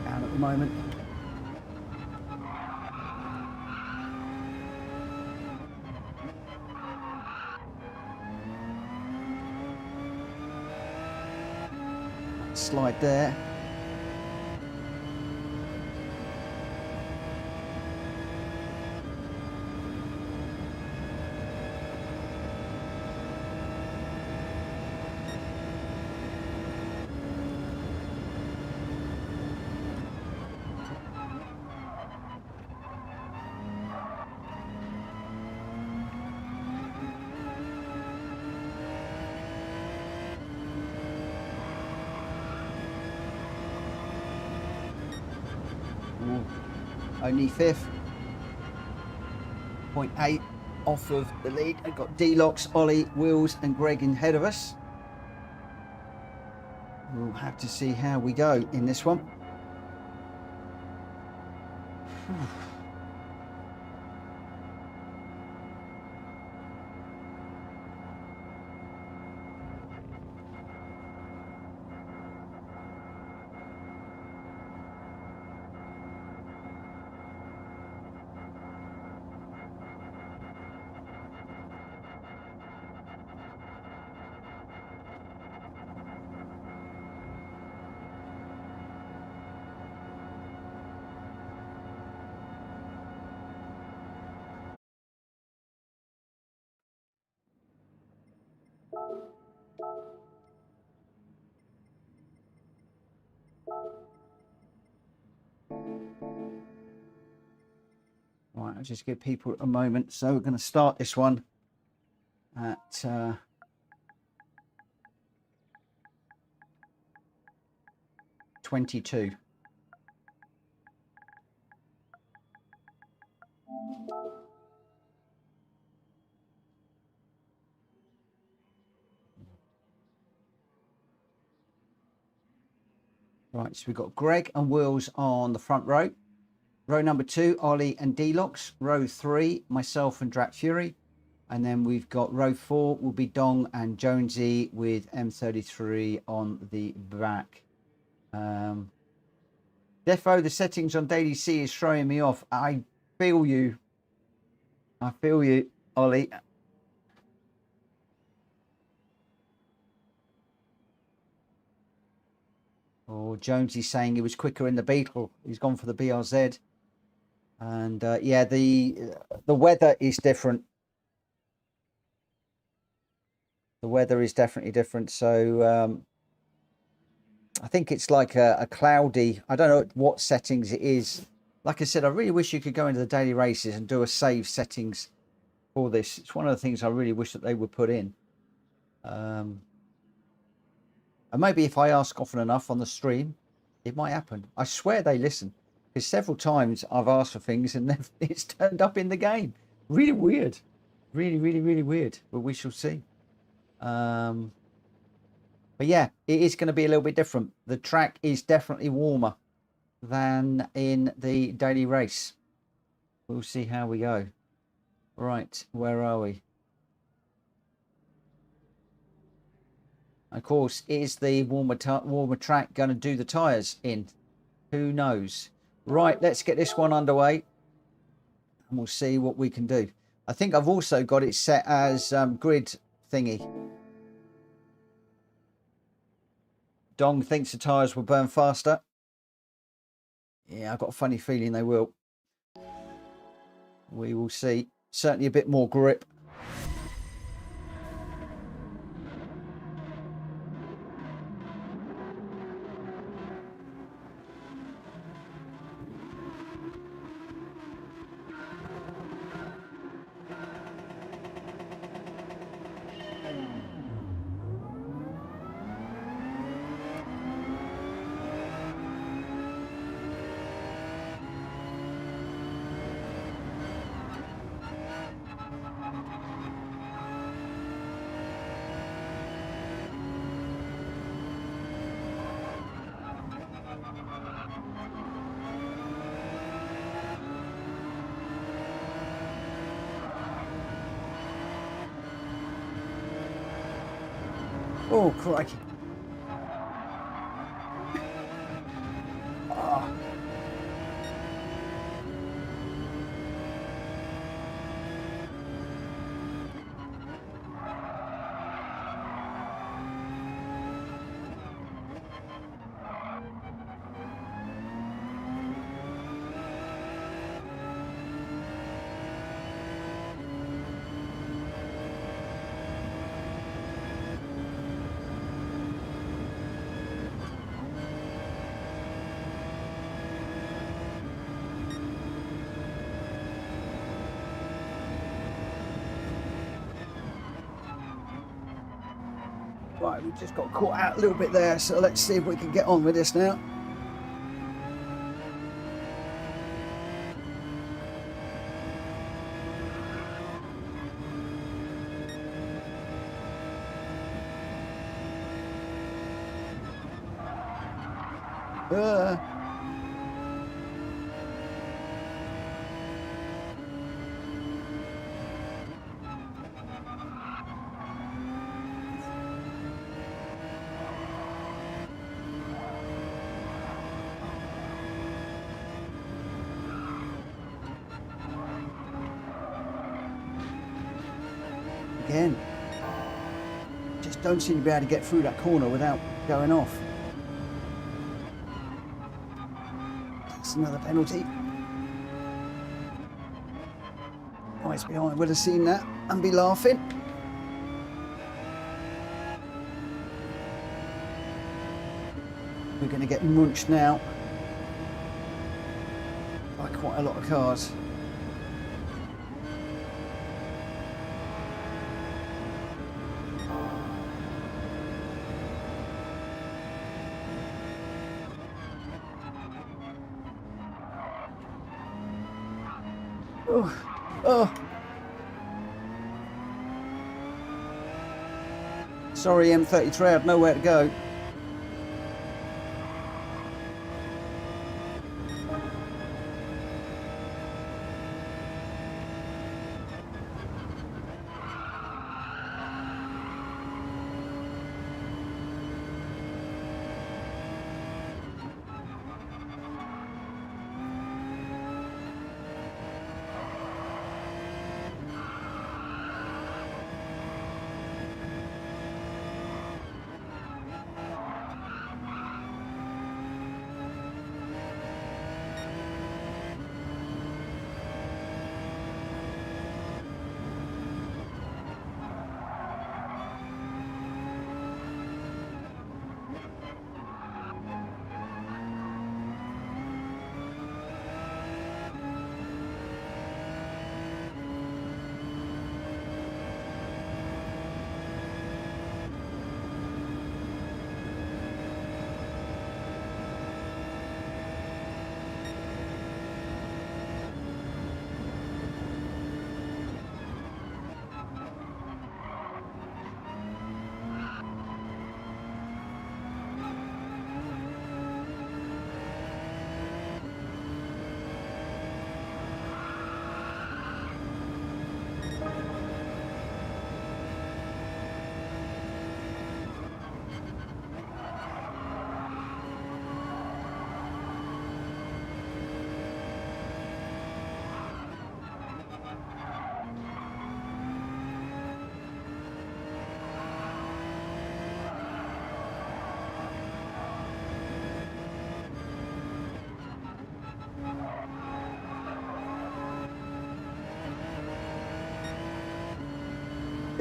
Down at the moment. Slide there. Only fifth. 0.8 off of the lead. I've got D-Locks, Ollie, Wills and Greg in ahead of us. We'll have to see how we go in this one. Right, I'll just give people a moment. So we're going to start this one at 22. Right, so we've got Greg and Wills on the front row. Row number 2, Ollie and D-Locks. Row 3, myself and Drat Fury. And then we've got row 4 will be Dong and Jonesy with M33 on the back. Defo, the settings on Daily C is throwing me off. I feel you. I feel you, Ollie. Oh, Jonesy's saying he was quicker in the Beetle. He's gone for the BRZ. And yeah, the weather is different. The weather is definitely different. So I think it's like a cloudy, I don't know what settings it is. Like I said, I really wish you could go into the daily races and do a save settings for this. It's one of the things I really wish that they would put in. And maybe if I ask often enough on the stream, it might happen. I swear they listen. Because several times I've asked for things and it's turned up in the game. Really weird. Really, really, really weird. But we shall see. But yeah, it is going to be a little bit different. The track is definitely warmer than in the daily race. We'll see how we go. Right, where are we? Of course, is the warmer track going to do the tyres in? Who knows? Right, let's get this one underway. And we'll see what we can do. I think I've also got it set as grid thingy. Dong thinks the tyres will burn faster. Yeah, I've got a funny feeling they will. We will see. Certainly a bit more grip. Oh, crikey. Oh. Right, we just got caught out a little bit there, so let's see if we can get on with this now. Again, just don't seem to be able to get through that corner without going off. That's another penalty. Guys behind would have seen that and be laughing. We're going to get munched now by quite a lot of cars. Oh. Sorry, M33, I had nowhere to go.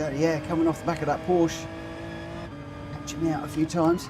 Dirty air coming off the back of that Porsche. Catching me out a few times.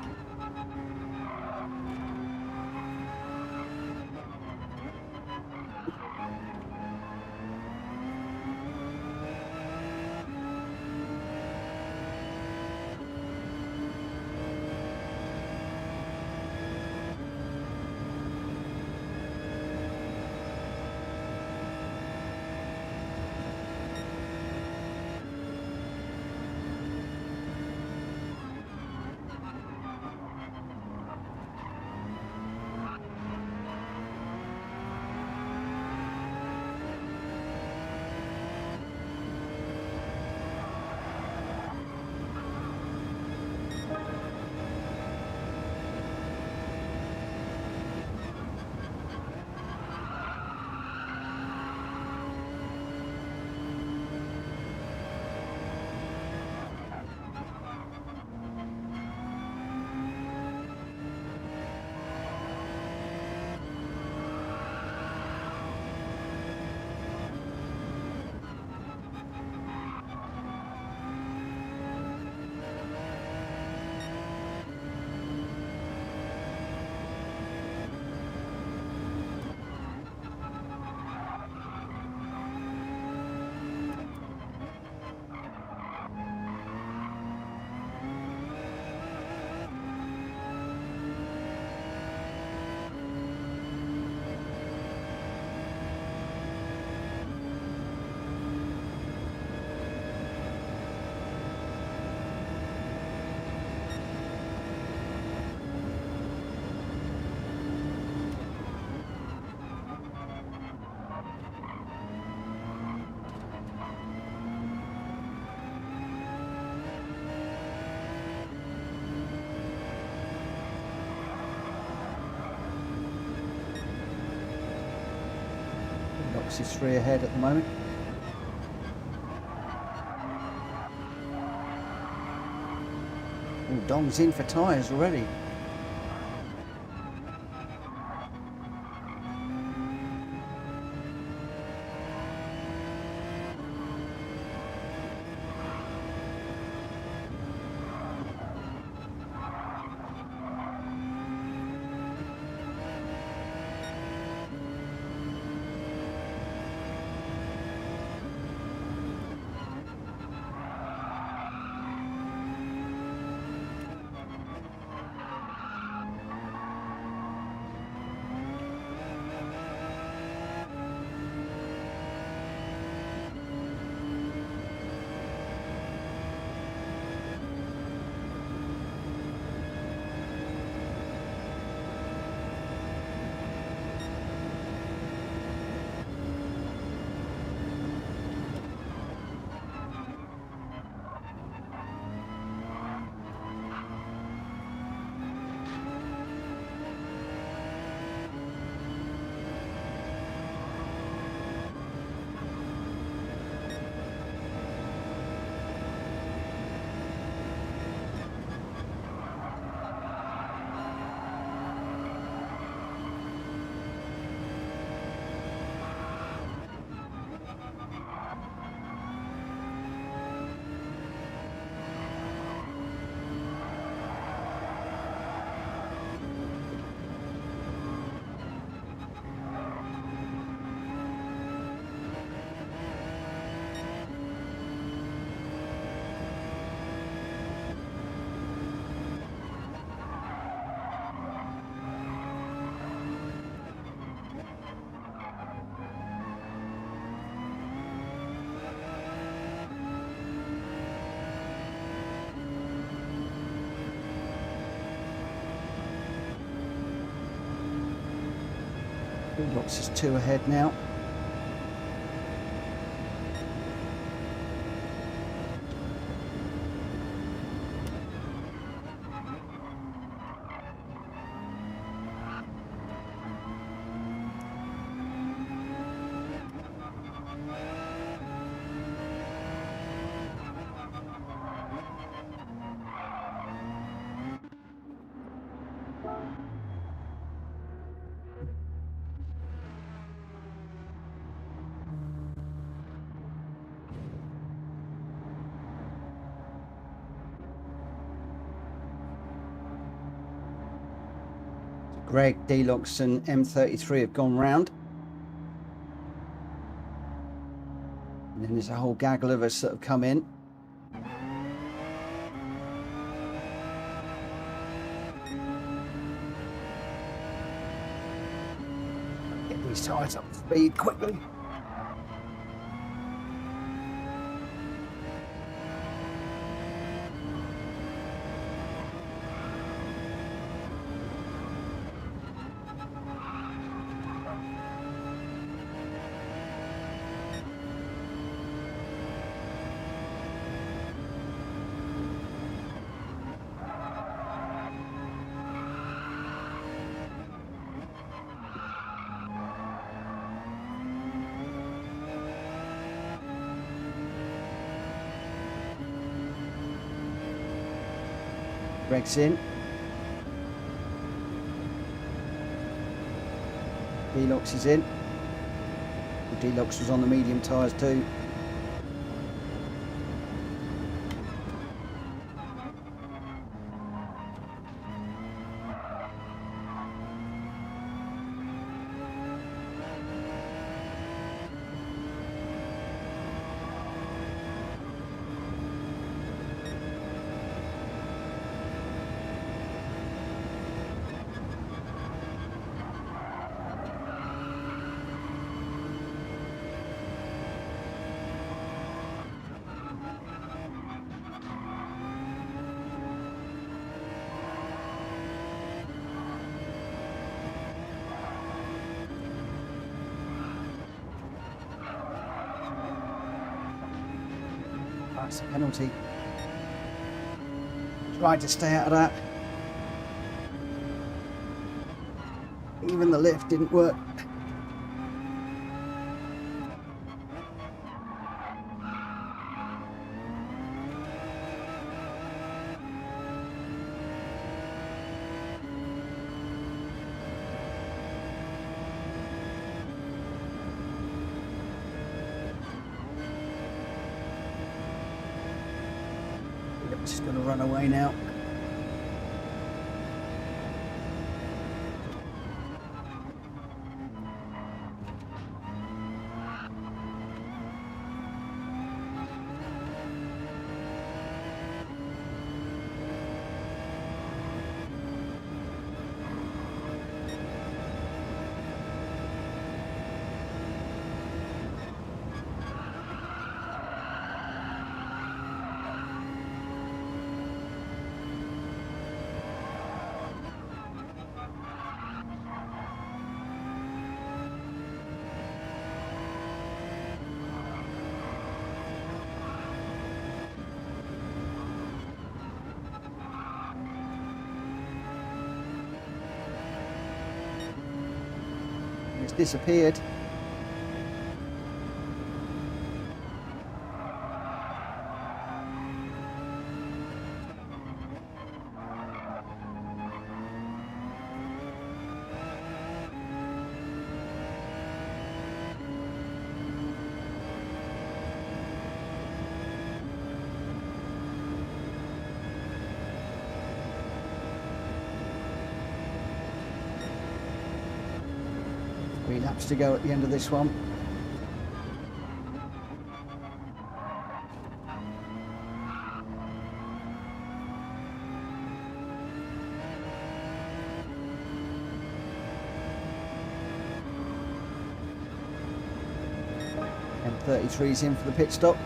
Gr.x is 3 ahead at the moment. Oh, Dong's in for Tyres already. Gr.x is 2 ahead now. Greg, Deluxe and M33 have gone round. And then there's a whole gaggle of us that have come in. Get these tyres up to speed quickly. Greg's in. Deluxe is in. The Deluxe was on the medium tyres too. That's a penalty. Tried to stay out of that. Even the lift didn't work. Just going to run away now. It's disappeared. Three laps to go at the end of this one. M33's in for the pit stop.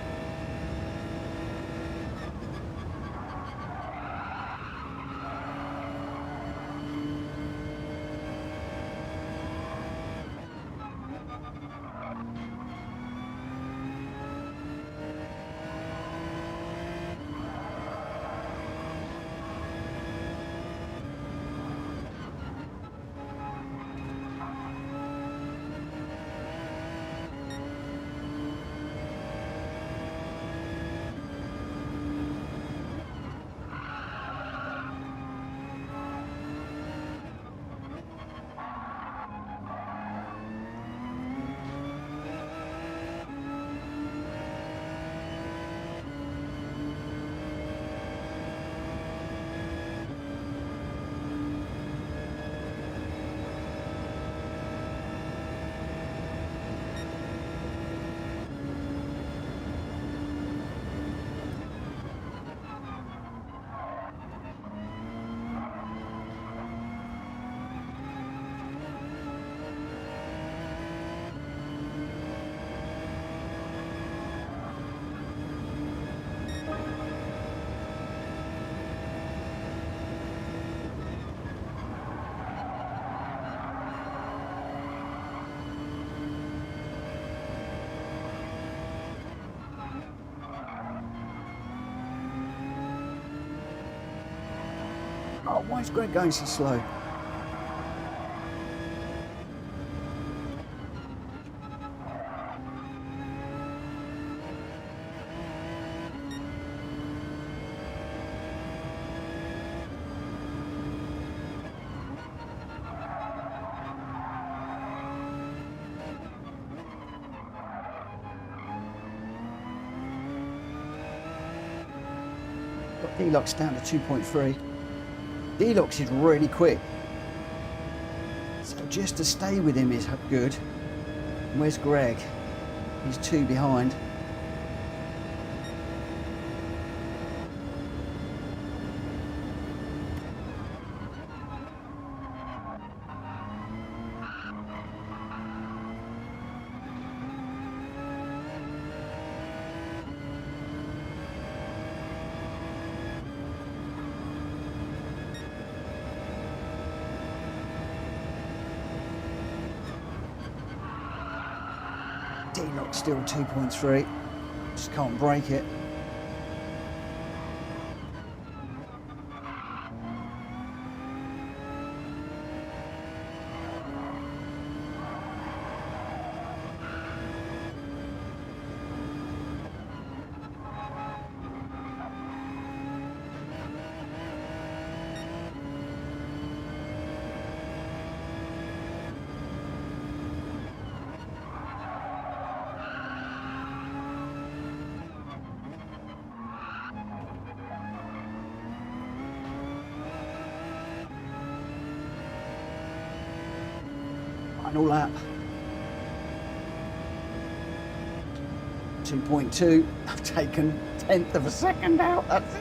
Oh, why is Greg going so slow? Got Deluxe down to 2.3. Deluxe is really quick. So just to stay with him is good. Where's Greg? He's 2 behind. Deluxe still 2.3. Just can't break it. Final lap. 2.2. I've taken 1/10 of a second out. That's it.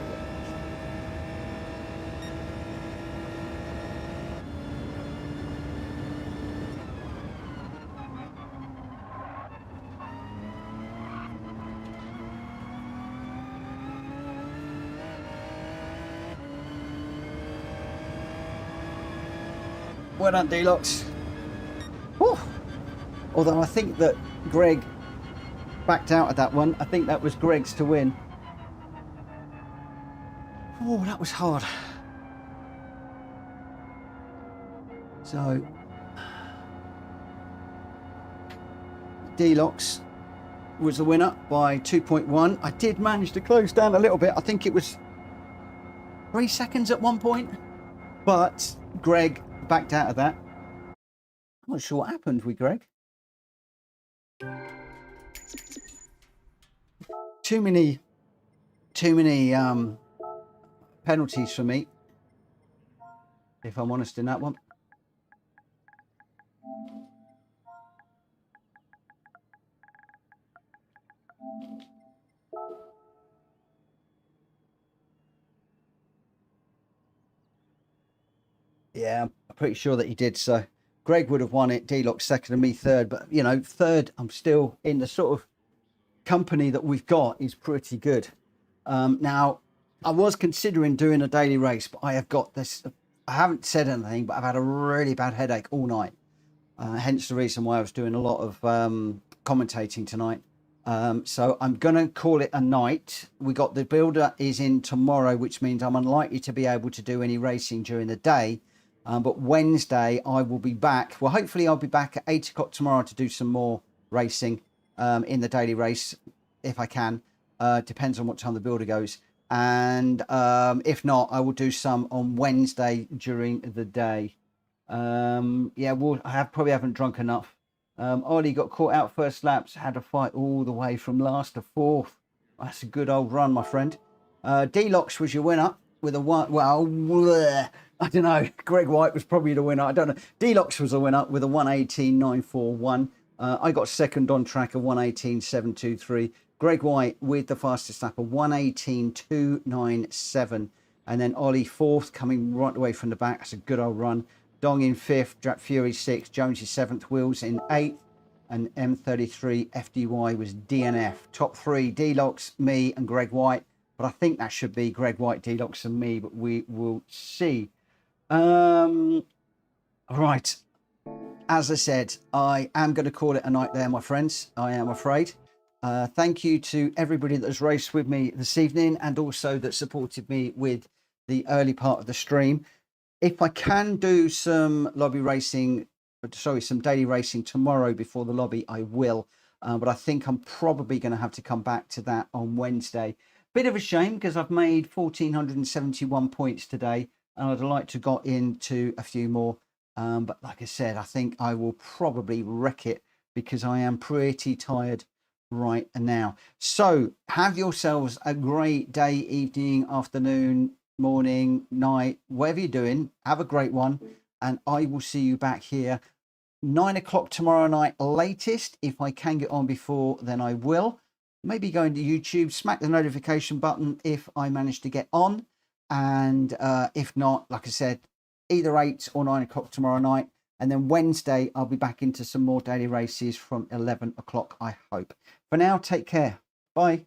Well done, Deluxe. Whew. Although I think that Greg backed out of that one. I think that was Greg's to win. Oh, that was hard. So, Deluxe was the winner by 2.1. I did manage to close down a little bit. I think it was 3 seconds at one point, but Greg backed out of that. I'm not sure what happened with Greg. Too many penalties for me, if I'm honest in that one. Yeah, I'm pretty sure that he did. So Greg would have won it, Deluxe second and me third. But, you know, third, I'm still in the sort of company that we've got is pretty good. Now, I was considering doing a daily race, but I have got this. I haven't said anything, but I've had a really bad headache all night. Hence the reason why I was doing a lot of commentating tonight. So I'm going to call it a night. We got the builder is in tomorrow, which means I'm unlikely to be able to do any racing during the day. But Wednesday I will be back. Well, hopefully I'll be back at 8 o'clock tomorrow to do some more racing in the daily race, if I can. Depends on what time the builder goes. And if not, I will do some on Wednesday during the day. Yeah, probably haven't drunk enough. Ollie got caught out first laps, had a fight all the way from last to fourth. That's a good old run, my friend. Deluxe was your winner with a one. Well, bleh, I don't know. Greg White was probably the winner. I don't know. Deluxe was a winner with a 1:18.941. I got second on track, a 1:18.723. Greg White with the fastest lap, a 1:18.297. And then Ollie fourth, coming right away from the back. That's a good old run. Dong in fifth, Jack Fury sixth, Jonesy seventh, Wills in eighth, and M33 FDY was DNF. Top three, Deluxe, me, and Greg White. But I think that should be Greg White, Deluxe, and me, but we will see. Right. As I said, I am going to call it a night there, my friends. I am afraid. Thank you to everybody that has raced with me this evening and also that supported me with the early part of the stream. if I can do some lobby racing, sorry, some daily racing tomorrow before the lobby, I will. But I think I'm probably going to have to come back to that on Wednesday. Bit of a shame because I've made 1,471 points today, and I'd like to got into a few more. But like I said, I think I will probably wreck it because I am pretty tired right now. So have yourselves a great day, evening, afternoon, morning, night, whatever you're doing. Have a great one, and I will see you back here 9 o'clock tomorrow night latest. If I can get on before, then I will. Maybe go into YouTube, smack the notification button if I manage to get on, and if not, like I said, either 8 or 9 o'clock tomorrow night. And then Wednesday, I'll be back into some more daily races from 11 o'clock, I hope. For now, take care. Bye.